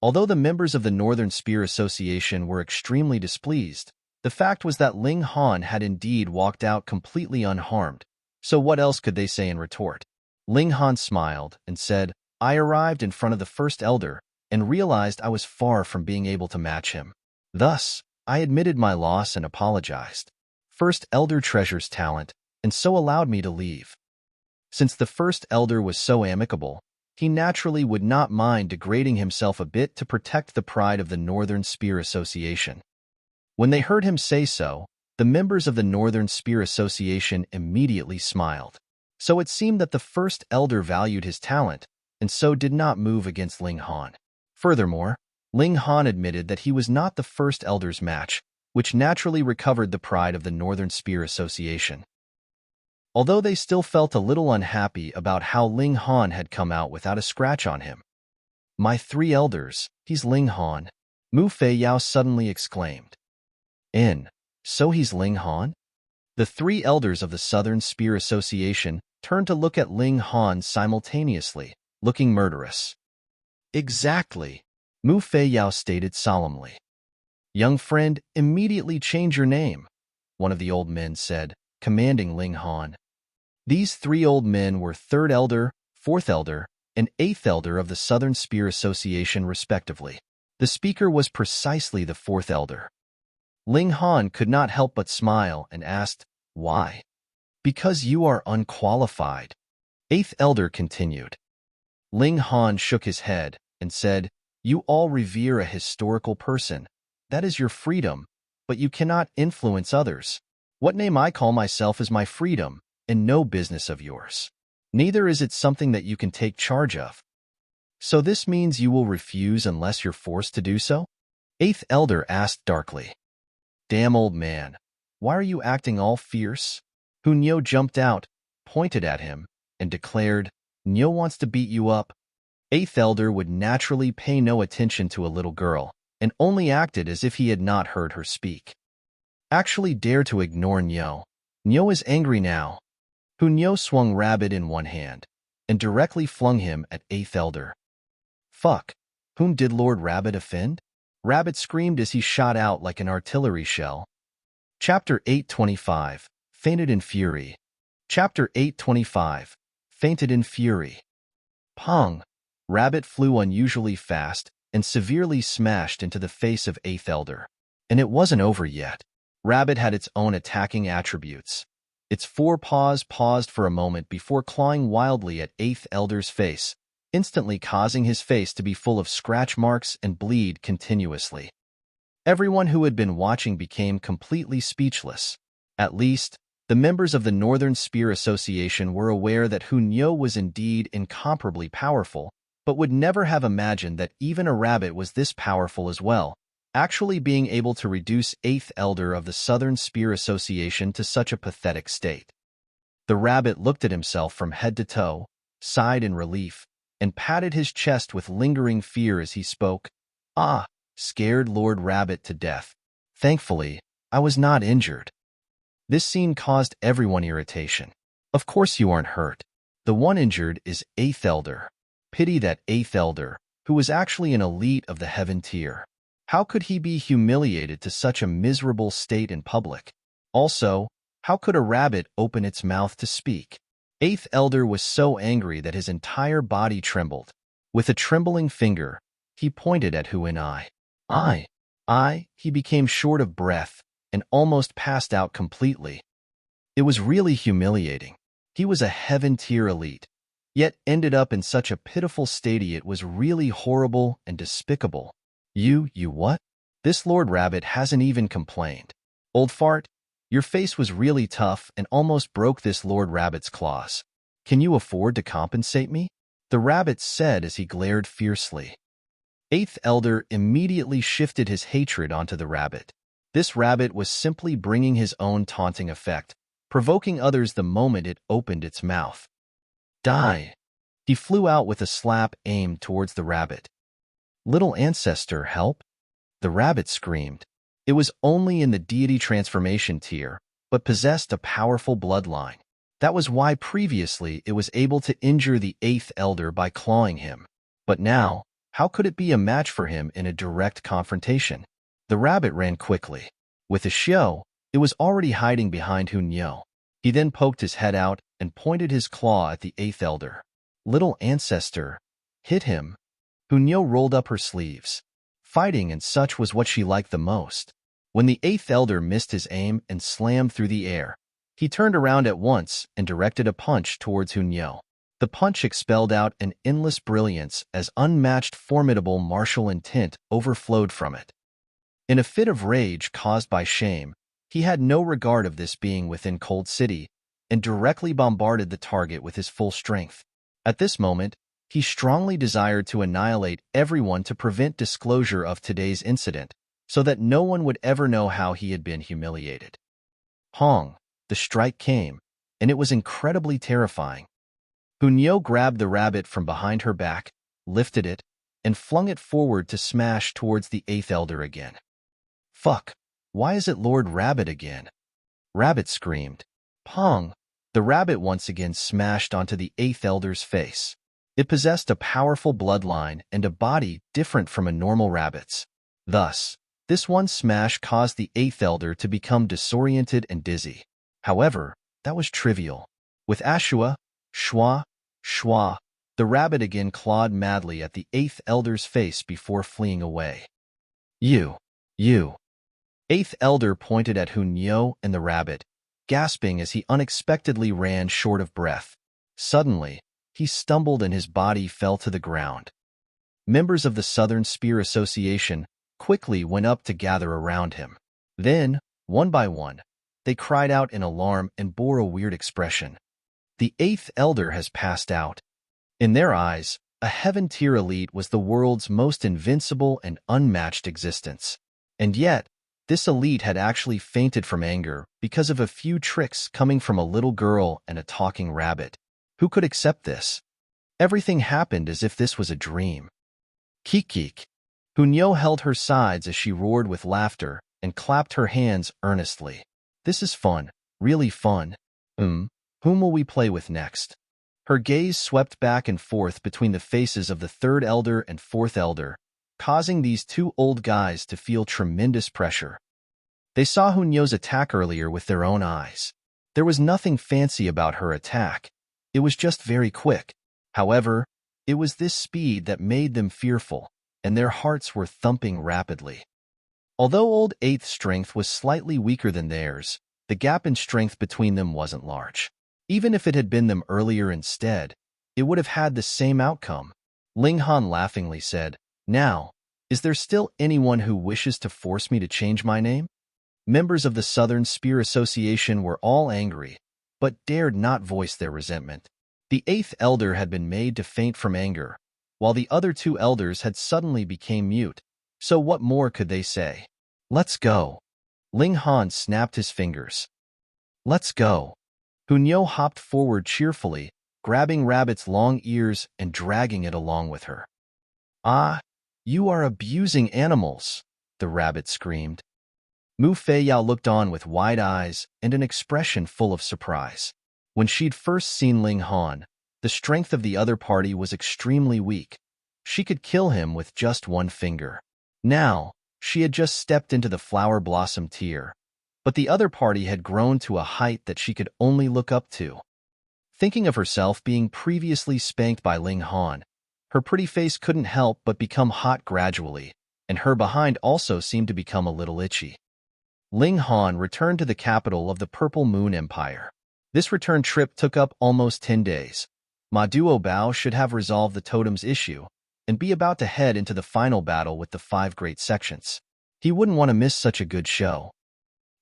Although the members of the Northern Spear Association were extremely displeased, the fact was that Ling Han had indeed walked out completely unharmed, so what else could they say in retort? Ling Han smiled and said, I arrived in front of the First Elder and realized I was far from being able to match him. Thus, I admitted my loss and apologized. First Elder treasures talent, and so allowed me to leave. Since the First Elder was so amicable, he naturally would not mind degrading himself a bit to protect the pride of the Northern Spear Association. When they heard him say so, the members of the Northern Spear Association immediately smiled. So it seemed that the First Elder valued his talent, and so did not move against Ling Han. Furthermore, Ling Han admitted that he was not the First Elder's match, which naturally recovered the pride of the Northern Spear Association. Although they still felt a little unhappy about how Ling Han had come out without a scratch on him. My 3 elders, he's Ling Han, Mu Fei Yao suddenly exclaimed. So he's Ling Han? The 3 elders of the Southern Spear Association turned to look at Ling Han simultaneously, looking murderous. Exactly, Mu Fei Yao stated solemnly. Young friend, immediately change your name, one of the old men said, commanding Ling Han. These three old men were Third Elder, Fourth Elder, and Eighth Elder of the Southern Spear Association, respectively. The speaker was precisely the Fourth Elder. Ling Han could not help but smile and asked, "Why?" "Because you are unqualified," Eighth Elder continued. Ling Han shook his head and said, "You all revere a historical person. That is your freedom, but you cannot influence others. What name I call myself is my freedom, and no business of yours. Neither is it something that you can take charge of. So this means you will refuse unless you're forced to do so?" Eighth Elder asked darkly. "Damn old man, why are you acting all fierce?" Hunyo jumped out, pointed at him, and declared, "Nyo wants to beat you up." Eighth Elder would naturally pay no attention to a little girl, and only acted as if he had not heard her speak. Actually dare to ignore Nyo. Nyo is angry now. Hunyo swung Rabbit in one hand, and directly flung him at Eighth Elder. "Fuck, whom did Lord Rabbit offend?" Rabbit screamed as he shot out like an artillery shell. Chapter 825, Fainted in Fury. Chapter 825, Fainted in Fury. Pong! Rabbit flew unusually fast and severely smashed into the face of Eighth Elder. And it wasn't over yet. Rabbit had its own attacking attributes. Its four paws paused for a moment before clawing wildly at Eighth Elder's face, instantly causing his face to be full of scratch marks and bleed continuously. Everyone who had been watching became completely speechless. At least, the members of the Northern Spear Association were aware that Hunyo was indeed incomparably powerful, but would never have imagined that even a rabbit was this powerful as well, actually being able to reduce Eighth Elder of the Southern Spear Association to such a pathetic state. The rabbit looked at himself from head to toe, sighed in relief, and patted his chest with lingering fear as he spoke. "Ah, scared Lord Rabbit to death. Thankfully, I was not injured." This scene caused everyone irritation. Of course you aren't hurt. The one injured is Eighth Elder. Pity that Eighth Elder, who was actually an elite of the Heaven tier. How could he be humiliated to such a miserable state in public? Also, how could a rabbit open its mouth to speak? Eighth Elder was so angry that his entire body trembled. With a trembling finger, he pointed at Hu and I. He became short of breath and almost passed out completely. It was really humiliating. He was a Heaven tier elite, yet ended up in such a pitiful state. It was really horrible and despicable. You what? This Lord Rabbit hasn't even complained. Old fart, your face was really tough and almost broke this Lord Rabbit's claws. Can you afford to compensate me? The rabbit said as he glared fiercely. Eighth Elder immediately shifted his hatred onto the rabbit. This rabbit was simply bringing his own taunting effect, provoking others the moment it opened its mouth. Die! He flew out with a slap aimed towards the rabbit. "Little Ancestor, help!" The rabbit screamed. It was only in the deity transformation tier, but possessed a powerful bloodline. That was why previously it was able to injure the Eighth Elder by clawing him. But now, how could it be a match for him in a direct confrontation? The rabbit ran quickly. With a show, it was already hiding behind Hunyo. He then poked his head out and pointed his claw at the Eighth Elder. "Little Ancestor, hit him." Hunyo rolled up her sleeves. Fighting and such was what she liked the most. When the Eighth Elder missed his aim and slammed through the air, he turned around at once and directed a punch towards Hunyo. The punch expelled out an endless brilliance as unmatched formidable martial intent overflowed from it. In a fit of rage caused by shame, he had no regard of this being within Cold City and directly bombarded the target with his full strength. At this moment, he strongly desired to annihilate everyone to prevent disclosure of today's incident, so that no one would ever know how he had been humiliated. Pong! The strike came, and it was incredibly terrifying. Hunyo grabbed the rabbit from behind her back, lifted it, and flung it forward to smash towards the Eighth Elder again. "Fuck! Why is it Lord Rabbit again?" Rabbit screamed. Pong! The rabbit once again smashed onto the Eighth Elder's face. It possessed a powerful bloodline and a body different from a normal rabbit's. Thus, this one smash caused the Eighth Elder to become disoriented and dizzy. However, that was trivial. With Ashua, Shwa, Shwa, the rabbit again clawed madly at the 8th elder's face before fleeing away. You. 8th elder pointed at Hunyo and the rabbit, gasping as he unexpectedly ran short of breath. Suddenly, he stumbled and his body fell to the ground. Members of the Southern Spear Association quickly went up to gather around him. Then, one by one, they cried out in alarm and bore a weird expression. The 8th elder has passed out. In their eyes, a heaven-tier elite was the world's most invincible and unmatched existence. And yet, this elite had actually fainted from anger because of a few tricks coming from a little girl and a talking rabbit. Who could accept this? Everything happened as if this was a dream. Kik. Hunyo held her sides as she roared with laughter and clapped her hands earnestly. This is fun, really fun. Whom will we play with next? Her gaze swept back and forth between the faces of the 3rd elder and 4th elder, causing these two old guys to feel tremendous pressure. They saw Hunyo's attack earlier with their own eyes. There was nothing fancy about her attack. It was just very quick. However, it was this speed that made them fearful, and their hearts were thumping rapidly. Although old 8th strength was slightly weaker than theirs, the gap in strength between them wasn't large. Even if it had been them earlier instead, it would have had the same outcome. Ling Han laughingly said, "Now, is there still anyone who wishes to force me to change my name?" Members of the Southern Spear Association were all angry, but dared not voice their resentment. The 8th elder had been made to faint from anger, while the other 2 elders had suddenly become mute, so what more could they say? "Let's go." Ling Han snapped his fingers. "Let's go." Hunyo hopped forward cheerfully, grabbing Rabbit's long ears and dragging it along with her. "Ah, you are abusing animals," the rabbit screamed. Mu Feiyao looked on with wide eyes and an expression full of surprise. When she'd first seen Ling Han, the strength of the other party was extremely weak. She could kill him with just one finger. Now, she had just stepped into the flower blossom tier, but the other party had grown to a height that she could only look up to. Thinking of herself being previously spanked by Ling Han, her pretty face couldn't help but become hot gradually, and her behind also seemed to become a little itchy. Ling Han returned to the capital of the Purple Moon Empire. This return trip took up almost 10 days. Ma Duo Bao should have resolved the totem's issue and be about to head into the final battle with the 5 great sections. He wouldn't want to miss such a good show.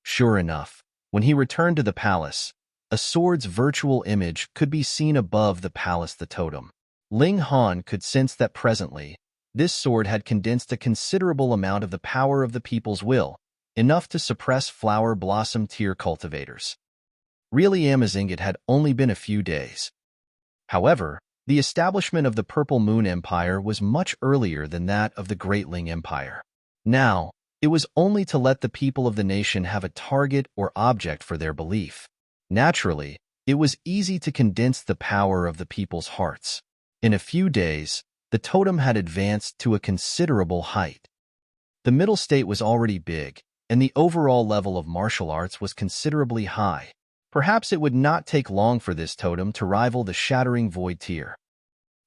Sure enough, when he returned to the palace, a sword's virtual image could be seen above the palace the totem. Ling Han could sense that presently, this sword had condensed a considerable amount of the power of the people's will, enough to suppress flower blossom tier cultivators. Really amazing it had only been a few days. However, the establishment of the Purple Moon Empire was much earlier than that of the Great Ling Empire. Now, it was only to let the people of the nation have a target or object for their belief. Naturally, it was easy to condense the power of the people's hearts. In a few days, the totem had advanced to a considerable height. The middle state was already big, and the overall level of martial arts was considerably high. Perhaps it would not take long for this totem to rival the Shattering Void tier.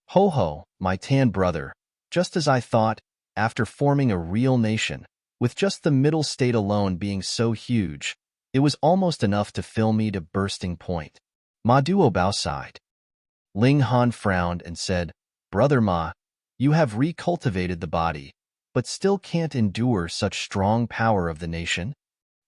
Ho ho, my tan brother, just as I thought, after forming a real nation, with just the middle state alone being so huge, it was almost enough to fill me to bursting point. Ma Duo Bao sighed. Ling Han frowned and said, "Brother Ma, you have recultivated the body, but still can't endure such strong power of the nation?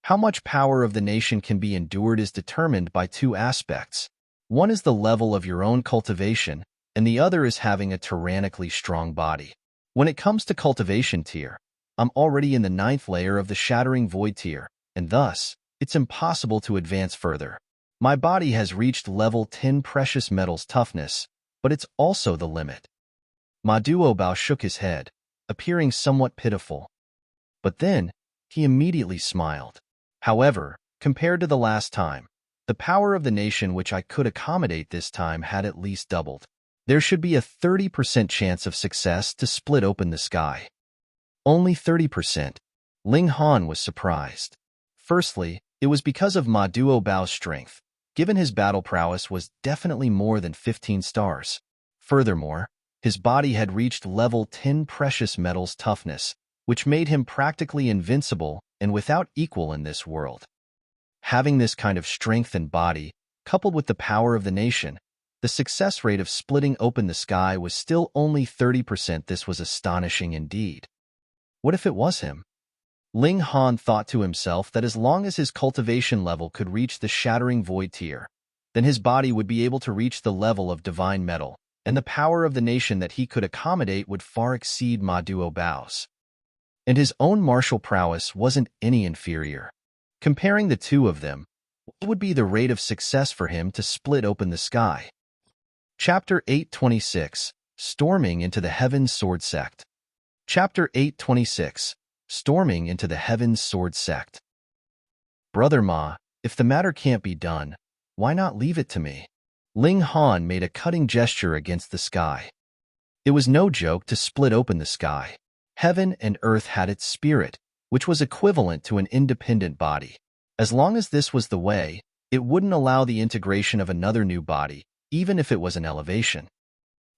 How much power of the nation can be endured is determined by 2 aspects. One is the level of your own cultivation, and the other is having a tyrannically strong body. When it comes to cultivation tier, I'm already in the 9th layer of the Shattering Void tier, and thus, it's impossible to advance further. My body has reached level 10 precious metals toughness, but it's also the limit." Ma Duo Bao shook his head, appearing somewhat pitiful. But then, he immediately smiled. "However, compared to the last time, the power of the nation which I could accommodate this time had at least doubled. There should be a 30% chance of success to split open the sky." Only 30%. Ling Han was surprised. Firstly, It was because of Ma Duobao's strength, given his battle prowess was definitely more than 15 stars. Furthermore, his body had reached level 10 precious metals toughness, which made him practically invincible and without equal in this world. Having this kind of strength and body, coupled with the power of the nation, the success rate of splitting open the sky was still only 30%. This was astonishing indeed. What if it was him? Ling Han thought to himself that as long as his cultivation level could reach the shattering void tier, then his body would be able to reach the level of divine metal, and the power of the nation that he could accommodate would far exceed Ma Duobao's. And his own martial prowess wasn't any inferior. Comparing the two of them, what would be the rate of success for him to split open the sky? Chapter 826, Storming into the Heaven's Sword Sect. Chapter 826, Storming into the Heaven's Sword Sect. Brother Ma, if the matter can't be done, why not leave it to me? Ling Han made a cutting gesture against the sky. It was no joke to split open the sky. Heaven and earth had its spirit, which was equivalent to an independent body. As long as this was the way, it wouldn't allow the integration of another new body, even if it was an elevation.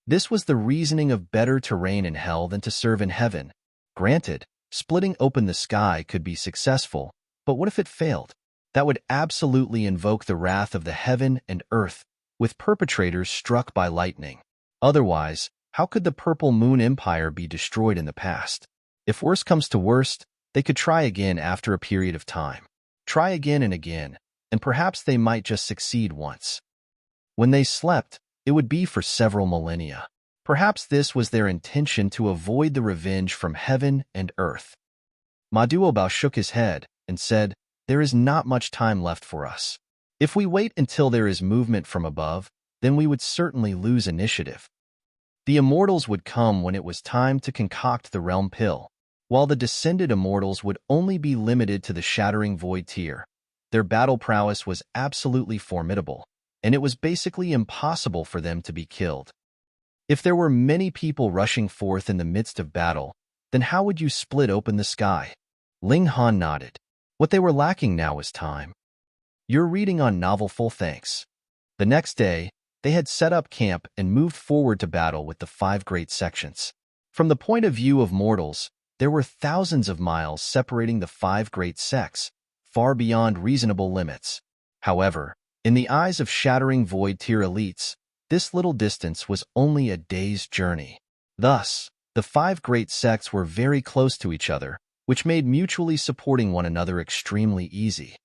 This was the reasoning of better to reign in hell than to serve in heaven. Granted, splitting open the sky could be successful, but what if it failed? That would absolutely invoke the wrath of the heaven and earth, with perpetrators struck by lightning. Otherwise, how could the Purple Moon Empire be destroyed in the past? If worst comes to worst, they could try again after a period of time. Try again and again, and perhaps they might just succeed once. When they slept, it would be for several millennia. Perhaps this was their intention to avoid the revenge from heaven and earth. Ma Duobao shook his head and said, "There is not much time left for us. If we wait until there is movement from above, then we would certainly lose initiative. The immortals would come when it was time to concoct the realm pill, while the descended immortals would only be limited to the shattering void tier. Their battle prowess was absolutely formidable, and it was basically impossible for them to be killed. If there were many people rushing forth in the midst of battle, then how would you split open the sky?" Ling Han nodded. What they were lacking now was time. You're reading on novel full thanks. The next day, they had set up camp and moved forward to battle with the 5 great sections. From the point of view of mortals, there were thousands of miles separating the 5 great sects, far beyond reasonable limits. However, in the eyes of shattering void tier elites, this little distance was only a day's journey. Thus, the 5 great sects were very close to each other, which made mutually supporting one another extremely easy.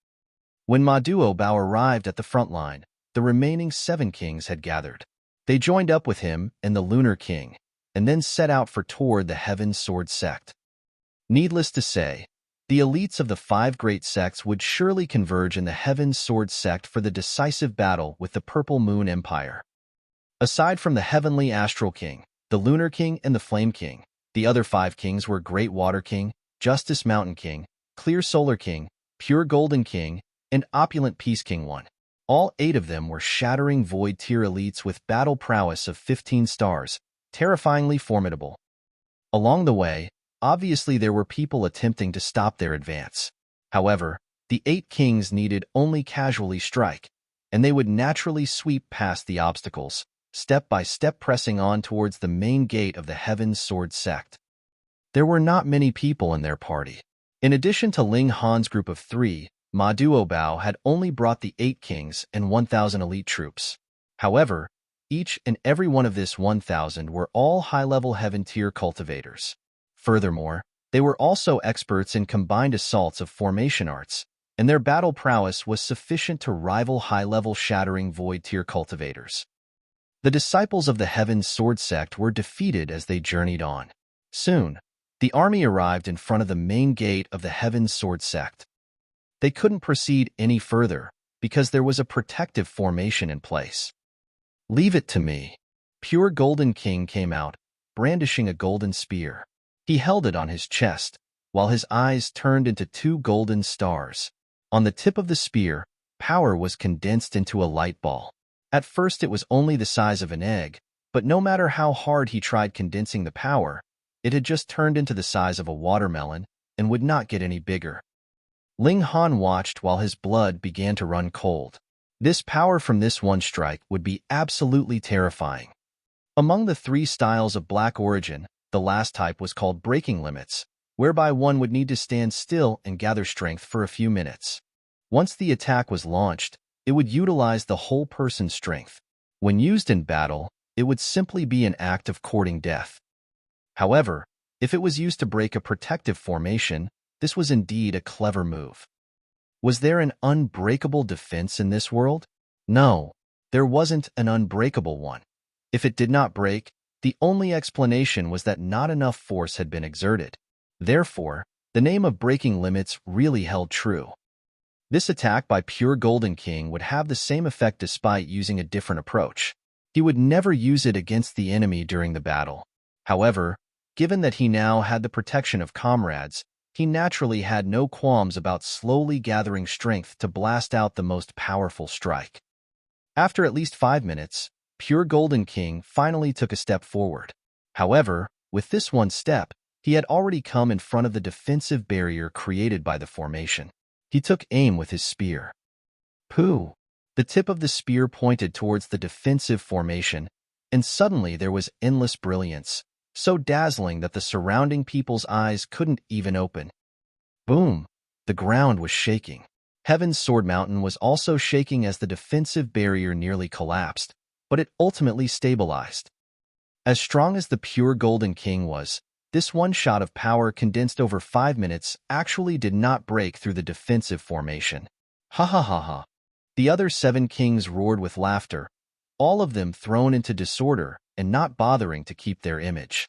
When Ma Duobao arrived at the front line, the remaining 7 kings had gathered. They joined up with him and the Lunar King, and then set out for toward the Heaven Sword Sect. Needless to say, the elites of the 5 great sects would surely converge in the Heaven Sword Sect for the decisive battle with the Purple Moon Empire. Aside from the Heavenly Astral King, the Lunar King, and the Flame King, the other 5 kings were Great Water King, Justice Mountain King, Clear Solar King, Pure Golden King, and Opulent Peace King 1. All 8 of them were shattering void tier elites with battle prowess of 15 stars, terrifyingly formidable. Along the way, obviously there were people attempting to stop their advance. However, the 8 kings needed only casually strike, and they would naturally sweep past the obstacles, step by step pressing on towards the main gate of the Heaven Sword Sect. There were not many people in their party. In addition to Ling Han's group of 3, Ma Duobao had only brought the 8 kings and 1,000 elite troops. However, each and every one of this 1,000 were all high-level heaven tier cultivators. Furthermore, they were also experts in combined assaults of formation arts, and their battle prowess was sufficient to rival high-level shattering void tier cultivators. The disciples of the Heaven Sword Sect were defeated as they journeyed on. Soon, the army arrived in front of the main gate of the Heaven Sword Sect. They couldn't proceed any further because there was a protective formation in place. "Leave it to me." Pure Golden King came out, brandishing a golden spear. He held it on his chest, while his eyes turned into 2 golden stars. On the tip of the spear, power was condensed into a light ball. At first it was only the size of an egg, but no matter how hard he tried condensing the power, it had just turned into the size of a watermelon and would not get any bigger. Ling Han watched while his blood began to run cold. This power from this one strike would be absolutely terrifying. Among the 3 styles of black origin, the last type was called breaking limits, whereby one would need to stand still and gather strength for a few minutes. Once the attack was launched, it would utilize the whole person's strength. When used in battle, it would simply be an act of courting death. However, if it was used to break a protective formation, this was indeed a clever move. Was there an unbreakable defense in this world? No, there wasn't an unbreakable one. If it did not break, the only explanation was that not enough force had been exerted. Therefore, the name of breaking limits really held true. This attack by pure Golden King would have the same effect despite using a different approach. He would never use it against the enemy during the battle. However, given that he now had the protection of comrades, he naturally had no qualms about slowly gathering strength to blast out the most powerful strike. After at least 5 minutes, pure Golden King finally took a step forward. However, with this one step, he had already come in front of the defensive barrier created by the formation. He took aim with his spear. Pooh! The tip of the spear pointed towards the defensive formation, and suddenly there was endless brilliance, so dazzling that the surrounding people's eyes couldn't even open. Boom! The ground was shaking. Heaven's Sword Mountain was also shaking as the defensive barrier nearly collapsed, but it ultimately stabilized. As strong as the pure Golden King was, this one shot of power condensed over 5 minutes actually did not break through the defensive formation. Ha ha ha ha. The other 7 kings roared with laughter, all of them thrown into disorder and not bothering to keep their image.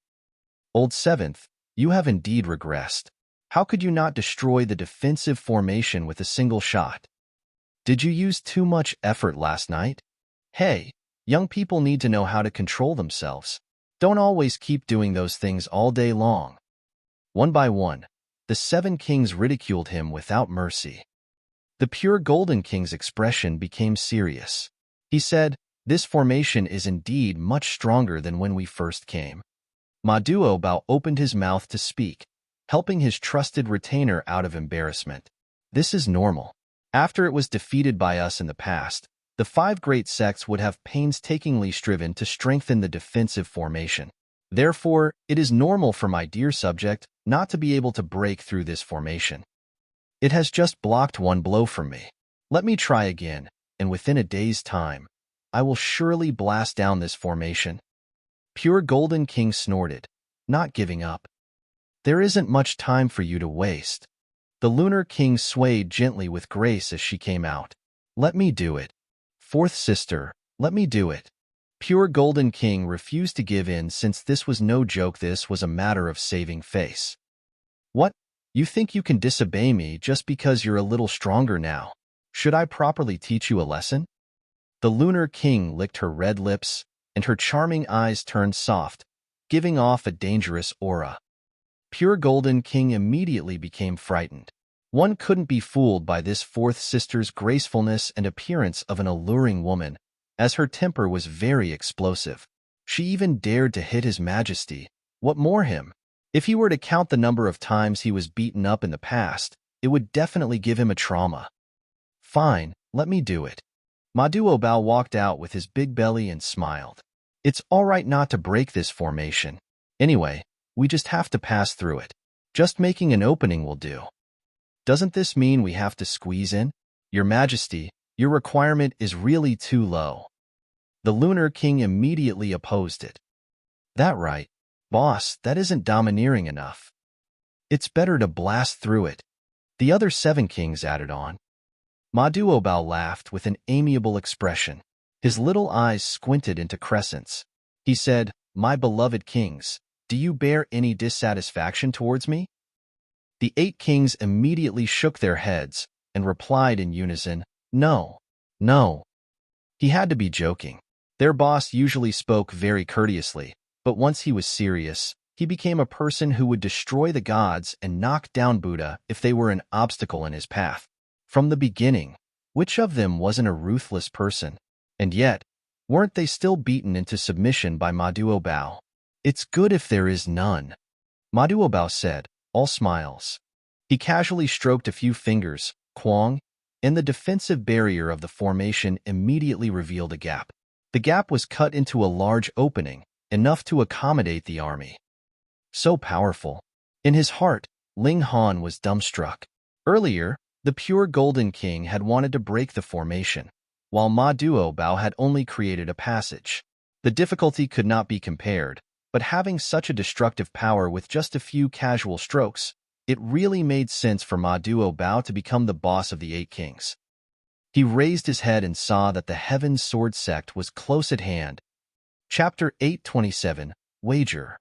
Old Seventh, you have indeed regressed. How could you not destroy the defensive formation with a single shot? Did you use too much effort last night? Hey, young people need to know how to control themselves. Don't always keep doing those things all day long. One by one, the 7 kings ridiculed him without mercy. The pure Golden King's expression became serious. He said, "This formation is indeed much stronger than when we first came." Ma Duobao opened his mouth to speak, helping his trusted retainer out of embarrassment. This is normal. After it was defeated by us in the past, the 5 great sects would have painstakingly striven to strengthen the defensive formation. Therefore, it is normal for my dear subject not to be able to break through this formation. It has just blocked one blow from me. Let me try again, and within a day's time, I will surely blast down this formation. Pure Golden King snorted, not giving up. There isn't much time for you to waste. The Lunar King swayed gently with grace as she came out. Let me do it. 4th sister, let me do it. Pure Golden King refused to give in since this was no joke. This was a matter of saving face. What? You think you can disobey me just because you're a little stronger now? Should I properly teach you a lesson? The Lunar King licked her red lips, and her charming eyes turned soft, giving off a dangerous aura. Pure Golden King immediately became frightened. One couldn't be fooled by this 4th sister's gracefulness and appearance of an alluring woman, as her temper was very explosive. She even dared to hit His Majesty. What more him? If he were to count the number of times he was beaten up in the past, it would definitely give him a trauma. Fine, let me do it. Ma Duobao walked out with his big belly and smiled. It's all right not to break this formation. Anyway, we just have to pass through it. Just making an opening will do. Doesn't this mean we have to squeeze in? Your Majesty, your requirement is really too low. The Lunar King immediately opposed it. That right, boss, that isn't domineering enough. It's better to blast through it. The other 7 kings added on. Ma Duobao laughed with an amiable expression. His little eyes squinted into crescents. He said, "My beloved kings, do you bear any dissatisfaction towards me?" The 8 kings immediately shook their heads and replied in unison, "No, no." He had to be joking. Their boss usually spoke very courteously, but once he was serious, he became a person who would destroy the gods and knock down Buddha if they were an obstacle in his path. From the beginning, which of them wasn't a ruthless person? And yet, weren't they still beaten into submission by Ma Duobao? It's good if there is none, Ma Duobao said, all smiles. He casually stroked a few fingers, Quang, and the defensive barrier of the formation immediately revealed a gap. The gap was cut into a large opening, enough to accommodate the army. So powerful. In his heart, Ling Han was dumbstruck. Earlier, the pure Golden King had wanted to break the formation, while Ma Duo had only created a passage. The difficulty could not be compared, but having such a destructive power with just a few casual strokes, it really made sense for Ma Duo to become the boss of the 8 kings. He raised his head and saw that the Heaven's Sword Sect was close at hand. Chapter 827, Wager.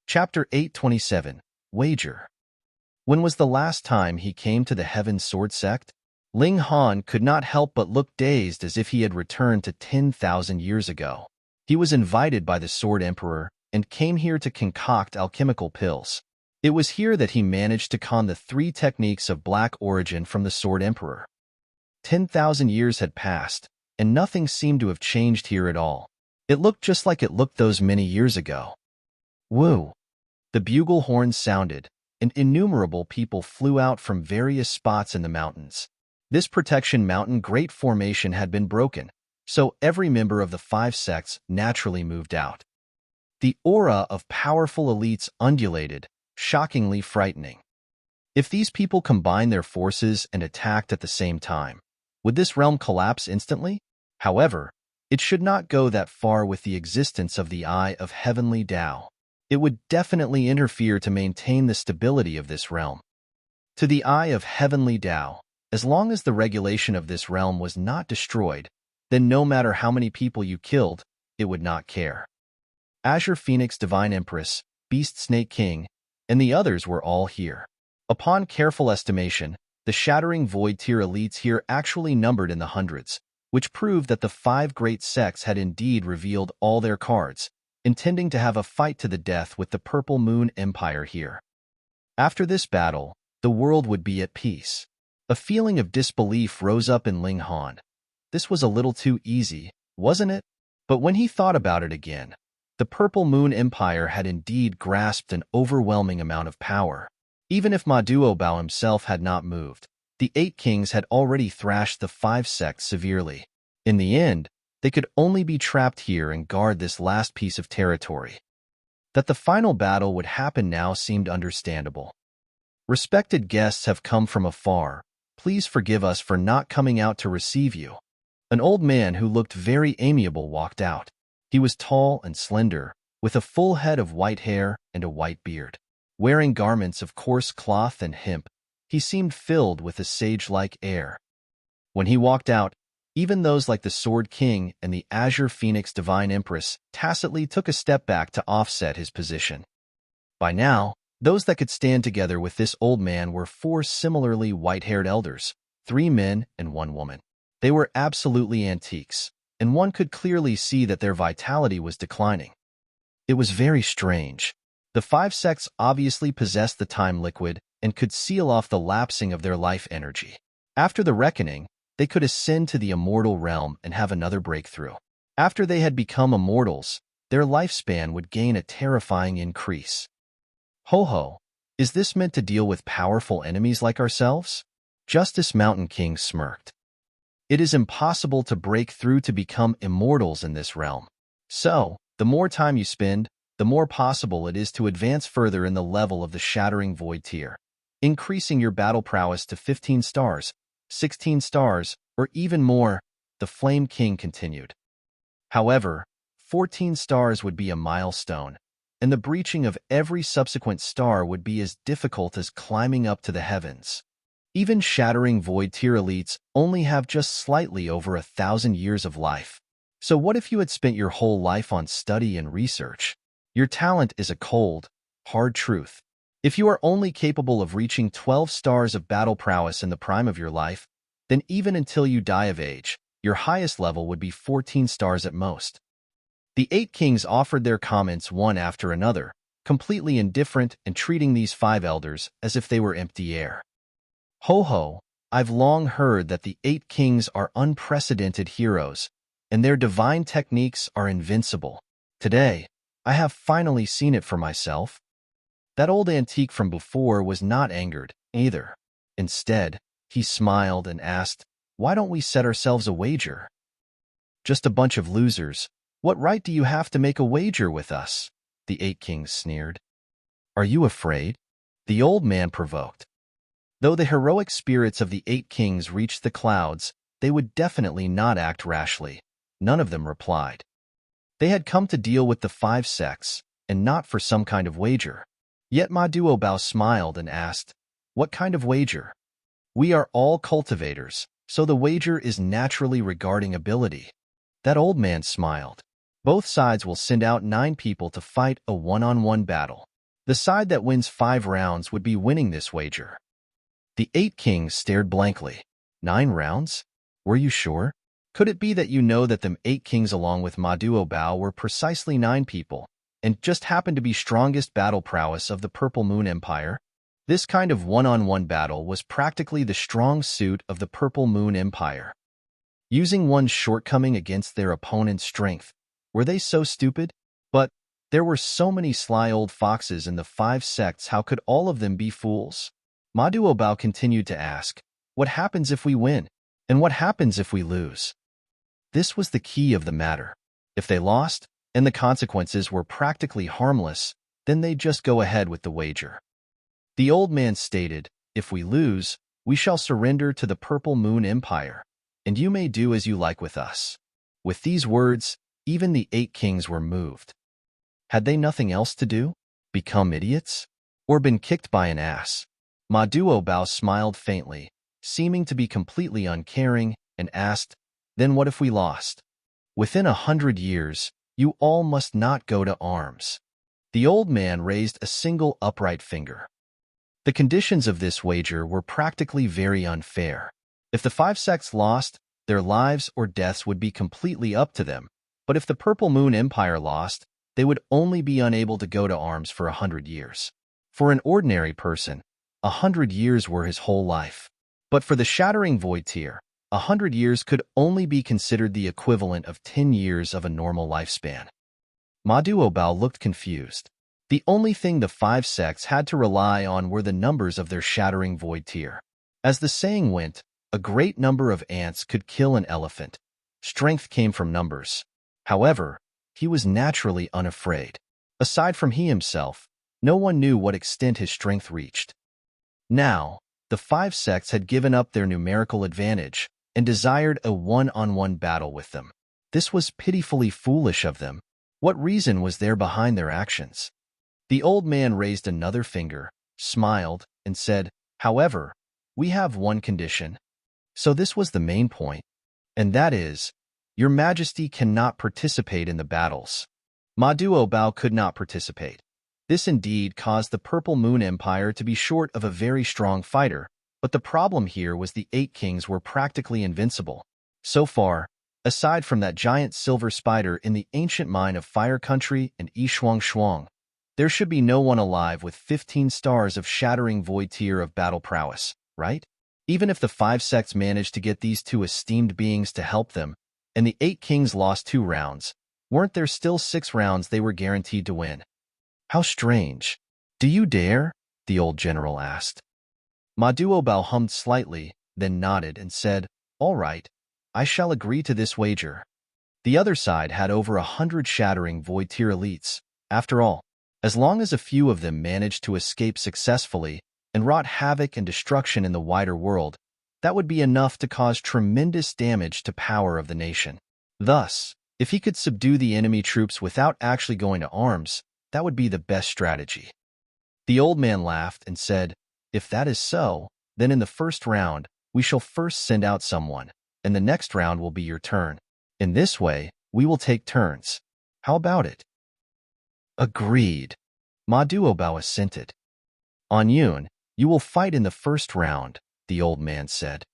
Chapter 827, Wager. When was the last time he came to the Heaven's Sword Sect? Ling Han could not help but look dazed, as if he had returned to 10,000 years ago. He was invited by the Sword Emperor and came here to concoct alchemical pills. It was here that he managed to con the 3 techniques of black origin from the Sword Emperor. 10,000 years had passed, and nothing seemed to have changed here at all. It looked just like it looked those many years ago. Woo! The bugle horns sounded, and innumerable people flew out from various spots in the mountains. This protection mountain great formation had been broken, so every member of the 5 sects naturally moved out. The aura of powerful elites undulated, shockingly frightening. If these people combined their forces and attacked at the same time, would this realm collapse instantly? However, it should not go that far with the existence of the Eye of Heavenly Tao. It would definitely interfere to maintain the stability of this realm. To the Eye of Heavenly Tao, as long as the regulation of this realm was not destroyed, then no matter how many people you killed, it would not care. Azure Phoenix Divine Empress, Beast Snake King, and the others were all here. Upon careful estimation, the Shattering Void tier elites here actually numbered in the hundreds, which proved that the 5 great sects had indeed revealed all their cards, intending to have a fight to the death with the Purple Moon Empire here. After this battle, the world would be at peace. A feeling of disbelief rose up in Ling Han. This was a little too easy, wasn't it? But when he thought about it again, the Purple Moon Empire had indeed grasped an overwhelming amount of power. Even if Ma Duo himself had not moved, the 8 kings had already thrashed the 5 sects severely. In the end, they could only be trapped here and guard this last piece of territory. That the final battle would happen now seemed understandable. Respected guests have come from afar. Please forgive us for not coming out to receive you. An old man who looked very amiable walked out. He was tall and slender, with a full head of white hair and a white beard. Wearing garments of coarse cloth and hemp, he seemed filled with a sage-like air. When he walked out, even those like the Sword King and the Azure Phoenix Divine Empress tacitly took a step back to offset his position. By now, those that could stand together with this old man were 4 similarly white-haired elders, 3 men and 1 woman. They were absolutely antiques, and one could clearly see that their vitality was declining. It was very strange. The 5 sects obviously possessed the time liquid and could seal off the lapsing of their life energy. After the reckoning, they could ascend to the immortal realm and have another breakthrough. After they had become immortals, their lifespan would gain a terrifying increase. Ho ho, is this meant to deal with powerful enemies like ourselves? Justice Mountain King smirked. It is impossible to break through to become immortals in this realm. So, the more time you spend, the more possible it is to advance further in the level of the Shattering Void tier, increasing your battle prowess to 15 stars, 16 stars, or even more, the Flame King continued. However, 14 stars would be a milestone, and the breaching of every subsequent star would be as difficult as climbing up to the heavens. Even Shattering Void tier elites only have just slightly over 1,000 years of life. So what if you had spent your whole life on study and research? Your talent is a cold, hard truth. If you are only capable of reaching 12 stars of battle prowess in the prime of your life, then even until you die of age, your highest level would be 14 stars at most. The 8 kings offered their comments one after another, completely indifferent and treating these 5 elders as if they were empty air. Ho ho, I've long heard that the 8 kings are unprecedented heroes, and their divine techniques are invincible. Today, I have finally seen it for myself. That old antique from before was not angered. either. Instead, he smiled and asked, "Why don't we set ourselves a wager?" "Just a bunch of losers. What right do you have to make a wager with us?" the 8 kings sneered. "Are you afraid?" the old man provoked. Though the heroic spirits of the 8 kings reached the clouds, they would definitely not act rashly. None of them replied. They had come to deal with the 5 sects, and not for some kind of wager. Yet Ma Duobao smiled and asked, "What kind of wager?" "We are all cultivators, so the wager is naturally regarding ability." That old man smiled. "Both sides will send out 9 people to fight a one-on-one battle. The side that wins 5 rounds would be winning this wager." The 8 kings stared blankly. 9 rounds? Were you sure? Could it be that you know that them 8 kings along with Ma Duobao were precisely 9 people, and just happened to be strongest battle prowess of the Purple Moon Empire? This kind of one-on-one battle was practically the strong suit of the Purple Moon Empire. Using one's shortcoming against their opponent's strength. Were they so stupid? But there were so many sly old foxes in the 5 sects, how could all of them be fools? Ma Duobao continued to ask, "What happens if we win? And what happens if we lose?" This was the key of the matter. If they lost, and the consequences were practically harmless, then they'd just go ahead with the wager. The old man stated, "If we lose, we shall surrender to the Purple Moon Empire, and you may do as you like with us." With these words, even the 8 kings were moved. Had they nothing else to do? Become idiots? Or been kicked by an ass? Ma Duobao smiled faintly, seeming to be completely uncaring, and asked, "Then what if we lost?" "Within 100 years, you all must not go to arms." The old man raised a single upright finger. The conditions of this wager were practically very unfair. If the 5 sects lost, their lives or deaths would be completely up to them, but if the Purple Moon Empire lost, they would only be unable to go to arms for 100 years. For an ordinary person, 100 years were his whole life. But for the Shattering Void tier, 100 years could only be considered the equivalent of 10 years of a normal lifespan. Ma Duobao looked confused. The only thing the 5 sects had to rely on were the numbers of their Shattering Void tier. As the saying went, a great number of ants could kill an elephant. Strength came from numbers. However, he was naturally unafraid. Aside from he himself, no one knew what extent his strength reached. Now, the 5 sects had given up their numerical advantage and desired a one-on-one battle with them. This was pitifully foolish of them. What reason was there behind their actions? The old man raised another finger, smiled, and said, "However, we have one condition." So this was the main point, and that is, Your Majesty cannot participate in the battles. Ma Duobao could not participate. This indeed caused the Purple Moon Empire to be short of a very strong fighter, but the problem here was the 8 kings were practically invincible. So far, aside from that giant silver spider in the ancient mine of Fire Country and Shuang, there should be no one alive with 15 stars of Shattering Void tier of battle prowess, right? Even if the 5 sects managed to get these 2 esteemed beings to help them, and the 8 kings lost 2 rounds, weren't there still 6 rounds they were guaranteed to win? How strange. "Do you dare?" the old general asked. Ma Duobao hummed slightly, then nodded and said, "All right, I shall agree to this wager." The other side had over 100 Shattering Void tier elites. After all, as long as a few of them managed to escape successfully and wrought havoc and destruction in the wider world, that would be enough to cause tremendous damage to power of the nation. Thus, if he could subdue the enemy troops without actually going to arms, that would be the best strategy. The old man laughed and said, "If that is so, then in the first round, we shall first send out someone, and the next round will be your turn. In this way, we will take turns. How about it?" Agreed. Ma Duobao assented. "On Yun, you will fight in the first round," the old man said.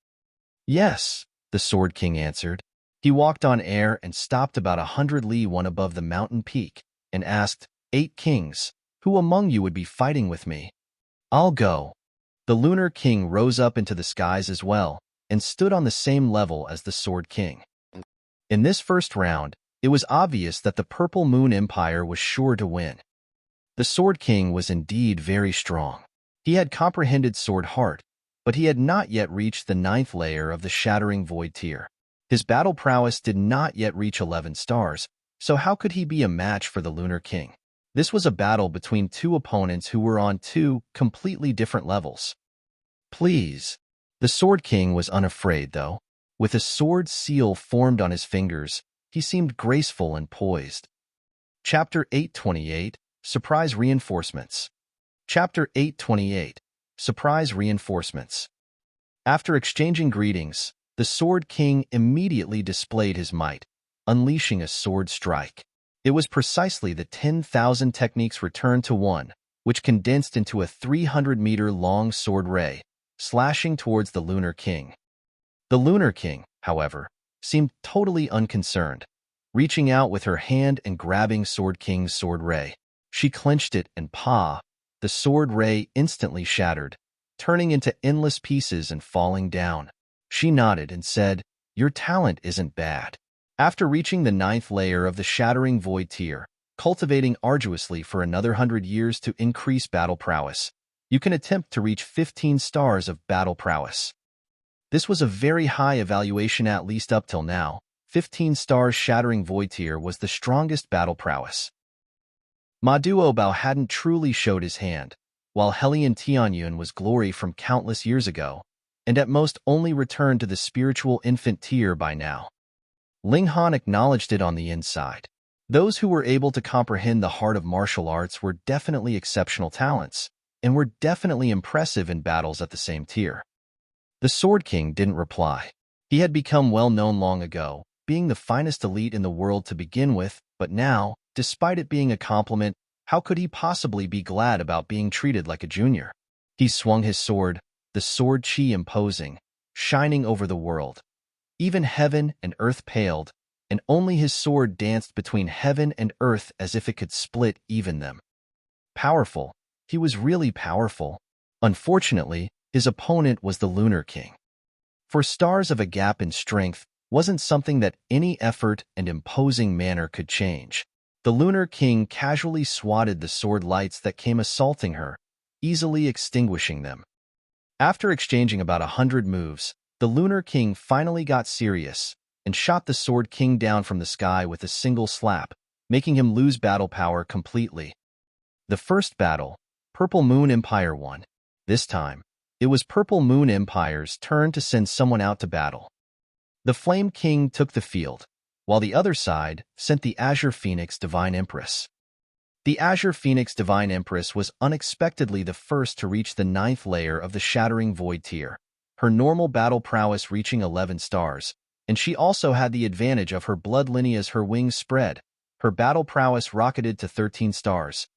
"Yes," the Sword King answered. He walked on air and stopped about 100 li one above the mountain peak and asked, 8 kings, who among you would be fighting with me?" "I'll go." The Lunar King rose up into the skies as well and stood on the same level as the Sword King. In this first round, it was obvious that the Purple Moon Empire was sure to win. The Sword King was indeed very strong. He had comprehended Sword Heart, but he had not yet reached the 9th layer of the Shattering Void tier. His battle prowess did not yet reach 11 stars, so how could he be a match for the Lunar King? This was a battle between two opponents who were on two completely different levels. Please. The Sword King was unafraid, though. With a sword seal formed on his fingers, he seemed graceful and poised. Chapter 828, Surprise Reinforcements. Chapter 828, Surprise Reinforcements. After exchanging greetings, the Sword King immediately displayed his might, unleashing a sword strike. It was precisely the 10,000 techniques returned to one, which condensed into a 300-meter-long sword ray, slashing towards the Lunar King. The Lunar King, however, seemed totally unconcerned, reaching out with her hand and grabbing Sword King's sword ray. She clenched it and the sword ray instantly shattered, turning into endless pieces and falling down. She nodded and said, "Your talent isn't bad." After reaching the 9th layer of the Shattering Void tier, cultivating arduously for another 100 years to increase battle prowess, you can attempt to reach 15 stars of battle prowess. This was a very high evaluation, at least up till now. 15 stars Shattering Void tier was the strongest battle prowess. Ma Duobao hadn't truly showed his hand, while Helian Tianyun was glory from countless years ago, and at most only returned to the spiritual infant tier by now. Ling Han acknowledged it on the inside. Those who were able to comprehend the heart of martial arts were definitely exceptional talents, and were definitely impressive in battles at the same tier. The Sword King didn't reply. He had become well known long ago, being the finest elite in the world to begin with, but now, despite it being a compliment, how could he possibly be glad about being treated like a junior? He swung his sword, the sword chi imposing, shining over the world. Even heaven and earth paled, and only his sword danced between heaven and earth as if it could split even them. Powerful. He was really powerful. Unfortunately, his opponent was the Lunar King. 4 stars of a gap in strength wasn't something that any effort and imposing manner could change. The Lunar King casually swatted the sword lights that came assaulting her, easily extinguishing them. After exchanging about 100 moves, the Lunar King finally got serious and shot the Sword King down from the sky with a single slap, making him lose battle power completely. The first battle, Purple Moon Empire won. This time, it was Purple Moon Empire's turn to send someone out to battle. The Flame King took the field, while the other side sent the Azure Phoenix Divine Empress. The Azure Phoenix Divine Empress was unexpectedly the first to reach the 9th layer of the Shattering Void tier, her normal battle prowess reaching 11 stars, and she also had the advantage of her blood lineage as her wings spread. Her battle prowess rocketed to 13 stars.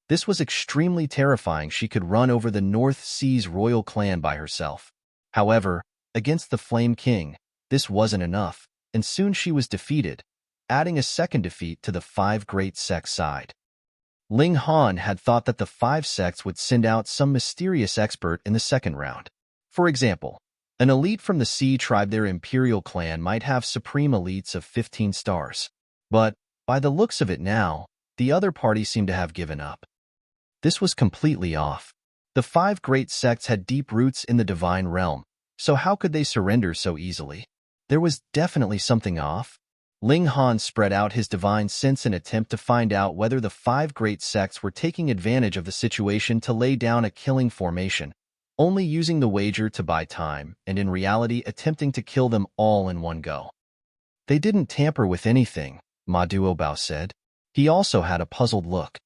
This was extremely terrifying. She could run over the North Sea's royal clan by herself. However, against the Flame King, this wasn't enough, and soon she was defeated, adding a second defeat to the 5 great sects side. Ling Han had thought that the 5 sects would send out some mysterious expert in the second round. For example, an elite from the Sea tribe, their Imperial clan, might have supreme elites of 15 stars. But, by the looks of it now, the other party seemed to have given up. This was completely off. The 5 great sects had deep roots in the divine realm, so how could they surrender so easily? There was definitely something off. Ling Han spread out his divine sense in an attempt to find out whether the 5 great sects were taking advantage of the situation to lay down a killing formation, only using the wager to buy time, and in reality attempting to kill them all in one go. They didn't tamper with anything, Ma Duobao said. He also had a puzzled look.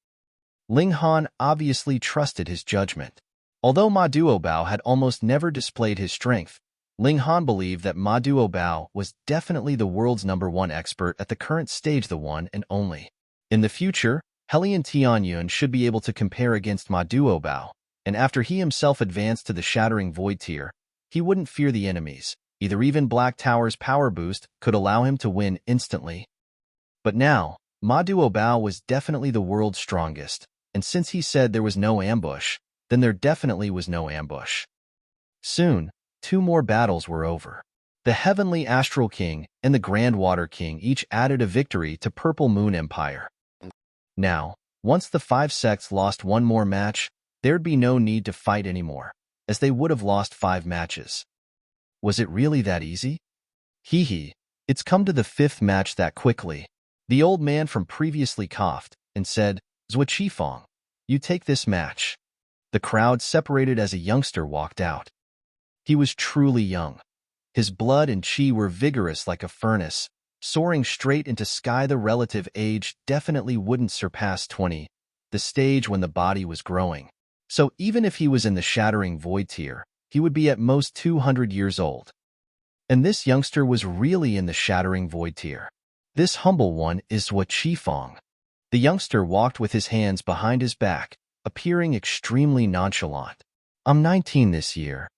Ling Han obviously trusted his judgment. Although Ma Duobao had almost never displayed his strength, Ling Han believed that Ma Duobao was definitely the world's #1 expert at the current stage, the one and only. In the future, Helian Tianyun should be able to compare against Ma Duobao, and after he himself advanced to the Shattering Void tier, he wouldn't fear the enemies. Even Black Tower's power boost could allow him to win instantly. But now, Ma Duobao was definitely the world's strongest, and since he said there was no ambush, then there definitely was no ambush. Soon, 2 more battles were over. The Heavenly Astral King and the Grand Water King each added a victory to Purple Moon Empire. Now, once the 5 sects lost one more match, there'd be no need to fight anymore, as they would have lost 5 matches. Was it really that easy? Hee hee, it's come to the 5th match that quickly. The old man from previously coughed and said, Zhuang, you take this match. The crowd separated as a youngster walked out. He was truly young. His blood and chi were vigorous like a furnace, soaring straight into sky. The relative age definitely wouldn't surpass 20, the stage when the body was growing. So even if he was in the shattering void tier, he would be at most 200 years old. And this youngster was really in the shattering void tier. This humble one is Shuang. The youngster walked with his hands behind his back, appearing extremely nonchalant. I'm 19 this year.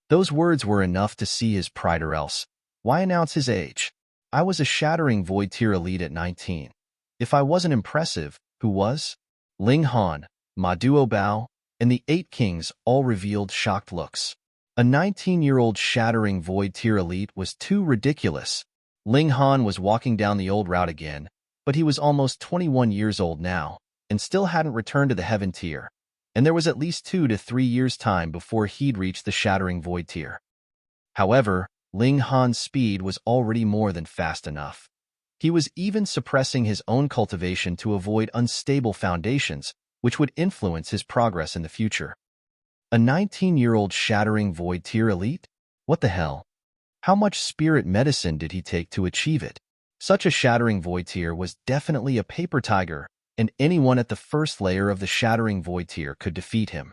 Those words were enough to see his pride, or else, why announce his age? I was a shattering void tier elite at 19. If I wasn't impressive, who was? Ling Han, Ma Duobao, and the 8 kings all revealed shocked looks. A 19-year-old shattering void tier elite was too ridiculous. Ling Han was walking down the old route again, but he was almost 21 years old now, and still hadn't returned to the heaven tier, and there was at least 2 to 3 years' time before he'd reach the shattering void tier. However, Ling Han's speed was already more than fast enough. He was even suppressing his own cultivation to avoid unstable foundations, which would influence his progress in the future. A 19-year-old shattering void tier elite? What the hell? How much spirit medicine did he take to achieve it? Such a shattering void tier was definitely a paper tiger, and anyone at the first layer of the shattering void tier could defeat him.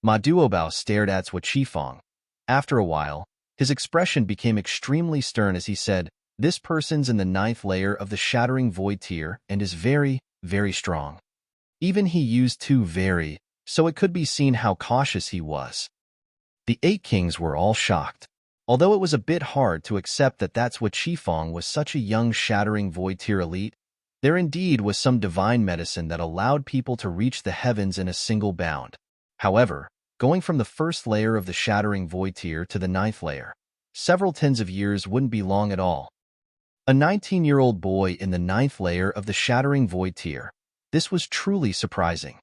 Ma Duobao stared at Shuang. After a while, his expression became extremely stern as he said, "This person's in the 9th layer of the shattering void tier and is very, very strong." Even he used 2 very, so it could be seen how cautious he was. The 8 kings were all shocked. Although it was a bit hard to accept that Shuang was such a young shattering void tier elite, there indeed was some divine medicine that allowed people to reach the heavens in a single bound. However, going from the 1st layer of the shattering void tier to the 9th layer, several tens of years wouldn't be long at all. A 19-year-old boy in the 9th layer of the shattering void tier. This was truly surprising.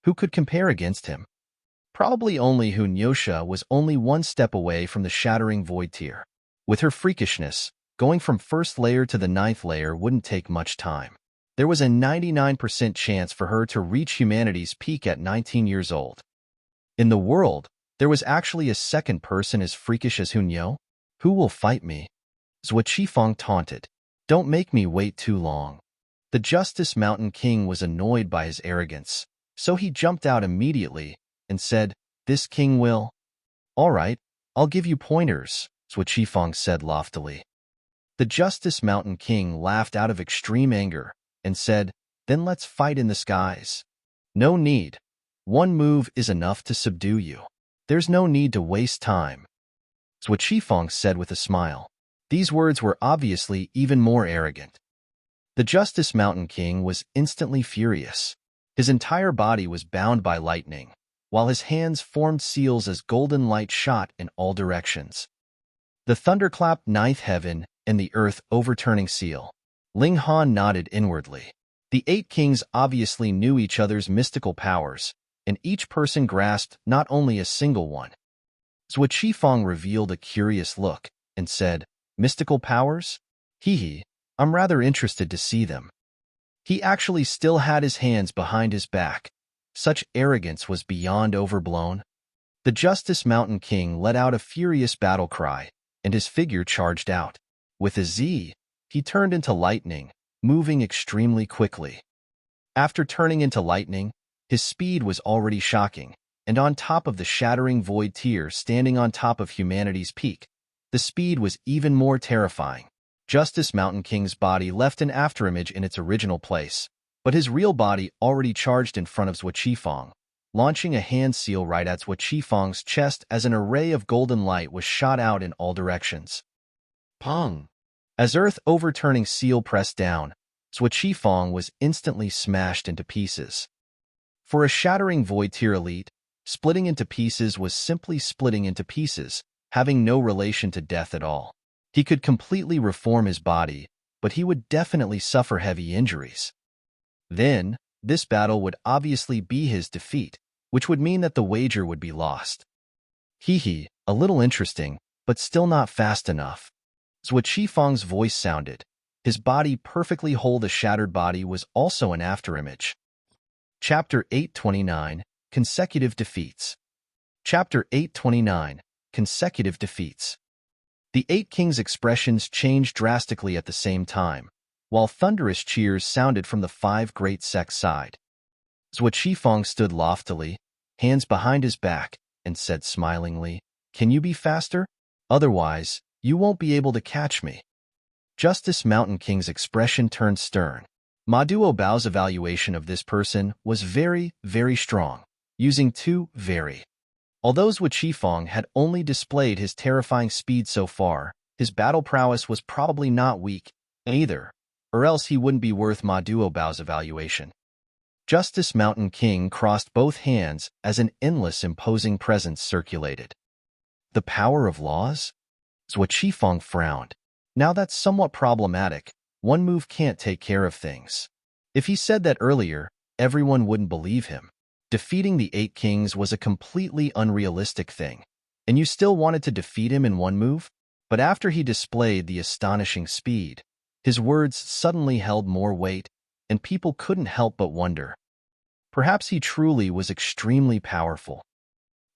Who could compare against him? Probably only Hunyosha was only 1 step away from the shattering void tier. With her freakishness, going from 1st layer to the 9th layer wouldn't take much time. There was a 99% chance for her to reach humanity's peak at 19 years old. In the world, there was actually a second person as freakish as Hunyo. Who will fight me? Shuang taunted. Don't make me wait too long. The Justice Mountain King was annoyed by his arrogance, so he jumped out immediately and said, "This king will." "All right, I'll give you pointers," Shuang said loftily. The Justice Mountain King laughed out of extreme anger and said, "Then let's fight in the skies." "No need. 1 move is enough to subdue you. There's no need to waste time," Shuang said with a smile. These words were obviously even more arrogant. The Justice Mountain King was instantly furious. His entire body was bound by lightning, while his hands formed seals as golden light shot in all directions. The thunderclap 9th heaven and the earth overturning seal. Ling Han nodded inwardly. The 8 kings obviously knew each other's mystical powers, and each person grasped not only a single one. Shuang revealed a curious look and said, "Mystical powers? Hee hee, I'm rather interested to see them." He actually still had his hands behind his back. Such arrogance was beyond overblown. The Justice Mountain King let out a furious battle cry, and his figure charged out. With a Z, he turned into lightning, moving extremely quickly. After turning into lightning, his speed was already shocking, and on top of the shattering void tier standing on top of humanity's peak, the speed was even more terrifying. Justice Mountain King's body left an afterimage in its original place, but his real body already charged in front of Shuang, launching a hand seal right at Shuang's chest as an array of golden light was shot out in all directions. Pong! As earth overturning seal pressed down, Shuang was instantly smashed into pieces. For a shattering void tier elite, splitting into pieces was simply splitting into pieces, having no relation to death at all. He could completely reform his body, but he would definitely suffer heavy injuries. Then, this battle would obviously be his defeat, which would mean that the wager would be lost. Hee, a little interesting, but still not fast enough. Zhuo Qifeng's voice sounded. His body perfectly whole. The shattered body was also an afterimage. Chapter 829, Consecutive Defeats. Chapter 829, Consecutive Defeats. The 8 kings' expressions changed drastically at the same time, while thunderous cheers sounded from the 5 great sects' side. Zhuo Qifeng stood loftily, hands behind his back, and said smilingly, "Can you be faster? Otherwise, you won't be able to catch me." Justice Mountain King's expression turned stern. Ma Duobao's evaluation of this person was very, very strong, using 2 very. Although Zhuo Qifeng had only displayed his terrifying speed so far, his battle prowess was probably not weak either, or else he wouldn't be worth Ma Duobao's evaluation. Justice Mountain King crossed both hands as an endless imposing presence circulated. The power of laws? Zhuo Qifeng frowned. Now that's somewhat problematic. One move can't take care of things. If he said that earlier, everyone wouldn't believe him. Defeating the 8 kings was a completely unrealistic thing, and you still wanted to defeat him in one move? But after he displayed the astonishing speed, his words suddenly held more weight, and people couldn't help but wonder. Perhaps he truly was extremely powerful.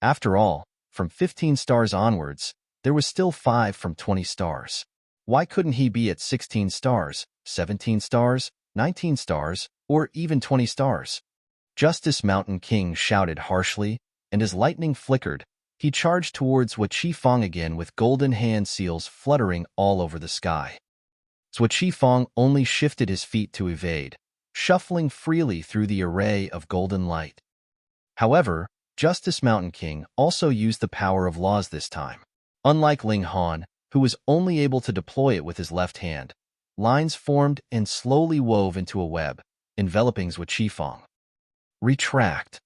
After all, from 15 stars onwards, there was still 5 from 20 stars. Why couldn't he be at 16 stars, 17 stars, 19 stars, or even 20 stars? Justice Mountain King shouted harshly, and as lightning flickered, he charged towards Zhuo Qifeng again with golden hand seals fluttering all over the sky. Zhuo Qifeng only shifted his feet to evade, shuffling freely through the array of golden light. However, Justice Mountain King also used the power of laws this time. Unlike Ling Han, who was only able to deploy it with his left hand, lines formed and slowly wove into a web, enveloping Zhuo Qifeng. Retract.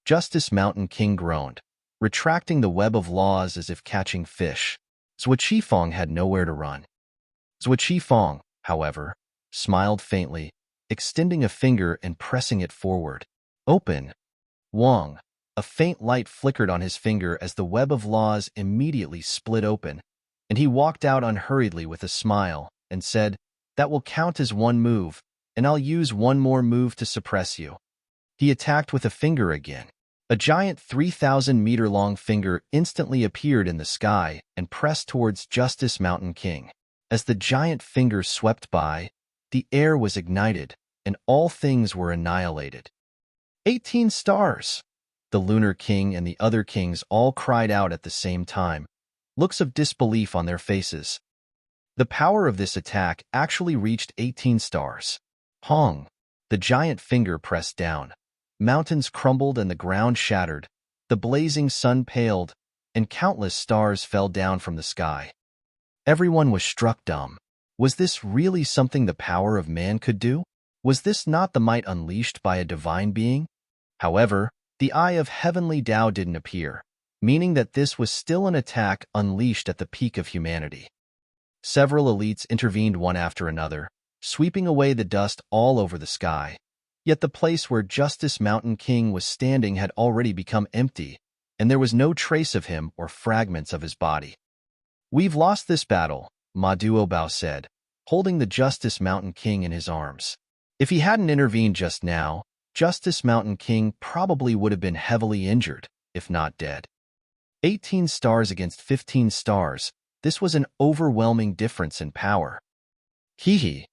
Justice Mountain King groaned, retracting the web of laws as if catching fish. Zhuo Qifeng had nowhere to run. Zhuo Qifeng, however, smiled faintly, extending a finger and pressing it forward. Open. Wang. A faint light flickered on his finger as the web of laws immediately split open, and he walked out unhurriedly with a smile and said, "That will count as one move, and I'll use one more move to suppress you." He attacked with a finger again. A giant 3,000-meter-long finger instantly appeared in the sky and pressed towards Justice Mountain King. As the giant finger swept by, the air was ignited, and all things were annihilated. 18 stars! The Lunar King and the other kings all cried out at the same time, looks of disbelief on their faces. The power of this attack actually reached 18 stars. Hong! The giant finger pressed down. Mountains crumbled and the ground shattered, the blazing sun paled, and countless stars fell down from the sky. Everyone was struck dumb. Was this really something the power of man could do? Was this not the might unleashed by a divine being? However, the eye of heavenly Tao didn't appear, meaning that this was still an attack unleashed at the peak of humanity. Several elites intervened one after another, sweeping away the dust all over the sky. Yet the place where Justice Mountain King was standing had already become empty, and there was no trace of him or fragments of his body. "We've lost this battle," Ma Duobao said, holding the Justice Mountain King in his arms. If he hadn't intervened just now, Justice Mountain King probably would have been heavily injured, if not dead. 18 stars against 15 stars, this was an overwhelming difference in power. Zhuo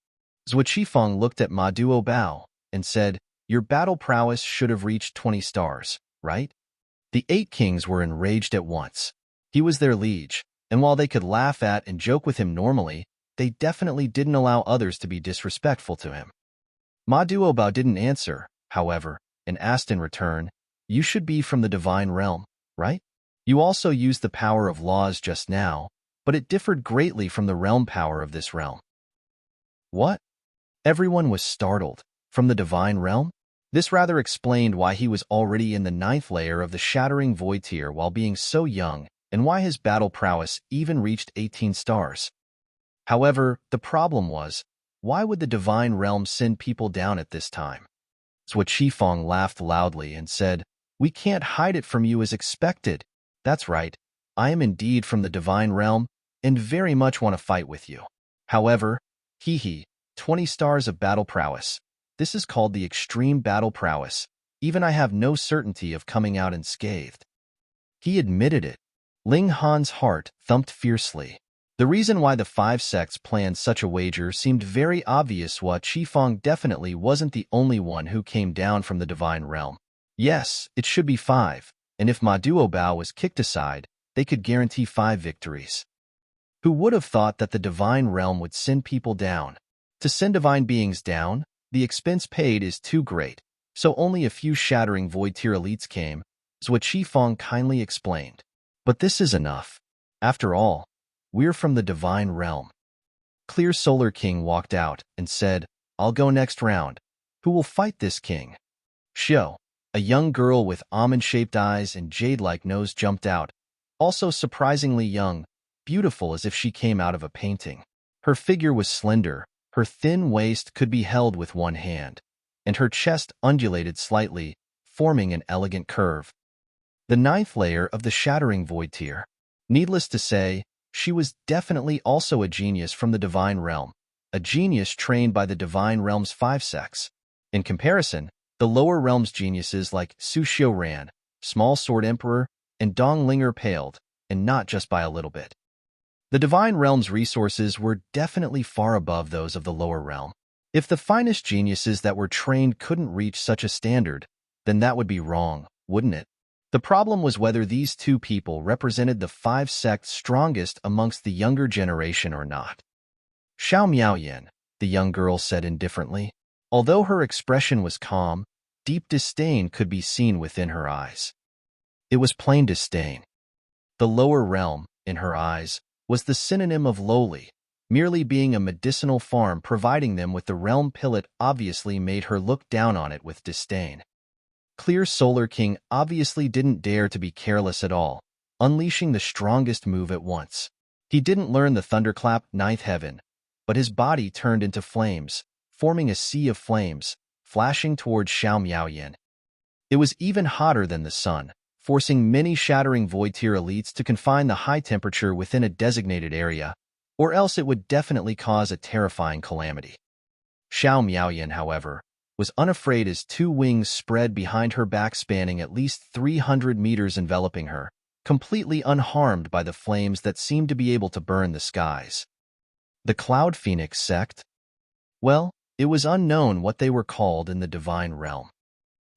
Qifeng looked at Ma Duobao and said, "Your battle prowess should have reached 20 stars, right?" The 8 kings were enraged at once. He was their liege, and while they could laugh at and joke with him normally, they definitely didn't allow others to be disrespectful to him. Ma Duobao didn't answer, however, and asked in return, "You should be from the divine realm, right? You also used the power of laws just now, but it differed greatly from the realm power of this realm." What? Everyone was startled. From the divine realm? This rather explained why he was already in the 9th layer of the shattering void tier while being so young, and why his battle prowess even reached 18 stars. However, the problem was, why would the divine realm send people down at this time? Zhuo Qifeng laughed loudly and said, We can't hide it from you as expected. That's right. I am indeed from the divine realm and very much want to fight with you. However, 20 stars of battle prowess. This is called the extreme battle prowess. Even I have no certainty of coming out unscathed. He admitted it. Ling Han's heart thumped fiercely. The reason why the 5 sects planned such a wager seemed very obvious. What Shuang definitely wasn't the only one who came down from the divine realm. Yes, it should be 5, and if Ma Duobao was kicked aside, they could guarantee 5 victories. Who would have thought that the divine realm would send people down? To send divine beings down, the expense paid is too great, so only a few shattering void tier elites came, is what Shuang kindly explained. But this is enough. After all, we're from the divine realm. Clear Solar King walked out and said, I'll go next round. Who will fight this king? Xiao, a young girl with almond-shaped eyes and jade-like nose, jumped out, also surprisingly young, beautiful as if she came out of a painting. Her figure was slender, her thin waist could be held with one hand, and her chest undulated slightly, forming an elegant curve. The 9th layer of the shattering void tier. Needless to say, she was definitely also a genius from the divine realm, a genius trained by the divine realm's 5 sects. In comparison, the lower realm's geniuses like Su Xiuran, Small Sword Emperor, and Dong Linger paled, and not just by a little bit. The divine realm's resources were definitely far above those of the lower realm. If the finest geniuses that were trained couldn't reach such a standard, then that would be wrong, wouldn't it? The problem was whether these 2 people represented the 5 sects strongest amongst the younger generation or not. Xiao Miaoyan, the young girl said indifferently. Although her expression was calm, deep disdain could be seen within her eyes. It was plain disdain. The lower realm, in her eyes, was the synonym of lowly. Merely being a medicinal farm providing them with the realm pillet obviously made her look down on it with disdain. Clear Solar King obviously didn't dare to be careless at all, unleashing the strongest move at once. He didn't learn the thunderclap 9th heaven, but his body turned into flames, forming a sea of flames, flashing towards Xiao Miaoyan. It was even hotter than the sun, forcing many shattering void tier elites to confine the high temperature within a designated area, or else it would definitely cause a terrifying calamity. Xiao Miaoyan, however, was unafraid as 2 wings spread behind her back spanning at least 300 meters enveloping her, completely unharmed by the flames that seemed to be able to burn the skies. The Cloud Phoenix Sect? Well, it was unknown what they were called in the divine realm.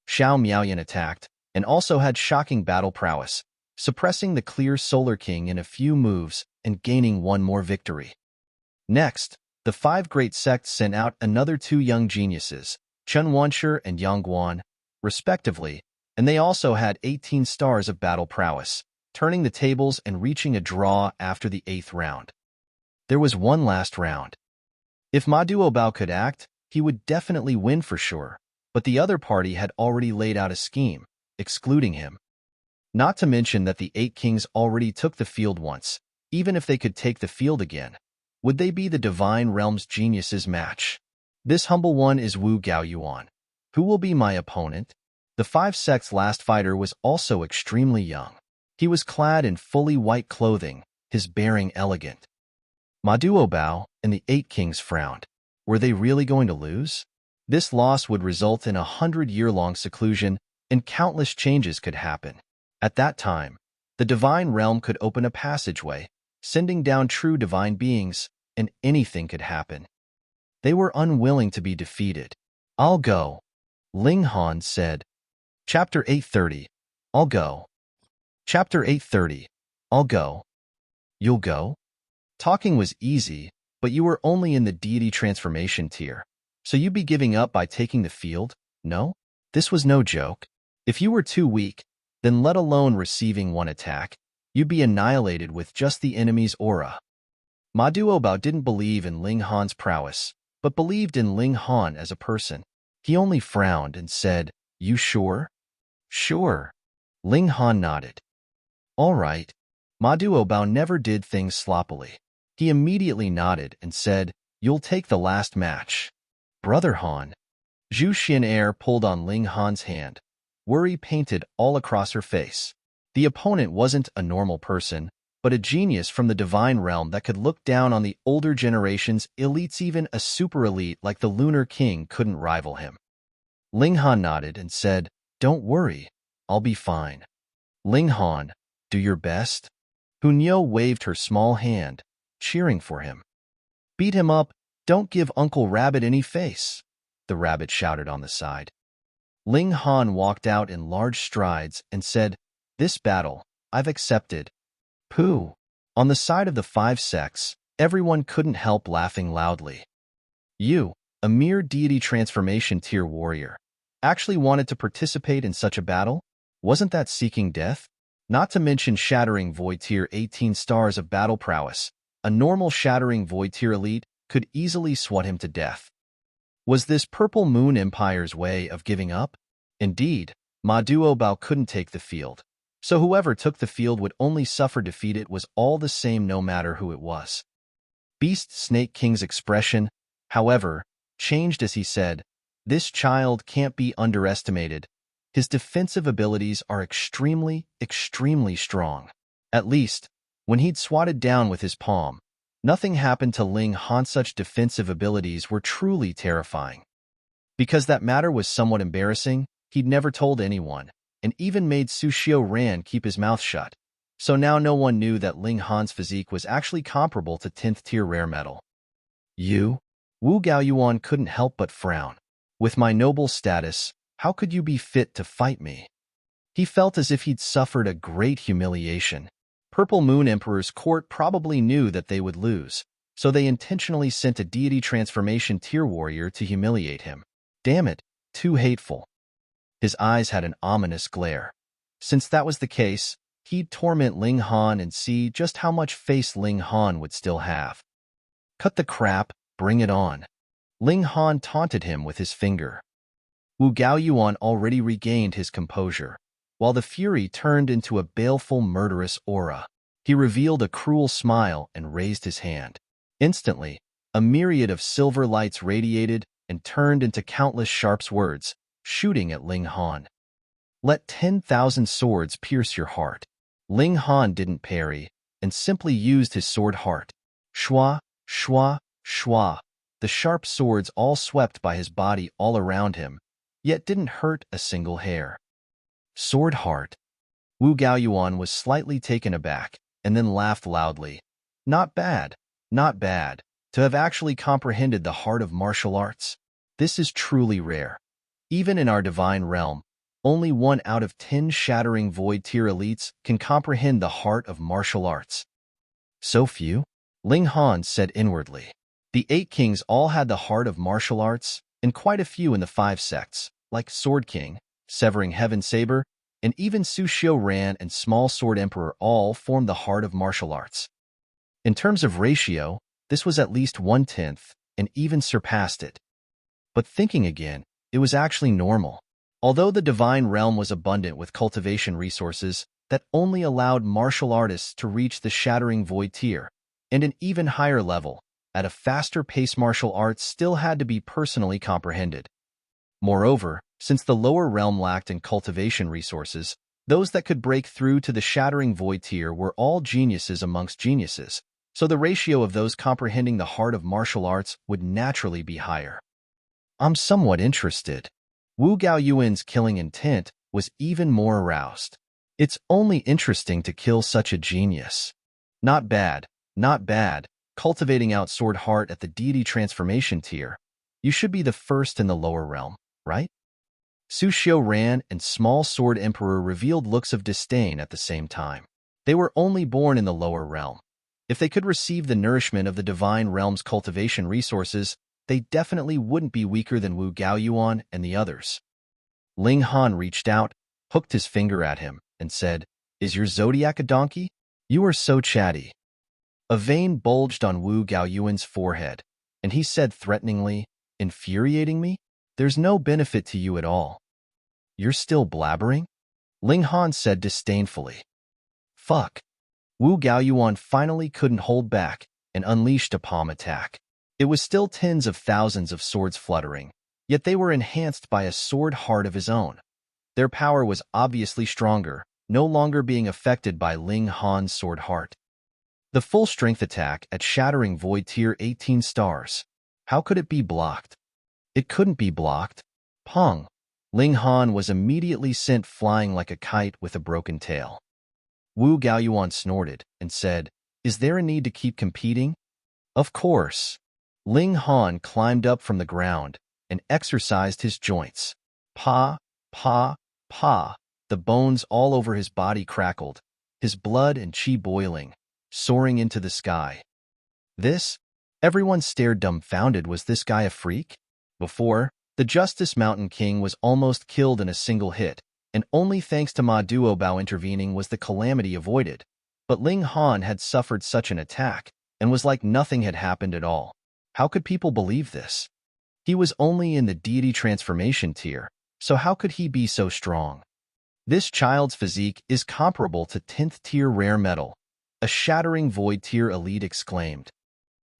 Xiao Miaoyan attacked, and also had shocking battle prowess, suppressing the Clear Solar King in a few moves and gaining 1 more victory. Next, the 5 great sects sent out another 2 young geniuses, Chen Wanshi and Yang Guan, respectively, and they also had 18 stars of battle prowess, turning the tables and reaching a draw after the 8th round. There was one last round. If Ma Duobao could act, he would definitely win for sure, but the other party had already laid out a scheme, excluding him. Not to mention that the 8 kings already took the field once. Even if they could take the field again, would they be the divine realm's geniuses' match? This humble one is Wu Gaoyuan. Who will be my opponent? The 5 sects' last fighter was also extremely young. He was clad in fully white clothing, his bearing elegant. Ma Duobao and the 8 kings frowned. Were they really going to lose? This loss would result in a 100-year-long seclusion, and countless changes could happen. At that time, the divine realm could open a passageway, sending down true divine beings, and anything could happen. They were unwilling to be defeated. I'll go, Ling Han said. Chapter 830. I'll go. Chapter 830. I'll go. You'll go? Talking was easy, but you were only in the deity transformation tier, so you'd be giving up by taking the field? No? This was no joke. If you were too weak, then let alone receiving 1 attack, you'd be annihilated with just the enemy's aura. Ma Duobao didn't believe in Ling Han's prowess, but believed in Ling Han as a person. He only frowned and said, You sure? Sure. Ling Han nodded. All right. Ma Duobao never did things sloppily. He immediately nodded and said, You'll take the last match. Brother Han. Zhu Xianair pulled on Ling Han's hand. worry painted all across her face. The opponent wasn't a normal person, but a genius from the divine realm that could look down on the older generation's elites. Even a super elite like the Lunar King couldn't rival him. Ling Han nodded and said, "Don't worry, I'll be fine." Ling Han, do your best? Hunyo waved her small hand, cheering for him. Beat him up, don't give Uncle Rabbit any face, the rabbit shouted on the side. Ling Han walked out in large strides and said, "This battle, I've accepted." Pooh. On the side of the 5 sects, everyone couldn't help laughing loudly. You, a mere deity transformation tier warrior, actually wanted to participate in such a battle? Wasn't that seeking death? Not to mention shattering void tier 18 stars of battle prowess. A normal shattering void tier elite could easily swat him to death. Was this Purple Moon Empire's way of giving up? Indeed, Ma Duobao couldn't take the field. So whoever took the field would only suffer defeat. It was all the same no matter who it was. Beast Snake King's expression, however, changed as he said, "This child can't be underestimated. His defensive abilities are extremely, extremely strong." At least, when he'd swatted down with his palm, nothing happened to Ling Han. Such defensive abilities were truly terrifying. Because that matter was somewhat embarrassing, he'd never told anyone, and even made Su Xiaoran keep his mouth shut. So now no one knew that Ling Han's physique was actually comparable to 10th tier rare metal. You? Wu Gaoyuan couldn't help but frown. With my noble status, how could you be fit to fight me? He felt as if he'd suffered a great humiliation. Purple Moon Emperor's court probably knew that they would lose, so they intentionally sent a deity transformation tier warrior to humiliate him. Damn it, too hateful. His eyes had an ominous glare. Since that was the case, he'd torment Ling Han and see just how much face Ling Han would still have. Cut the crap, bring it on. Ling Han taunted him with his finger. Wu Gaoyuan already regained his composure, while the fury turned into a baleful, murderous aura. He revealed a cruel smile and raised his hand. Instantly, a myriad of silver lights radiated and turned into countless sharp swords, shooting at Ling Han. Let 10,000 swords pierce your heart. Ling Han didn't parry, and simply used his sword heart. Shwa, shwa, shwa. The sharp swords all swept by his body all around him, yet didn't hurt a single hair. Sword heart. Wu Gaoyuan was slightly taken aback, and then laughed loudly. Not bad, not bad, to have actually comprehended the heart of martial arts. This is truly rare. Even in our divine realm, only 1 out of 10 shattering void tier elites can comprehend the heart of martial arts. So few? Ling Han said inwardly. The 8 kings all had the heart of martial arts, and quite a few in the 5 sects, like Sword King, Severing Heaven Saber, and even Su Xiaoran and Small Sword Emperor all formed the heart of martial arts. In terms of ratio, this was at least 1/10, and even surpassed it. But thinking again, it was actually normal. Although the divine realm was abundant with cultivation resources that only allowed martial artists to reach the shattering void tier, and an even higher level, at a faster pace martial arts still had to be personally comprehended. Moreover, since the lower realm lacked in cultivation resources, those that could break through to the shattering void tier were all geniuses amongst geniuses, so the ratio of those comprehending the heart of martial arts would naturally be higher. I'm somewhat interested. Wu Gaoyuan's killing intent was even more aroused. It's only interesting to kill such a genius. Not bad, not bad, cultivating out sword heart at the deity transformation tier. You should be the first in the lower realm, right? Su Xiaoran and Small Sword Emperor revealed looks of disdain at the same time. They were only born in the lower realm. If they could receive the nourishment of the divine realm's cultivation resources, they definitely wouldn't be weaker than Wu Gaoyuan and the others. Ling Han reached out, hooked his finger at him, and said, "Is your zodiac a donkey? You are so chatty." A vein bulged on Wu Gaoyuan's forehead, and he said threateningly, "Infuriating me? There's no benefit to you at all." "You're still blabbering?" Ling Han said disdainfully. "Fuck." Wu Gaoyuan finally couldn't hold back and unleashed a palm attack. It was still tens of thousands of swords fluttering, yet they were enhanced by a sword heart of his own. Their power was obviously stronger, no longer being affected by Ling Han's sword heart. The full strength attack at Shattering Void tier 18 stars. How could it be blocked? It couldn't be blocked. Pong! Ling Han was immediately sent flying like a kite with a broken tail. Wu Gaoyuan snorted and said, "Is there a need to keep competing?" Of course. Ling Han climbed up from the ground and exercised his joints. Pa, pa, pa. The bones all over his body crackled, his blood and chi boiling, soaring into the sky. This? Everyone stared dumbfounded. Was this guy a freak? Before, the Justice Mountain King was almost killed in a single hit, and only thanks to Ma Duobao intervening was the calamity avoided. But Ling Han had suffered such an attack, and was like nothing had happened at all. How could people believe this? He was only in the deity transformation tier, so how could he be so strong? This child's physique is comparable to 10th tier rare metal, a Shattering Void tier elite exclaimed.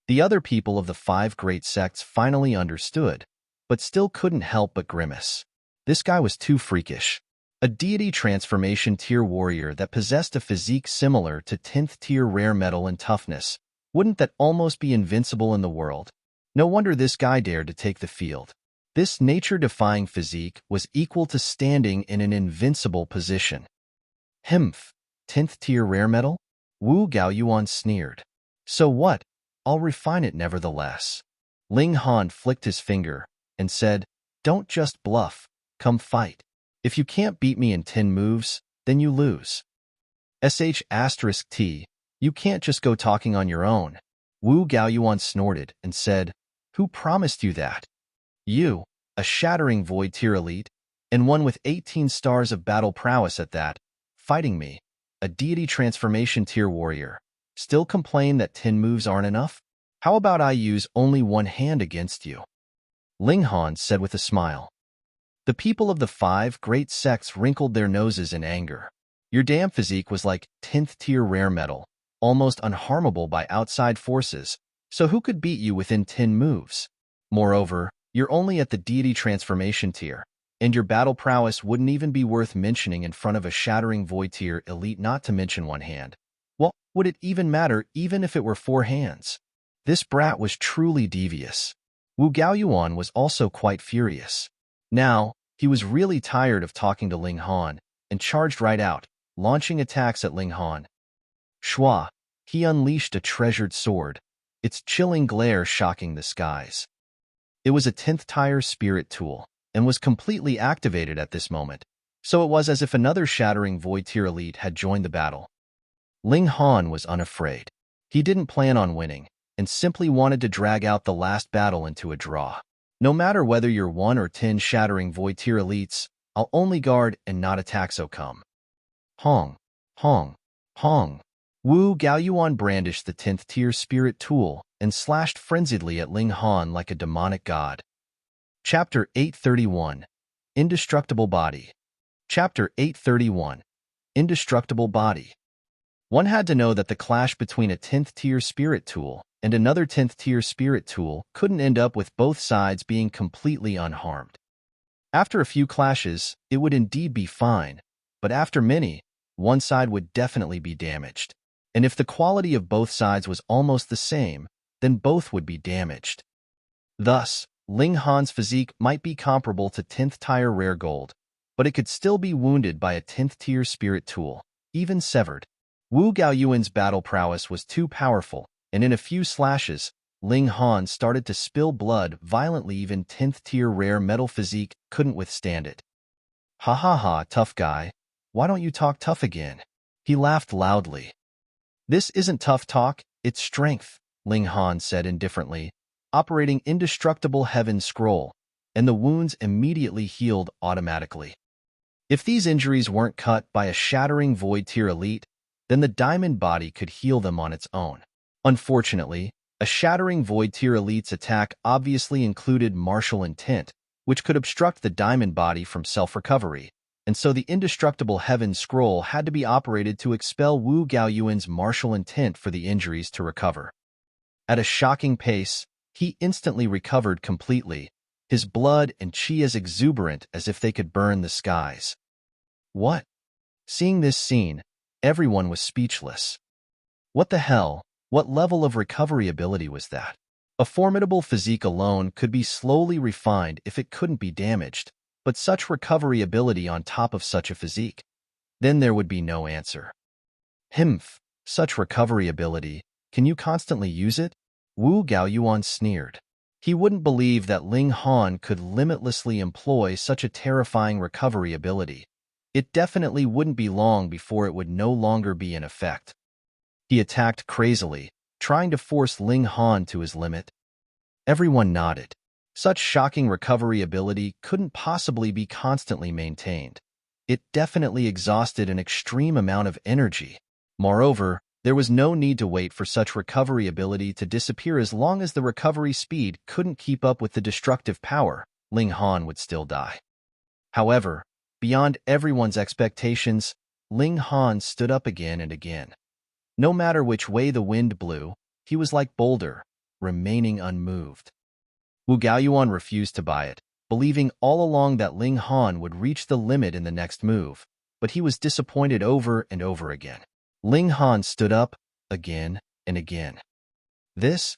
The other people of the 5 great sects finally understood, but still couldn't help but grimace. This guy was too freakish. A deity transformation tier warrior that possessed a physique similar to 10th tier rare metal and toughness. Wouldn't that almost be invincible in the world? No wonder this guy dared to take the field. This nature-defying physique was equal to standing in an invincible position. Himph, 10th tier rare metal? Wu Gaoyuan sneered. So what? I'll refine it nevertheless. Ling Han flicked his finger and said, "Don't just bluff, come fight. If you can't beat me in 10 moves, then you lose. *T, you can't just go talking on your own." Wu Gaoyuan snorted and said, "Who promised you that?" "You, a Shattering Void tier elite, and one with 18 stars of battle prowess at that, fighting me, a deity transformation tier warrior. Still complain that 10 moves aren't enough? How about I use only one hand against you?" Ling Han said with a smile. The people of the 5 great sects wrinkled their noses in anger. Your damn physique was like 10th tier rare metal, almost unharmable by outside forces, so who could beat you within 10 moves? Moreover, you're only at the deity transformation tier, and your battle prowess wouldn't even be worth mentioning in front of a Shattering Void tier elite, not to mention one hand. Well, would it even matter even if it were 4 hands? This brat was truly devious. Wu Gaoyuan was also quite furious. Now, he was really tired of talking to Ling Han, and charged right out, launching attacks at Ling Han. Shua, he unleashed a treasured sword, its chilling glare shocking the skies. It was a 10th tier spirit tool, and was completely activated at this moment, so it was as if another Shattering Void tier elite had joined the battle. Ling Han was unafraid. He didn't plan on winning, and simply wanted to drag out the last battle into a draw. No matter whether you're 1 or 10 Shattering Void tier elites, I'll only guard and not attack, so come. Hong, Hong, Hong. Wu Gaoyuan brandished the 10th tier spirit tool and slashed frenziedly at Ling Han like a demonic god. Chapter 831, Indestructible Body. Chapter 831, Indestructible Body. One had to know that the clash between a 10th tier spirit tool and another 10th tier spirit tool couldn't end up with both sides being completely unharmed. After a few clashes, it would indeed be fine, but after many, one side would definitely be damaged. And if the quality of both sides was almost the same, then both would be damaged. Thus, Ling Han's physique might be comparable to 10th tier rare gold, but it could still be wounded by a 10th tier spirit tool, even severed. Wu Gaoyuan's battle prowess was too powerful, and in a few slashes, Ling Han started to spill blood violently. Even 10th tier rare metal physique couldn't withstand it. "Ha ha ha, tough guy. Why don't you talk tough again?" He laughed loudly. "This isn't tough talk, it's strength," Ling Han said indifferently, operating Indestructible Heaven Scroll, and the wounds immediately healed automatically. If these injuries weren't cut by a Shattering Void tier elite, then the diamond body could heal them on its own. Unfortunately, a Shattering Void tier elite's attack obviously included martial intent, which could obstruct the diamond body from self-recovery, and so the Indestructible Heaven Scroll had to be operated to expel Wu Gaoyuan's martial intent for the injuries to recover. At a shocking pace, he instantly recovered completely, his blood and chi as exuberant as if they could burn the skies. What? Seeing this scene, everyone was speechless. What the hell? What level of recovery ability was that? A formidable physique alone could be slowly refined if it couldn't be damaged, but such recovery ability on top of such a physique, then there would be no answer. Himph, such recovery ability, can you constantly use it? Wu Gaoyuan sneered. He wouldn't believe that Ling Han could limitlessly employ such a terrifying recovery ability. It definitely wouldn't be long before it would no longer be in effect. He attacked crazily, trying to force Ling Han to his limit. Everyone nodded. Such shocking recovery ability couldn't possibly be constantly maintained. It definitely exhausted an extreme amount of energy. Moreover, there was no need to wait for such recovery ability to disappear. As long as the recovery speed couldn't keep up with the destructive power, Ling Han would still die. However, beyond everyone's expectations, Ling Han stood up again and again. No matter which way the wind blew, he was like boulder, remaining unmoved. Wu Gaoyuan refused to buy it, believing all along that Ling Han would reach the limit in the next move, but he was disappointed over and over again. Ling Han stood up, again and again. His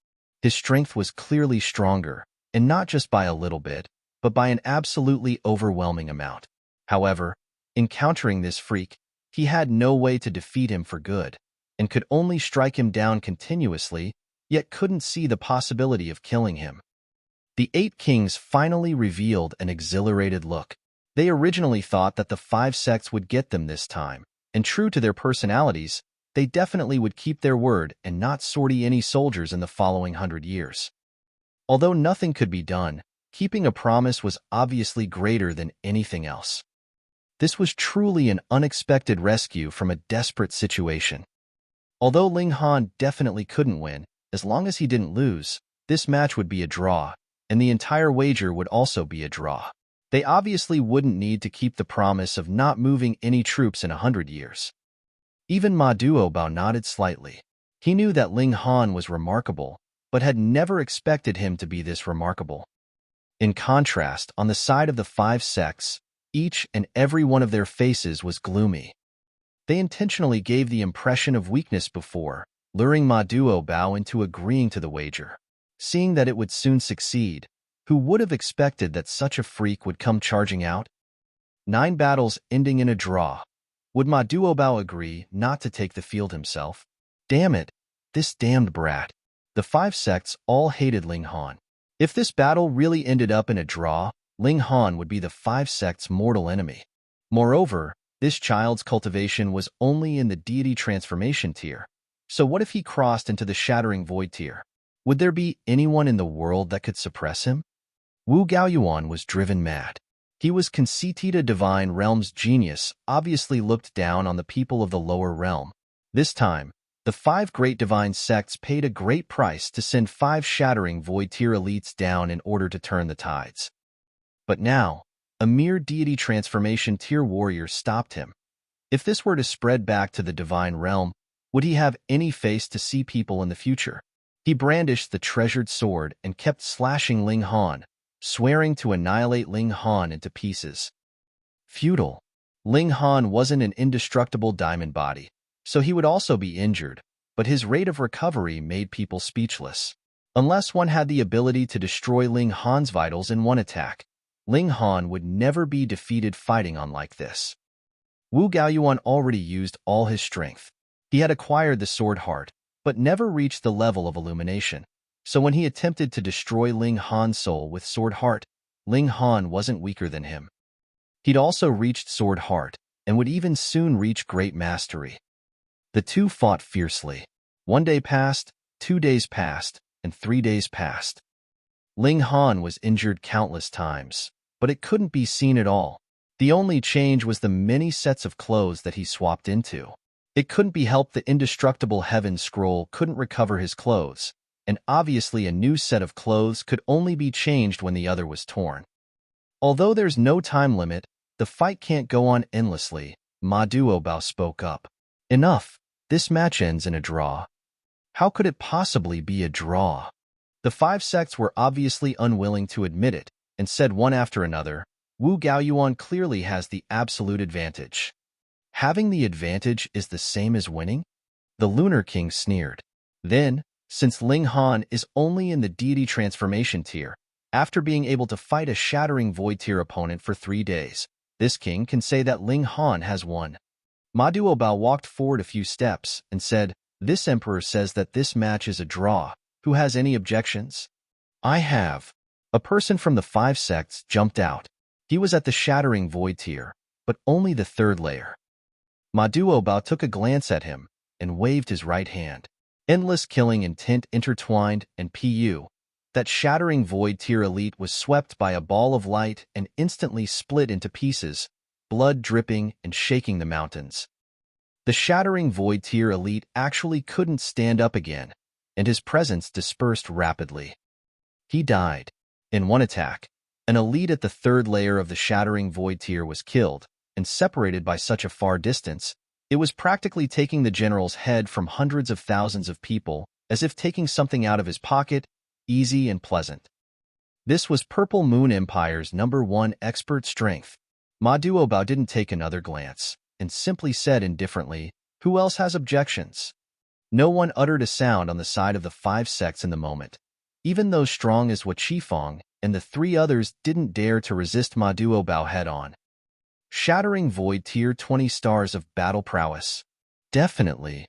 strength was clearly stronger, and not just by a little bit, but by an absolutely overwhelming amount. However, encountering this freak, he had no way to defeat him for good, and could only strike him down continuously, yet couldn't see the possibility of killing him. The 8 kings finally revealed an exhilarated look. They originally thought that the 5 sects would get them this time, and true to their personalities, they definitely would keep their word and not sortie any soldiers in the following 100 years. Although nothing could be done, keeping a promise was obviously greater than anything else. This was truly an unexpected rescue from a desperate situation. Although Ling Han definitely couldn't win, as long as he didn't lose, this match would be a draw, and the entire wager would also be a draw. They obviously wouldn't need to keep the promise of not moving any troops in 100 years. Even Ma Duobao nodded slightly. He knew that Ling Han was remarkable, but had never expected him to be this remarkable. In contrast, on the side of the 5 sects, each and every one of their faces was gloomy. They intentionally gave the impression of weakness before, luring Ma Duobao into agreeing to the wager. Seeing that it would soon succeed, who would have expected that such a freak would come charging out? 9 battles ending in a draw. Would Ma Duobao agree not to take the field himself? Damn it, this damned brat. The 5 sects all hated Ling Han. If this battle really ended up in a draw, Ling Han would be the 5 sects' mortal enemy. Moreover, this child's cultivation was only in the deity transformation tier. So what if he crossed into the shattering void tier? Would there be anyone in the world that could suppress him? Wu Gaoyuan was driven mad. He was conceited divine realm's genius, obviously looked down on the people of the lower realm. This time, the 5 great divine sects paid a great price to send 5 shattering void tier elites down in order to turn the tides. But now, a mere deity transformation tier warrior stopped him. If this were to spread back to the divine realm, would he have any face to see people in the future? He brandished the treasured sword and kept slashing Ling Han, swearing to annihilate Ling Han into pieces. Futile. Ling Han wasn't an indestructible diamond body, so he would also be injured, but his rate of recovery made people speechless. Unless one had the ability to destroy Ling Han's vitals in one attack, Ling Han would never be defeated fighting on like this. Wu Gaoyuan already used all his strength. He had acquired the sword heart, but never reached the level of illumination. So when he attempted to destroy Ling Han's soul with Sword Heart, Ling Han wasn't weaker than him. He'd also reached Sword Heart, and would even soon reach Great Mastery. The two fought fiercely. 1 day passed, 2 days passed, and 3 days passed. Ling Han was injured countless times, but it couldn't be seen at all. The only change was the many sets of clothes that he swapped into. It couldn't be helped the indestructible heaven scroll couldn't recover his clothes, and obviously a new set of clothes could only be changed when the other was torn. Although there's no time limit, the fight can't go on endlessly, Ma Duobao spoke up. Enough, this match ends in a draw. How could it possibly be a draw? The 5 sects were obviously unwilling to admit it, and said one after another, Wu Gaoyuan clearly has the absolute advantage. Having the advantage is the same as winning? The Lunar King sneered. Then, since Ling Han is only in the deity transformation tier, after being able to fight a shattering void tier opponent for 3 days, this king can say that Ling Han has won. Ma Duobao walked forward a few steps and said, "This emperor says that this match is a draw. Who has any objections?" "I have." A person from the 5 sects jumped out. He was at the shattering void tier, but only the 3rd layer. Ma Duobao took a glance at him and waved his right hand. Endless killing intent intertwined, and Pu. That shattering void tier elite was swept by a ball of light and instantly split into pieces, blood dripping and shaking the mountains. The shattering void tier elite actually couldn't stand up again, and his presence dispersed rapidly. He died. In one attack, an elite at the 3rd layer of the shattering void tier was killed, and separated by such a far distance, it was practically taking the general's head from hundreds of thousands of people, as if taking something out of his pocket, easy and pleasant. This was Purple Moon Empire's #1 expert strength. Ma Duobao didn't take another glance, and simply said indifferently, "Who else has objections?" No one uttered a sound on the side of the 5 sects in the moment. Even those strong as Qifeng and the 3 others didn't dare to resist Ma Duobao head-on. Shattering Void Tier 20 stars of battle prowess. Definitely.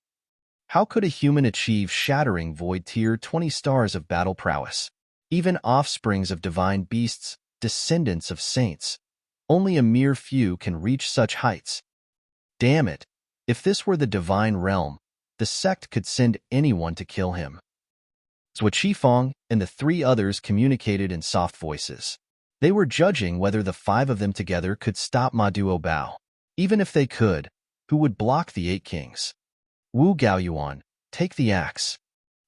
How could a human achieve Shattering Void Tier 20 stars of battle prowess? Even offsprings of divine beasts, descendants of saints. Only a mere few can reach such heights. Damn it. If this were the divine realm, the sect could send anyone to kill him. Qifeng and the 3 others communicated in soft voices. They were judging whether the 5 of them together could stop Ma Duobao. Even if they could, who would block the 8 kings? Wu Gaoyuan, take the axe.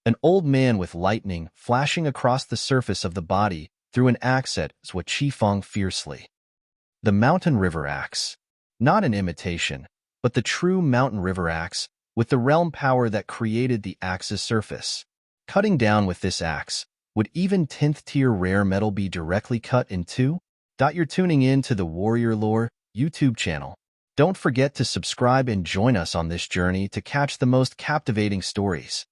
An old man with lightning flashing across the surface of the body threw an axe at Qifeng fiercely. The Mountain River Axe. Not an imitation, but the true Mountain River Axe, with the realm power that created the axe's surface. Cutting down with this axe, would even 10th tier rare metal be directly cut in two? You're tuning in to the Warrior Lore YouTube channel. Don't forget to subscribe and join us on this journey to catch the most captivating stories.